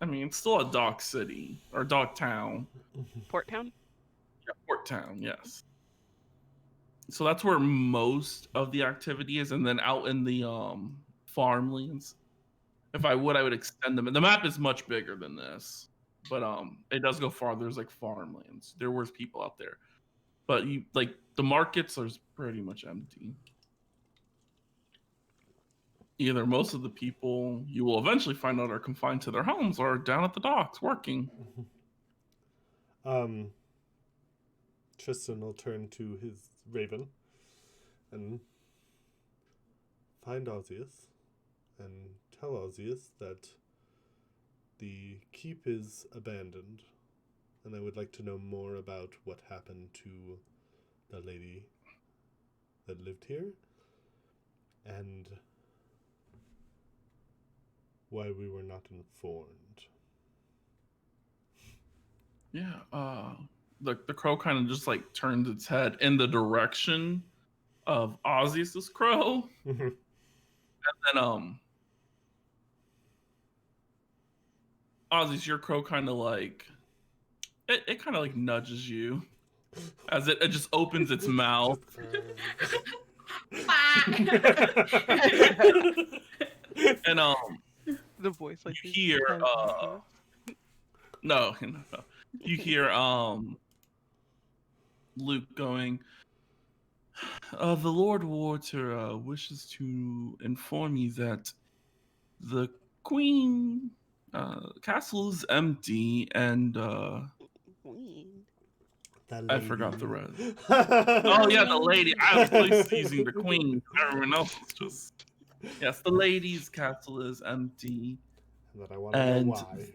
it's still a dock city or dock town.
Port town?
Yeah, port town, yes. So that's where most of the activity is, and then out in the farmlands. If I would extend them. The map is much bigger than this, but it does go far. There's like farmlands. There was people out there, but the markets are pretty much empty. Either most of the people you will eventually find out are confined to their homes or down at the docks working.
Tristan will turn to his raven and find Osius and tell Osius that the keep is abandoned, and I would like to know more about what happened to the lady that lived here and why we were not informed.
Yeah, the crow kind of just like turns its head in the direction of Osius's crow. And then Osius, your crow kind of like it kind of like nudges you as it just opens its mouth. And
The voice like
you
this.
hear no. You hear Luke going, the Lord Warter wishes to inform you that the Queen castle is empty and I forgot the rest. Oh yeah, the lady. I was really seizing the Queen. Everyone else is just yes, the lady's castle is empty.
That I want to know why.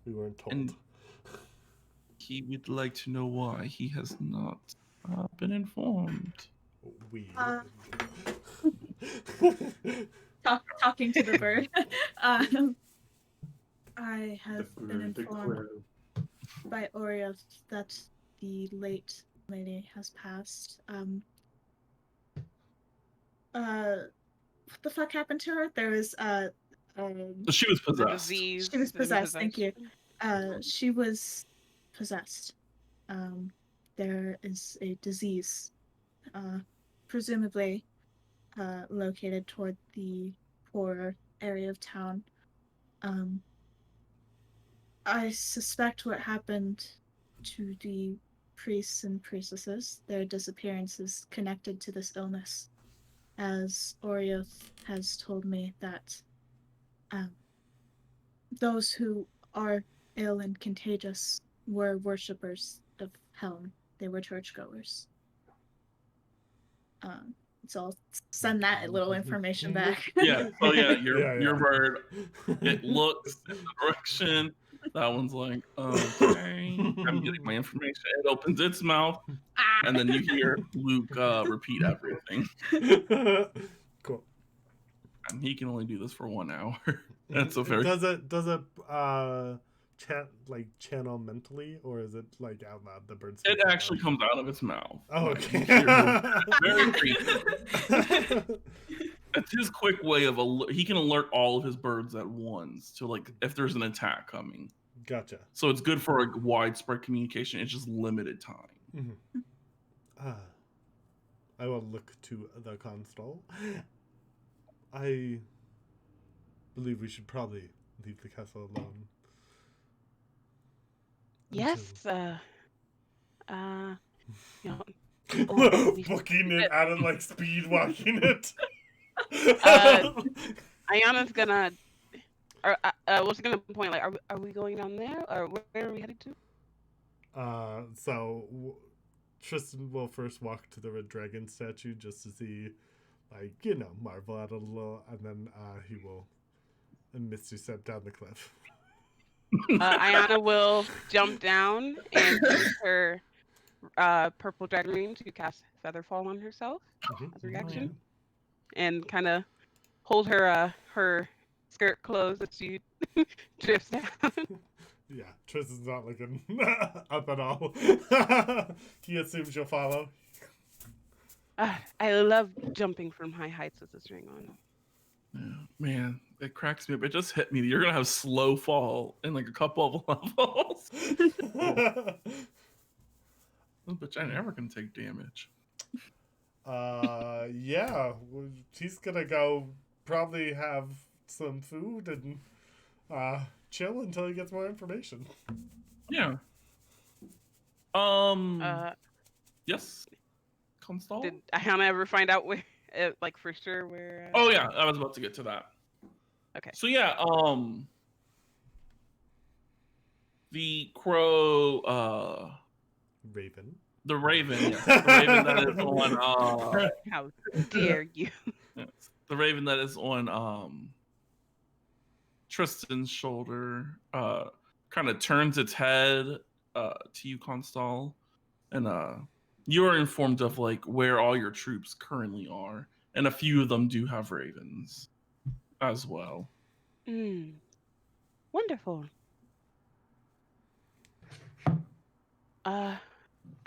We weren't told.
And he would like to know why he has not been informed.
We.
Talking to the bird. I have been informed by Oriel that the late lady has passed. What the fuck happened to her? There was
She was possessed.
she was possessed. Thank you. She was possessed. There is a disease, presumably located toward the poorer area of town. I suspect what happened to the priests and priestesses, their disappearance is connected to this illness, as Orioth has told me that those who are ill and contagious were worshippers of Helm. They were churchgoers. So I'll send that little information back.
Yeah. Oh yeah. Your
Yeah.
bird. It looks in the direction. That one's like, okay. I'm getting my information. It opens its mouth, and then you hear Luke repeat everything.
Cool.
And he can only do this for 1 hour. That's so fair.
Does it channel mentally, or is it like out loud? The birds.
It actually comes out of its mouth.
Oh,
Like,
okay.
you hear very creepy. It's his quick way of he can alert all of his birds at once to like if there's an attack coming.
Gotcha.
So it's good for like widespread communication. It's just limited time.
Mm-hmm. I will look to the constable. I believe we should probably leave the castle alone.
Yes. You know, or we should
Booking
do
it
it.
out of like speed walking it.
Ayana's gonna, or was gonna point like, are we going down there, or where are we headed to?
So Tristan will first walk to the red dragon statue just to see, like, marvel at it a little, and then he will Misty step down the cliff.
Ayana will jump down and use her purple dragon ring to cast Featherfall on herself as a reaction, and kind of hold her her skirt closed as she drifts down.
Yeah, Tristan's not looking up at all. He assumes you'll follow.
I love jumping from high heights with this ring on.
Yeah, man, it cracks me up. It just hit me. You're gonna have slow fall in like a couple of levels. But you're never gonna take damage.
Yeah, he's gonna go probably have some food and chill until he gets more information.
Yeah. Yes. Constable?
Did Ayana ever find out where, like for sure where?
Oh yeah, I was about to get to that.
Okay.
So yeah, the crow,
Raven.
the raven, yes, the raven that is on,
How dare you?
yes, the raven that is on, Tristan's shoulder, kind of turns its head, to you, Constable, and you are informed of like where all your troops currently are, and a few of them do have ravens, as well.
Wonderful.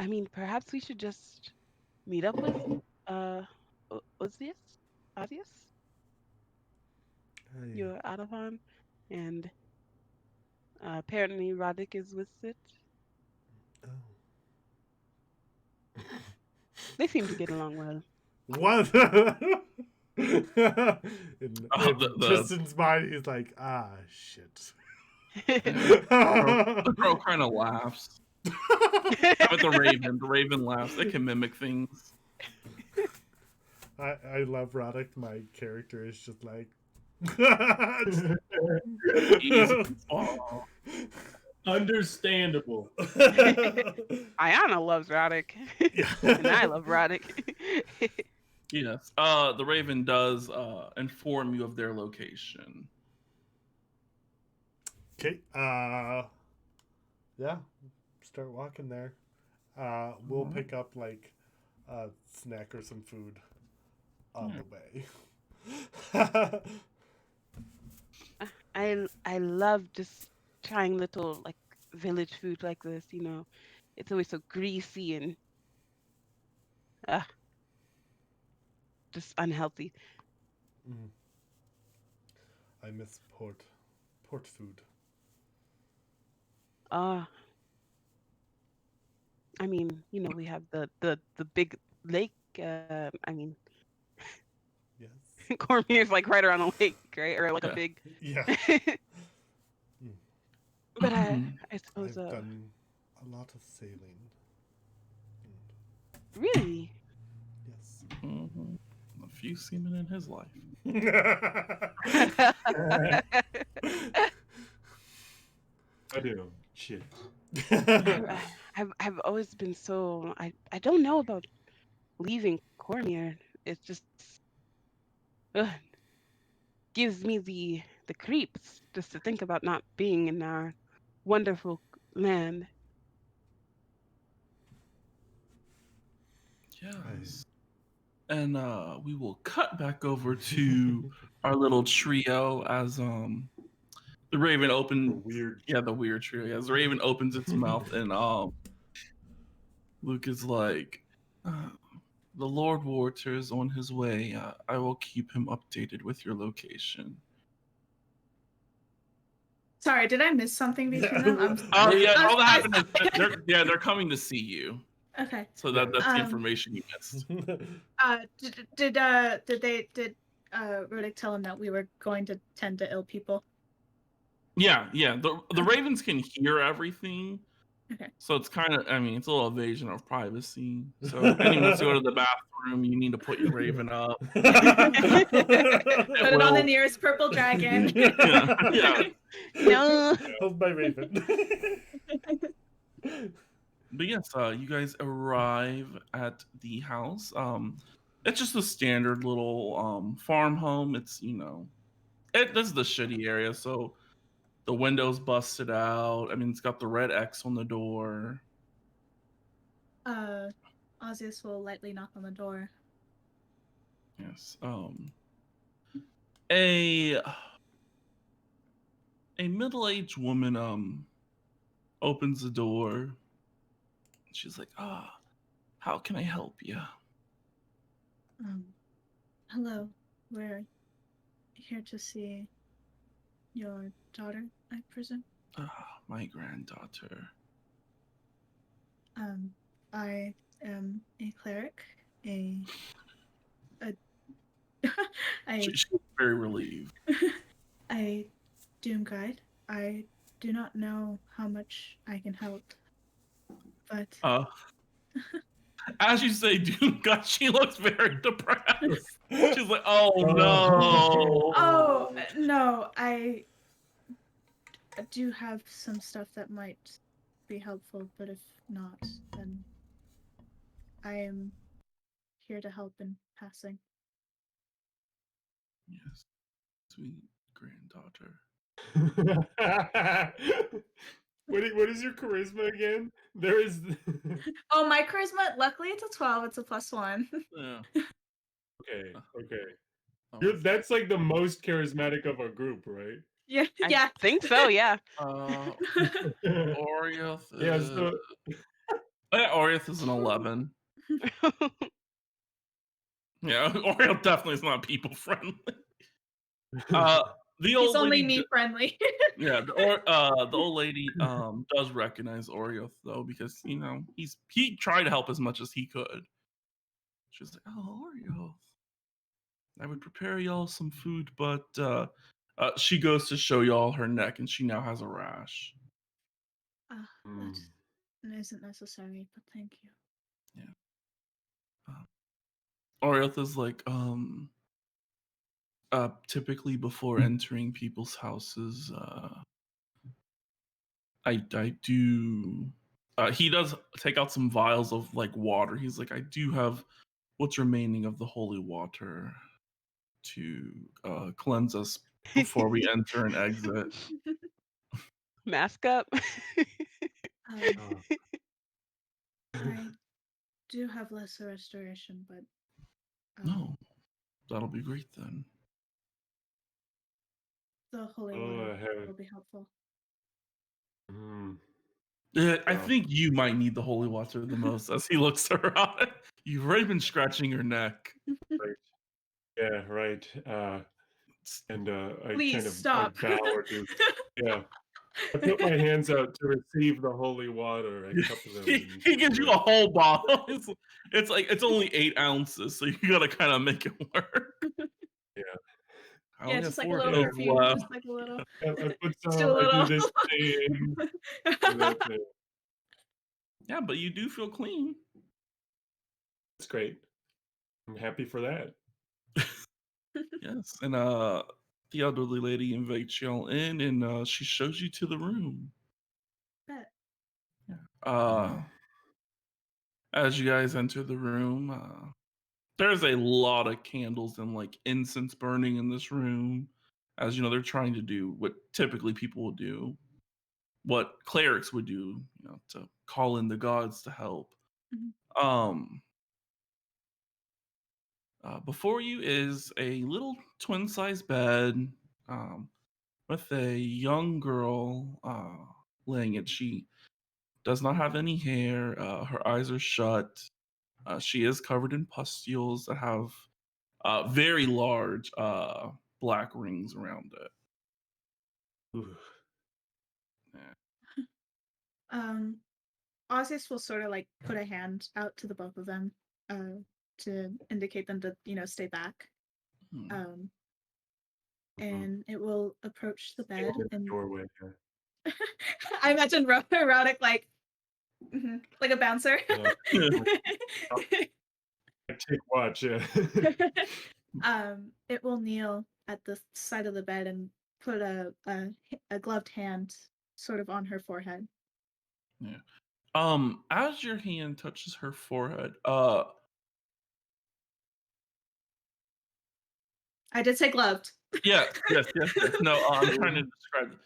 I mean, perhaps we should just meet up with Osius, your Adavon, and apparently Roddick is with it.
Oh.
They seem to get along well.
What? in Tristan's mind, he's like, shit.
The crow kind of laughs. But the raven laughs. They can mimic things.
I love Roddick. My character is just like
Oh.
Understandable.
Ayana loves Roddick.
Yeah.
And I love Roddick.
Yes. The raven does inform you of their location.
Okay. Yeah. Start walking there. We'll pick up like a snack or some food on the way.
I love just trying little like village food like this. It's always so greasy and just unhealthy.
I miss port food.
I mean, we have the big lake. I mean,
Yes.
Corymr is like right around a lake, right? Or like a big.
Yeah.
But I suppose.
I've done a lot of sailing.
Really?
Yes.
Mm-hmm. A few seamen in his life.
I do. Shit.
I've always been so I don't know about leaving Corymr. It just gives me the creeps just to think about not being in our wonderful land.
Yes. And we will cut back over to our little trio as The raven
The
opens.
weird.
Yeah, the weird trio. Yeah, the raven opens its mouth, and Luke is like, "The Lord Warter is on his way. I will keep him updated with your location."
Sorry, did I miss something between them? I'm
Oh
sorry.
yeah, all that
I-
happened is they're coming to see you.
Okay.
So that's the
Um,
information you missed.
Did Rodick tell him that we were going to tend to ill people?
Yeah. The ravens can hear everything.
Okay.
So it's kind of, I mean, it's a little evasion of privacy. So if anyone wants to go to the bathroom, you need to put your raven up.
Put it on the
will-
nearest purple dragon.
Yeah.
No.
Hold my raven.
But yes, you guys arrive at the house. It's just a standard little farm home. It's this is the shitty area, so the windows busted out. I mean, it's got the red X on the door.
Osseous will lightly knock on the door.
Yes. A middle-aged woman opens the door. She's like, how can I help you?
Hello. We're here to see your daughter, I presume.
My granddaughter.
I am a cleric,
She's very relieved.
a doom guide. I do not know how much I can help, but
As you say, Doom God, she looks very depressed. She's like, oh no.
oh no, I do have some stuff that might be helpful, but if not, then I am here to help in passing.
Yes, sweet granddaughter.
What is your charisma again? There is.
Oh, my charisma. Luckily, it's a 12. It's a +1.
Yeah.
Okay.
Oh,
That's like the most charismatic of our group, right?
Yeah.
I
Yeah.
think so, yeah.
Oriath.
Yeah. So
Oriath is an 11. Yeah, Oriath definitely is not people friendly. The old
He's only
lady
me friendly.
Yeah, the old lady does recognize Oreo though, because he tried to help as much as he could. She's like, "Oh, Oreo, I would prepare y'all some food, but she goes to show y'all her neck, and she now has a rash."
That isn't necessary, but thank you.
Yeah. Oreo is like, typically before entering people's houses, I do. He does take out some vials of like water. He's like, I do have what's remaining of the holy water to cleanse us before we enter and exit.
Mask up.
I do have lesser restoration, but
No, that'll be great then.
the holy water will be helpful.
Yeah, I think you might need the holy water the most as he looks around. You've already been scratching your neck.
Right. Yeah, right. And I
Please
kind of
stop.
I bow or do. Yeah. I put my hands out to receive the holy water. I cup them.
He gives you a whole bottle. It's like it's only 8 ounces, so you gotta kind of make it work.
Yeah.
Yeah, just like a little perfume, just like a little.
I put some.
Just do a
I
little.
do this thing. And that thing.
Yeah, but you do feel clean.
That's great. I'm happy for that.
Yes, and the elderly lady invites y'all in, and she shows you to the room.
Bet.
As you guys enter the room, there's a lot of candles and like incense burning in this room. As you know, they're trying to do what typically people would do, what clerics would do, to call in the gods to help. Before you is a little twin-sized bed. with a young girl laying it. She does not have any hair. Her eyes are shut. She is covered in pustules that have very large black rings around it.
Ooh.
Yeah.
Osseous will sort of like put a hand out to the both of them to indicate them to, stay back.
Hmm.
And it will approach the bed
Stand in the
and
doorway. Yeah.
I imagine Roddick like like a bouncer.
I take watch. Yeah.
It will kneel at the side of the bed and put a gloved hand sort of on her forehead.
Yeah. As your hand touches her forehead,
I did say gloved.
yes. No, I'm trying to describe.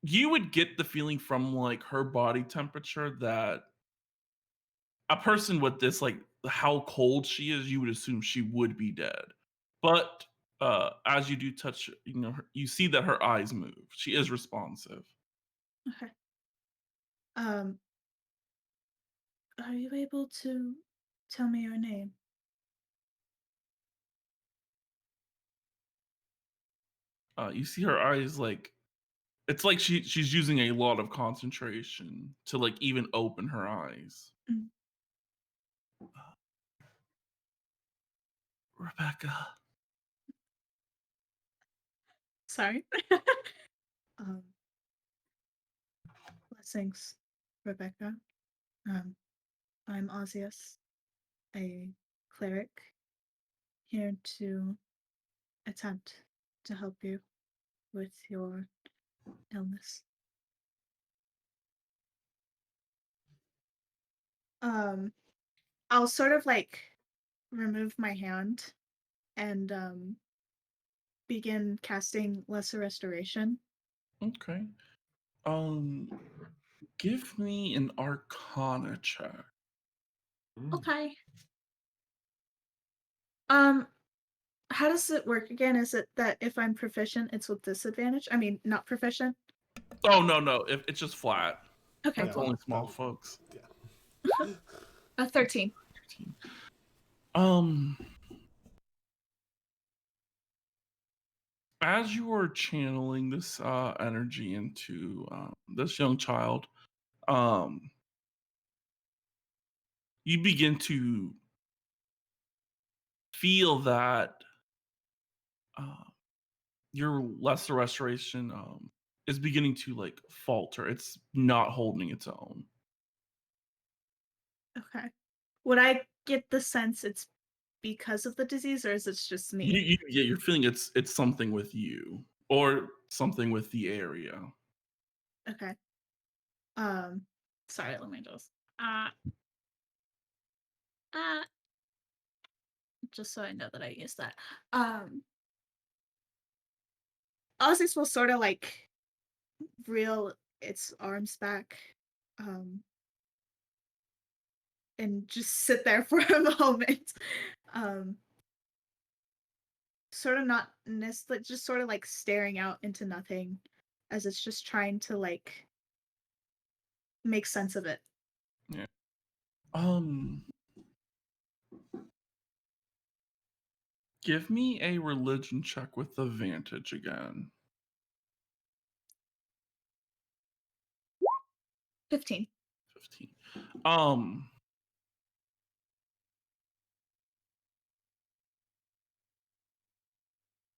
You would get the feeling from like her body temperature that a person with this, like how cold she is, you would assume she would be dead. But as you do touch, you see that her eyes move. She is responsive.
Okay. Are you able to tell me your name?
You see her eyes like it's like she's using a lot of concentration to like even open her eyes.
Mm.
Rebecca.
Sorry. um, Blessings, Rebecca. I'm Osseous, a cleric, here to attempt to help you with your illness. I'll sort of like remove my hand and begin casting Lesser Restoration.
Okay. Um, give me an Arcana check.
Okay. How does it work again? Is it that if I'm proficient, it's with disadvantage? I mean, not proficient.
Oh no, it's just flat.
Okay,
That's
cool.
only small folks.
A 13.
Um, as you are channeling this energy into this young child, um, you begin to feel that uh, your lesser restoration is beginning to like falter. It's not holding its own.
Okay. Would I get the sense it's because of the disease, or is it just me?
Yeah, you're feeling it's something with you or something with the area.
Okay. Um, Sorry, let me just uh uh just so I know that I use that. Osseous will sort of like reel its arms back, um, and just sit there for a moment. Um, Sort of not just sort of like staring out into nothing as it's just trying to like make sense of it.
Yeah. Um, give me a religion check with advantage again.
15.
15. Um,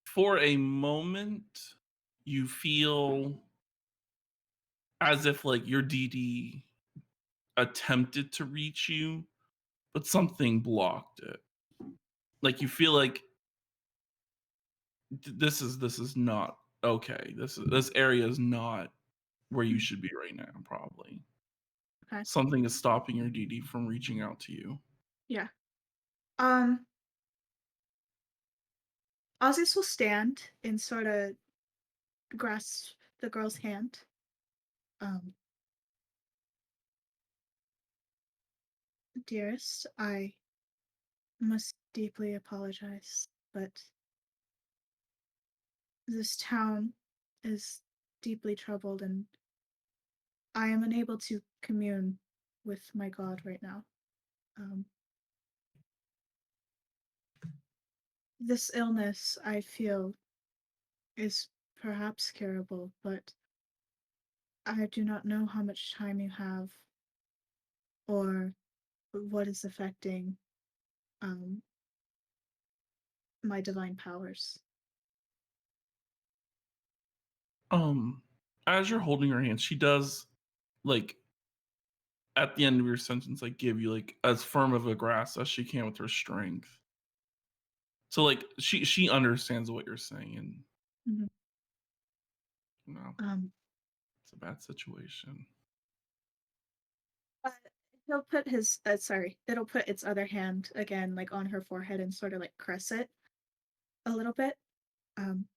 for a moment, you feel as if like your DD attempted to reach you, but something blocked it. Like you feel like this is not okay. This area is not where you should be right now. Probably
Okay.
something is stopping your DD from reaching out to you.
Yeah. Osseous will stand and sort of grasp the girl's hand. Um, Dearest, I must deeply apologize, but this town is deeply troubled, and I am unable to commune with my god right now. Um, this illness, I feel, is perhaps curable, but I do not know how much time you have or what is affecting um, my divine powers.
As you're holding her hand, she does like at the end of your sentence, like give you like as firm of a grasp as she can with her strength. So like she understands what you're saying, and
Mhm.
you know it's a bad situation.
But he'll put his it'll put its other hand again like on her forehead and sort of like caress it a little bit. Um,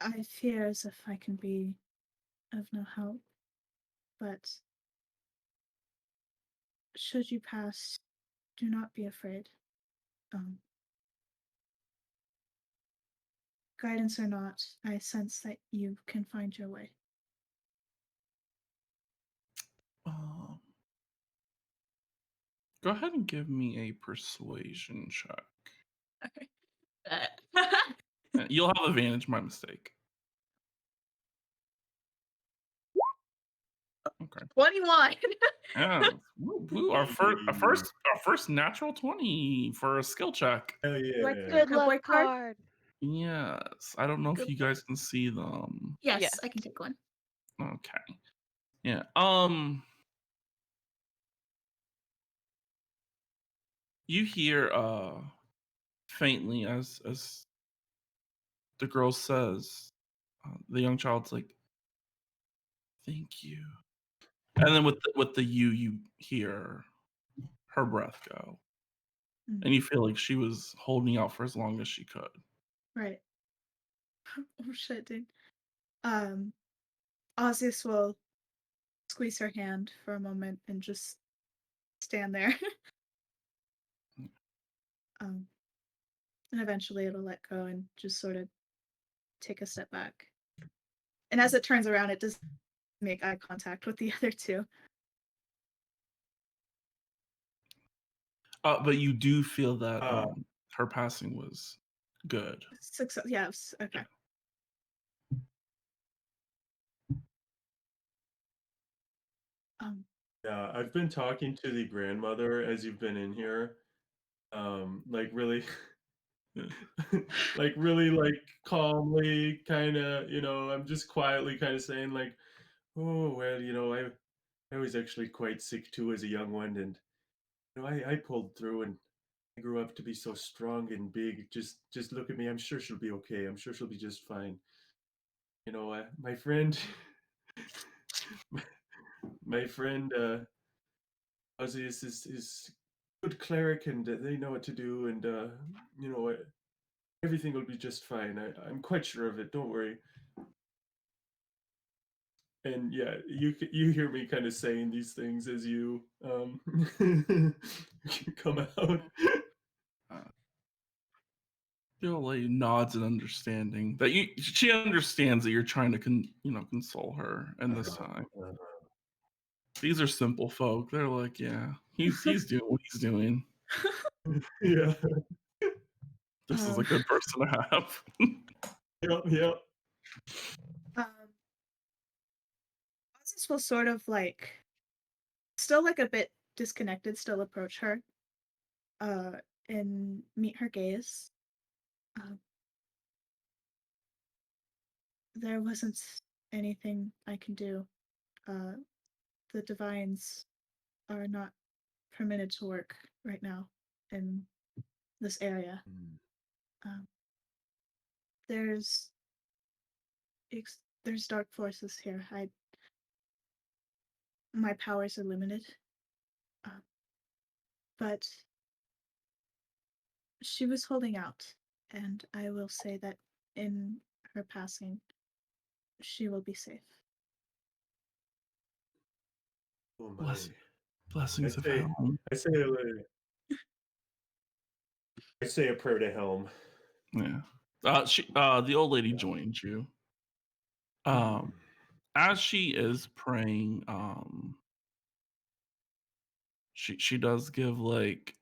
I fear as if I can be of no help, but should you pass, do not be afraid. Um, guidance or not, I sense that you can find your way.
Um, Go ahead and give me a persuasion check.
Okay.
You'll have advantage. My mistake. Okay.
21.
Yeah. Woo, woo. Our first natural 20 for a skill check.
Hell
Like
yeah.
Good
cowboy
luck
card?
card.
Yes. I don't know if
Good
you guys can see them.
Yes,
Yes.
I can take one.
Okay. Yeah. You hear faintly as the girl says, the young child's like, "Thank you," and then with the you hear her breath go,
Mm.
and you feel like she was holding out for as long as she could.
Right. Oh shit, dude. Osseous will squeeze her hand for a moment and just stand there. um, and eventually it'll let go and just sort of take a step back. And as it turns around, it does make eye contact with the other two.
But you do feel that
Uh,
her passing was good.
Success. Yes. Okay. Um.
yeah, I've been talking to the grandmother as you've been in here. Like really like really like calmly kind of, I'm just quietly kind of saying like, "Oh, well, I was actually quite sick too as a young one, and I pulled through and I grew up to be so strong and big. Just look at me. I'm sure she'll be okay. I'm sure she'll be just fine. My friend, my friend Ozzy is good cleric, and they know what to do, and everything will be just fine. I'm quite sure of it. Don't worry." And yeah, you hear me kind of saying these things as you come out.
Uh, Yole nods in understanding that she understands that you're trying to console her in this time. These are simple folk. They're like, yeah, he's doing what he's doing.
Yeah.
This is a good person to have.
Yep.
Um. Osseous will sort of like, still like a bit disconnected, still approach her, uh, and meet her gaze. Um, there wasn't anything I can do. Uh, the divines are not permitted to work right now in this area. Um, there's there's dark forces here. My powers are limited, but she was holding out, and I will say that in her passing, she will be safe.
Oh my.
Blessings of
say,
Helm.
I say, I say a prayer to Helm.
Yeah. The old lady joined you. As she is praying, she does give like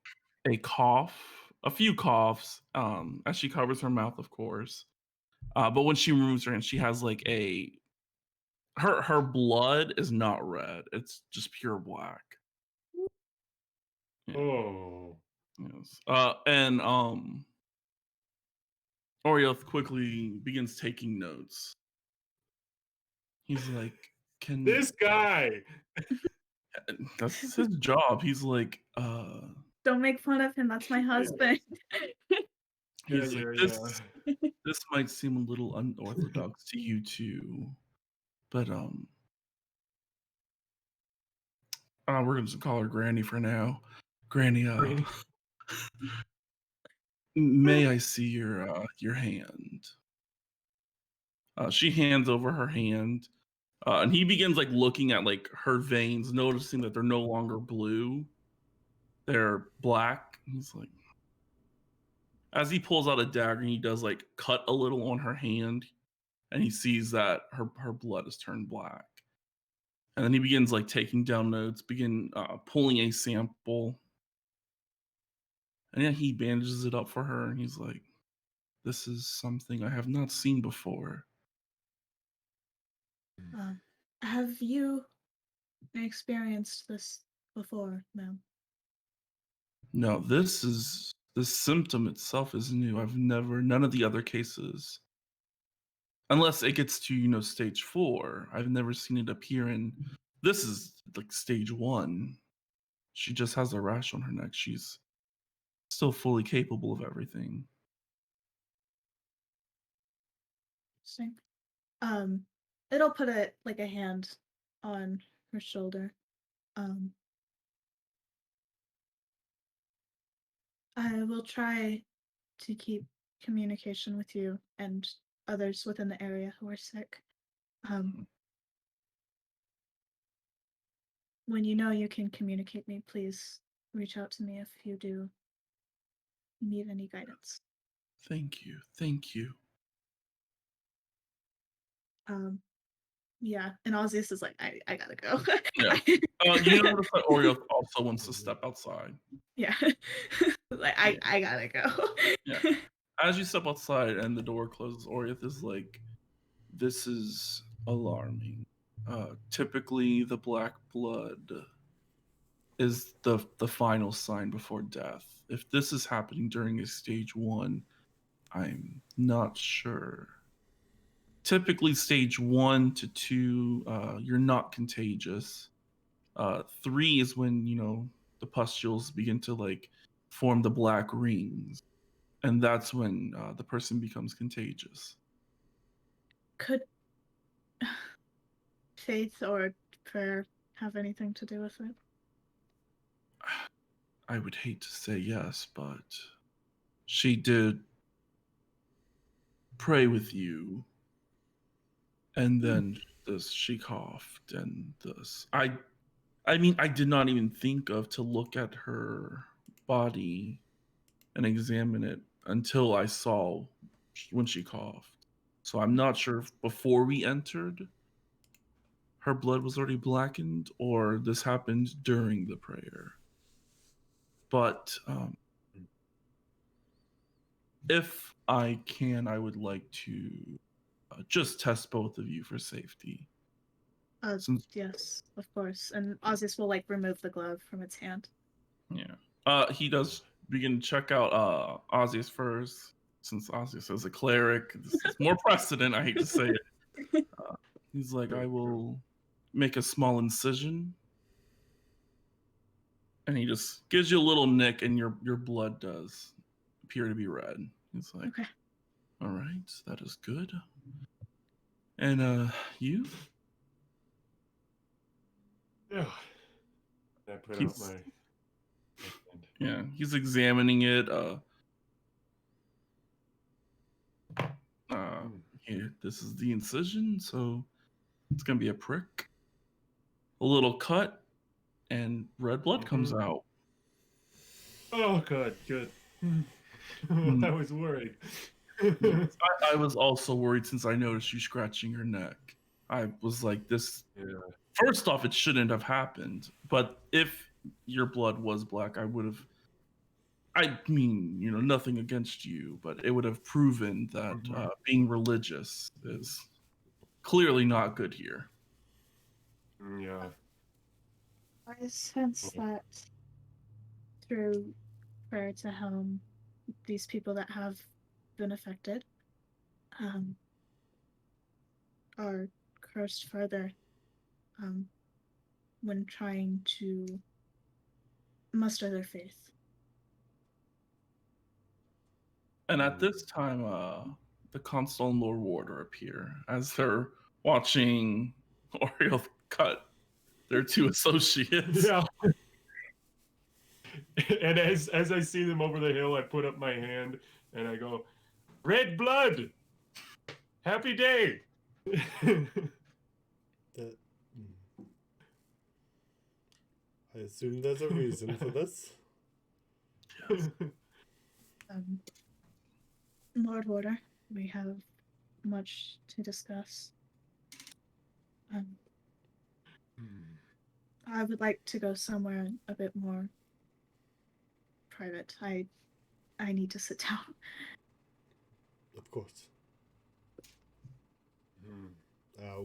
a cough, a few coughs, as she covers her mouth, of course. But when she removes her hand, she has like her blood is not red; it's just pure black. Yeah.
Oh.
Yes. And Orioth quickly begins taking notes. He's like, "Can
This guy.
that's his job?" He's like,
Don't make fun of him. That's my husband.
he's like,
Yeah.
this might seem a little unorthodox to you too, but we're gonna just call her Granny for now. Granny,
Granny.
may I see your hand? She hands over her hand, and he begins like looking at like her veins, noticing that they're no longer blue, they're black. He's like, as he pulls out a dagger, he does like cut a little on her hand, and he sees that her blood has turned black. And then he begins like taking down notes, pulling a sample, and then he bandages it up for her, and he's like, "This is something I have not seen before."
Have you experienced this before, ma'am?
No, this symptom itself is new. None of the other cases, unless it gets to stage 4. I've never seen it appear in. This is like stage 1. She just has a rash on her neck. She's still fully capable of everything.
Interesting. It'll put a hand on her shoulder. I will try to keep communication with you and others within the area who are sick. When you know you can communicate me, please reach out to me if you do need any guidance.
Thank you. Thank you.
Yeah, and Ozzy is like, I gotta go.
Yeah. You notice that Oreo also wants to step outside.
Yeah. Like I gotta go.
Yeah. As you step outside and the door closes, Orioth is like, "This is alarming. Typically, the black blood is the final sign before death. If this is happening during a stage 1, I'm not sure. Typically, stage 1 to 2, you're not contagious. 3 is when the pustules begin to like form the black rings, and that's when the person becomes contagious."
Could faith or prayer have anything to do with it?
I would hate to say yes, but she did pray with you, and then she coughed, and this. I mean, I did not even think of to look at her body and examine it until I saw when she coughed. So I'm not sure if before we entered, her blood was already blackened, or this happened during the prayer. But if I can, I would like to just test both of you for safety.
Yes, of course. And Ozzy will remove the glove from its hand.
Yeah. He does begin to check out Ozzy's first, since Ozzy is a cleric. This is more precedent. I hate to say it. He's like, "I will make a small incision," and he just gives you a little nick, and your blood does appear to be red. He's like,
"Okay,
all right, that is good. And you?"
Yeah. I put out my hand.
Yeah, he's examining it. Here, this is the incision, so it's gonna be a prick, a little cut, and red blood comes out.
Oh, good. I was worried.
Yes, I was also worried since I noticed you scratching your neck. I was like, this.
Yeah.
First off, it shouldn't have happened. But if your blood was black, I would have. I mean, nothing against you, but it would have proven that being religious is clearly not good here.
Yeah.
I sense that through prayer to Helm, these people that have been affected are cursed further when trying to muster their faith.
And at this time, the Constable and Lord Warder appear as they're watching Oriel cut their two associates.
Yeah. And as I see them over the hill, I put up my hand and I go, "Red blood! Happy day!"
That, I assume there's a reason for this.
Yes.
Lord Warder, we have much to discuss. I would like to go somewhere a bit more private. I need to sit down.
Of course.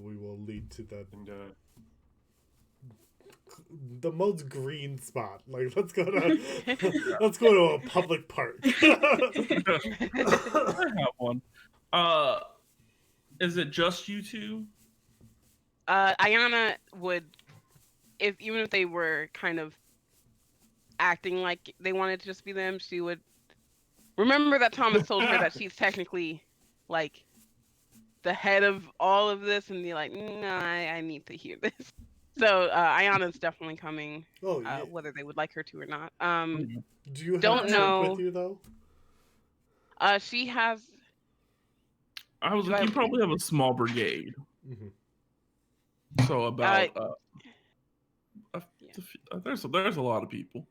We will lead to
And
the most green spot. Like, let's go to a public park.
I have one. Is it just you two?
Ayana would, even if they were kind of acting like they wanted to just be them, she would remember that Thomas told her that she's technically like the head of all of this, and be like, no, I need to hear this. So Ayana's definitely coming,
Oh, yeah.
whether they would like her to or not.
Do you have
don't
Trip
know.
with you though?
She has.
I was like, you probably have a small brigade.
Mm-hmm.
So about there's a lot of people.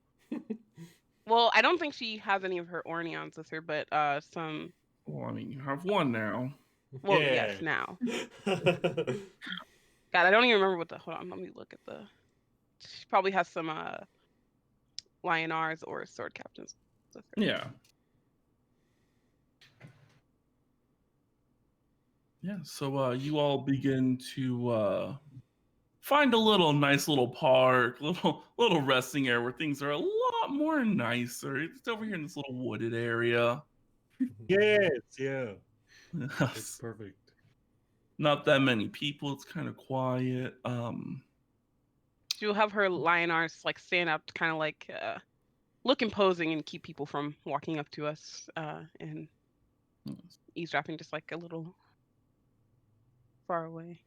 Well, I don't think she has any of her Orneons with her, but some.
Well, I mean, you have one now.
Well,
Yeah.
yes, now. God, I don't even remember what the. Hold on, let me look at the. She probably has some Lionars or sword captains with her.
Yeah. Yeah. So you all begin to find a nice little park, little resting area where things are a lot more nicer. It's over here in this little wooded area.
yes, yeah, that's perfect.
Not that many people. It's kind of quiet.
She'll have her Lionars like stand up, kind of like look imposing and keep people from walking up to us and eavesdropping just like a little far away.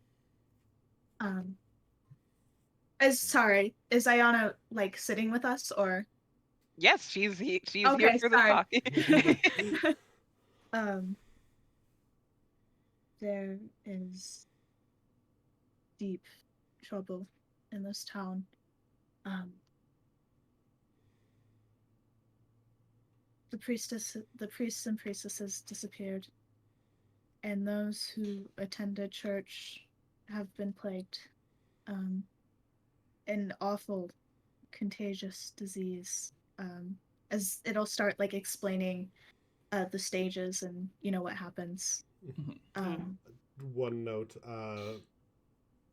Is Ayana like sitting with us or?
Yes, she's
Okay,
here for the talk.
There is deep trouble in this town. The priests and priestesses disappeared, and those who attended church have been plagued. An awful, contagious disease. As it'll start like explaining the stages and what happens.
One note,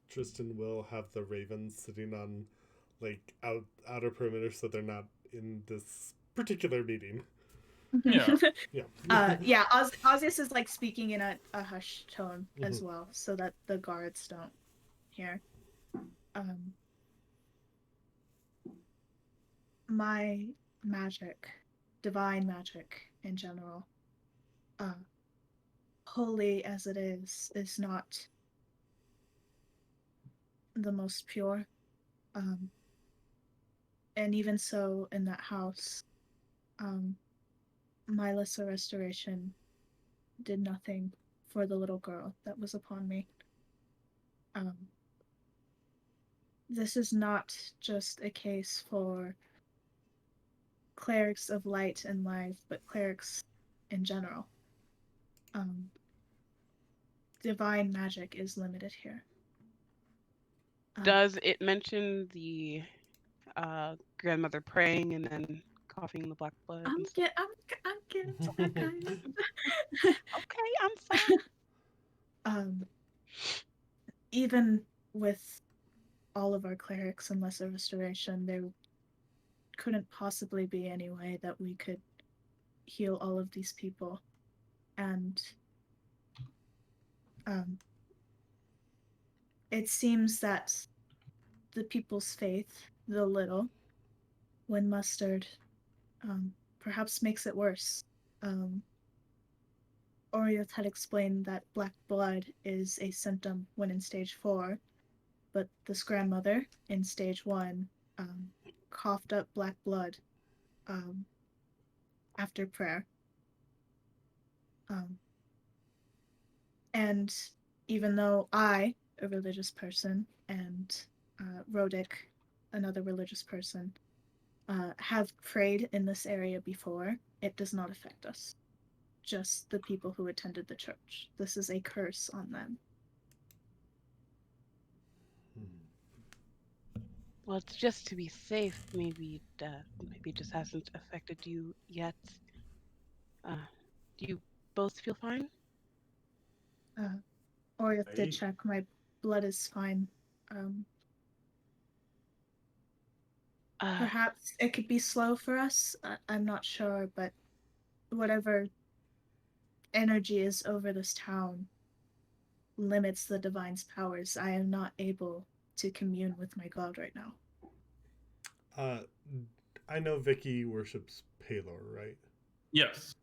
Tristan will have the ravens sitting on like outer perimeter so they're not in this particular meeting.
Yeah.
Yeah.
Osius is like speaking in a hushed tone as well, so that the guards don't hear. My magic, divine magic in general, holy as it is not the most pure. And even so, in that house, my lesser restoration did nothing for the little girl that was upon me. This is not just a case for clerics of light and life, but clerics in general. divine magic is limited here.
Does it mention the grandmother praying and then coughing the black blood?
I'm getting to that, guys.
Okay, I'm sorry.
Even with all of our clerics and lesser restoration, there couldn't possibly be any way that we could heal all of these people. And it seems that the people's faith, though little, when mustered, perhaps makes it worse. Orioth had explained that black blood is a symptom when in stage 4, but this grandmother in stage 1 coughed up black blood after prayer. And even though I, a religious person, and Rodic, another religious person, have prayed in this area before, it does not affect us. Just the people who attended the church. This is a curse on them.
Well, it's just to be safe. Maybe it just hasn't affected you yet. Do you both feel fine?
Orioth did check. My blood is fine. Perhaps it could be slow for us. I'm not sure, but whatever energy is over this town limits the divine's powers. I am not able to commune with my god right now.
I know Vicky worships Palor, right?
Yes.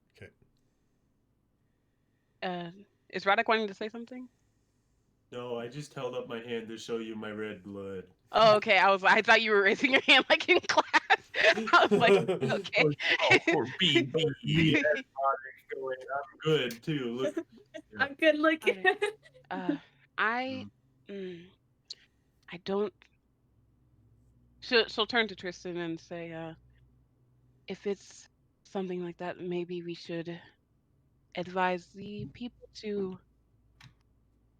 Okay.
Is Radek wanting to say something?
No, I just held up my hand to show you my red blood.
Oh, okay. I thought you were raising your hand like in class. I was like, okay.
Or B.
I'm good too. Look,
I'm good looking.
I don't. She'll turn to Tristan and say, if it's something like that, maybe we should advise the people to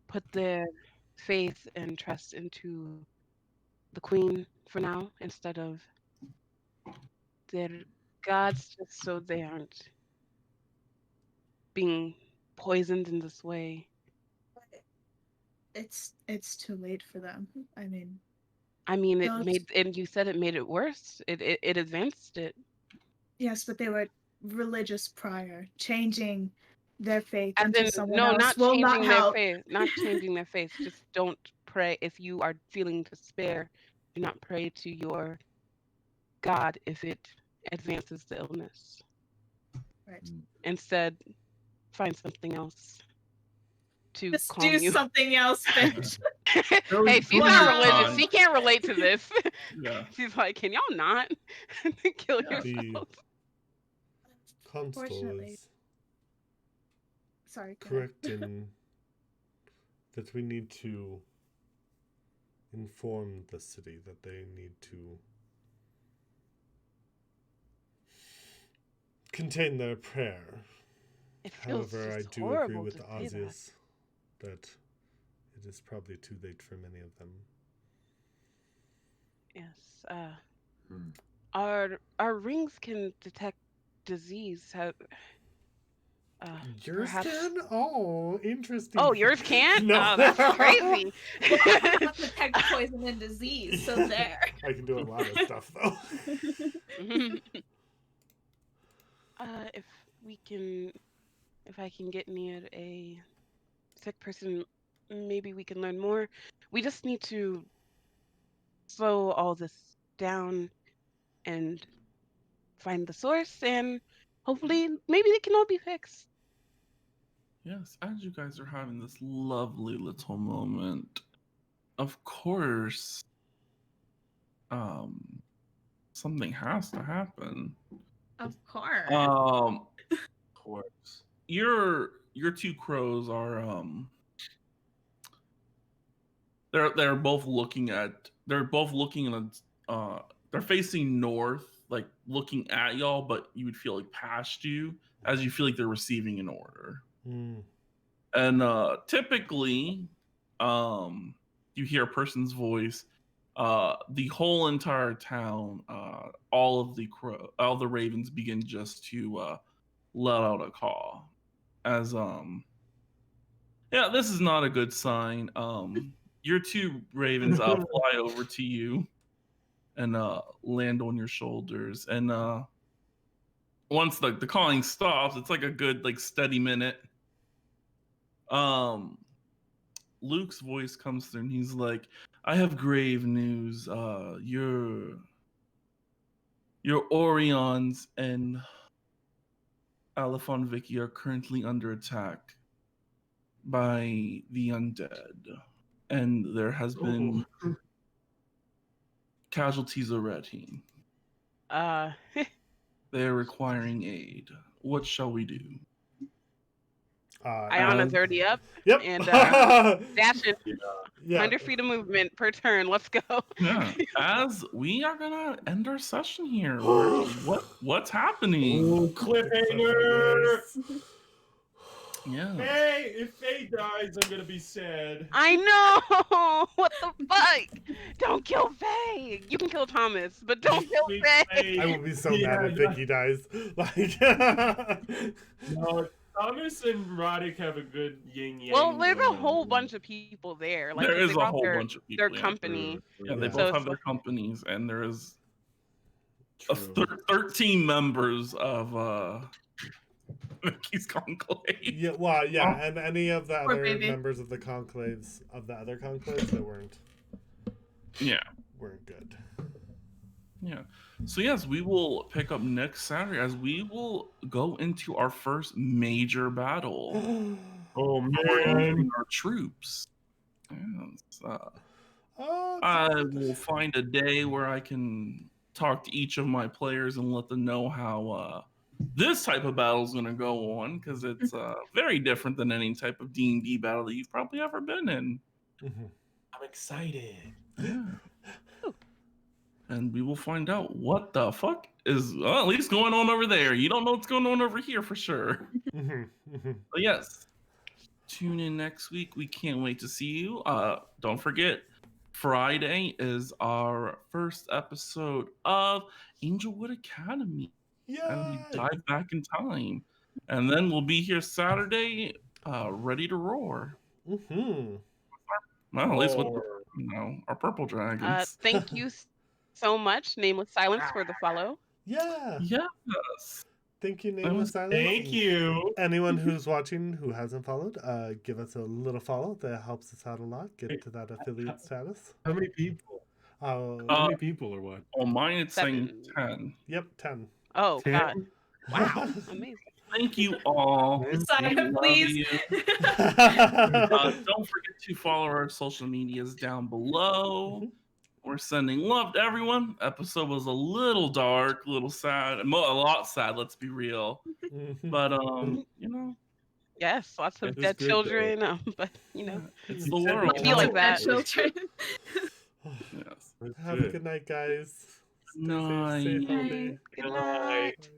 put their faith and trust into the queen for now instead of their gods, just so they aren't being poisoned in this way.
It's too late for them. I mean,
it made, and you said it made it worse. It advanced it.
Yes, but they were religious prior. Changing their faith
As
into
in,
someone
no,
else
not
will
changing
not
their
help.
faith. Not changing their faith. Just don't pray if you are feeling despair. Do not pray to your God if it advances the illness.
Right.
Instead, find something else to
Just
calm
do
you.
something else, bitch.
Hey, she's
Wow.
not religious. She can't relate to this.
Yeah.
She's like, can y'all not kill
Yeah.
yourselves?
Constable
Fortunately.
is
Sorry. go ahead.
correct in that we need to inform the city that they need to contain their prayer.
It feels
However, I
just
do agree
horrible
with
to
the
say that.
Ozius that it is probably too late for many of them.
Yes. Our rings can detect disease.
Yours
Perhaps...
can? Oh, interesting.
Oh, yours can't?
No.
Oh, that's crazy.
Not detect poison and disease, so there.
I can do a lot of stuff, though.
If I can get near a sick person, maybe we can learn more. We just need to slow all this down and find the source, and hopefully maybe they can all be fixed.
Yes, as you guys are having this lovely little moment, of course, something has to happen.
Of course.
Of
course.
Your two crows are they're both looking in they're facing north, like looking at y'all, but you would feel like past you as you feel like they're receiving an order.
Mm.
And typically, you hear a person's voice. The whole entire town, all the ravens begin just to let out a caw. As yeah, this is not a good sign. Your two ravens fly over to you and land on your shoulders. And once the cawing stops, it's like a good like steady minute. Luke's voice comes through and he's like, I have grave news. Your Orions and Alifon Vicky are currently under attack by the undead. And there has been casualties already. They're requiring aid. What shall we do?
Ayana's already up.
Yep.
And dashing.
Yeah.
100 feet of movement per turn. Let's go.
Yeah. As we are gonna end our session here. What's happening?
Oh, cliffhanger!
Yeah.
Hey, if Faye dies, I'm gonna be sad.
I know. What the fuck? Don't kill Faye. You can kill Thomas, but don't kill
Sweet
Faye.
I will be so mad if Vicky dies. Like,
No, Thomas and Roddick have a good yin yang.
Well, there's a
going
whole
on.
bunch of people there. Like,
There
'cause
is
they
a
brought
whole
their,
bunch of people.
their
Yeah.
company.
Yeah, they
Yeah.
both
So
have
it's
their
like-
companies, and there is
True.
13 members of Vicky's conclave.
yeah, well, yeah, and any of the
Poor
other
baby.
members of the conclaves that weren't
Yeah.
good.
Yeah. So yes, we will pick up next Saturday as we will go into our first major battle.
Oh
Bringing
man.
our troops. Yes.
Oh,
I will find a day where I can talk to each of my players and let them know how this type of battle is going to go on, because it's very different than any type of D&D battle that you've probably ever been in.
Mhm.
I'm excited.
Yeah. And we will find out what the fuck is at least going on over there. You don't know what's going on over here for sure.
Mhm, mhm.
But yes, tune in next week. We can't wait to see you. Don't forget, Friday is our first episode of Angelwood Academy. And we
Yay!
dive back in time. And then we'll be here Saturday, ready to roar.
Mhm.
Well, at least with
Roar.
our purple dragons.
Thank you so much, Nameless Silence, for the follow.
Yeah.
Yes.
Thank you,
was-
Nameless Silence.
Thank you.
Anyone who's watching who hasn't followed, give us a little follow. That helps us out a lot. Get to that affiliate status.
How many people? How
Uh,
many people or what?
On mine, it's saying
7.
10.
Yep, 10.
Oh,
10?
God. Wow. Amazing.
Thank you all.
Sign
We
up,
love
please.
you. Don't forget to follow our social medias down below.
Mhm.
We're sending love to everyone. Episode was a little dark, a little sad, a lot sad. Let's be real.
Mhm.
But
Yes, lots
It
of
was
dead
good,
children. But,
it's
You
the
said
world.
it
Be like
Bad
that.
children.
Yes.
That's
Have a good night, guys. Stay safe, stay
Night.
healthy.
Good night.
Night.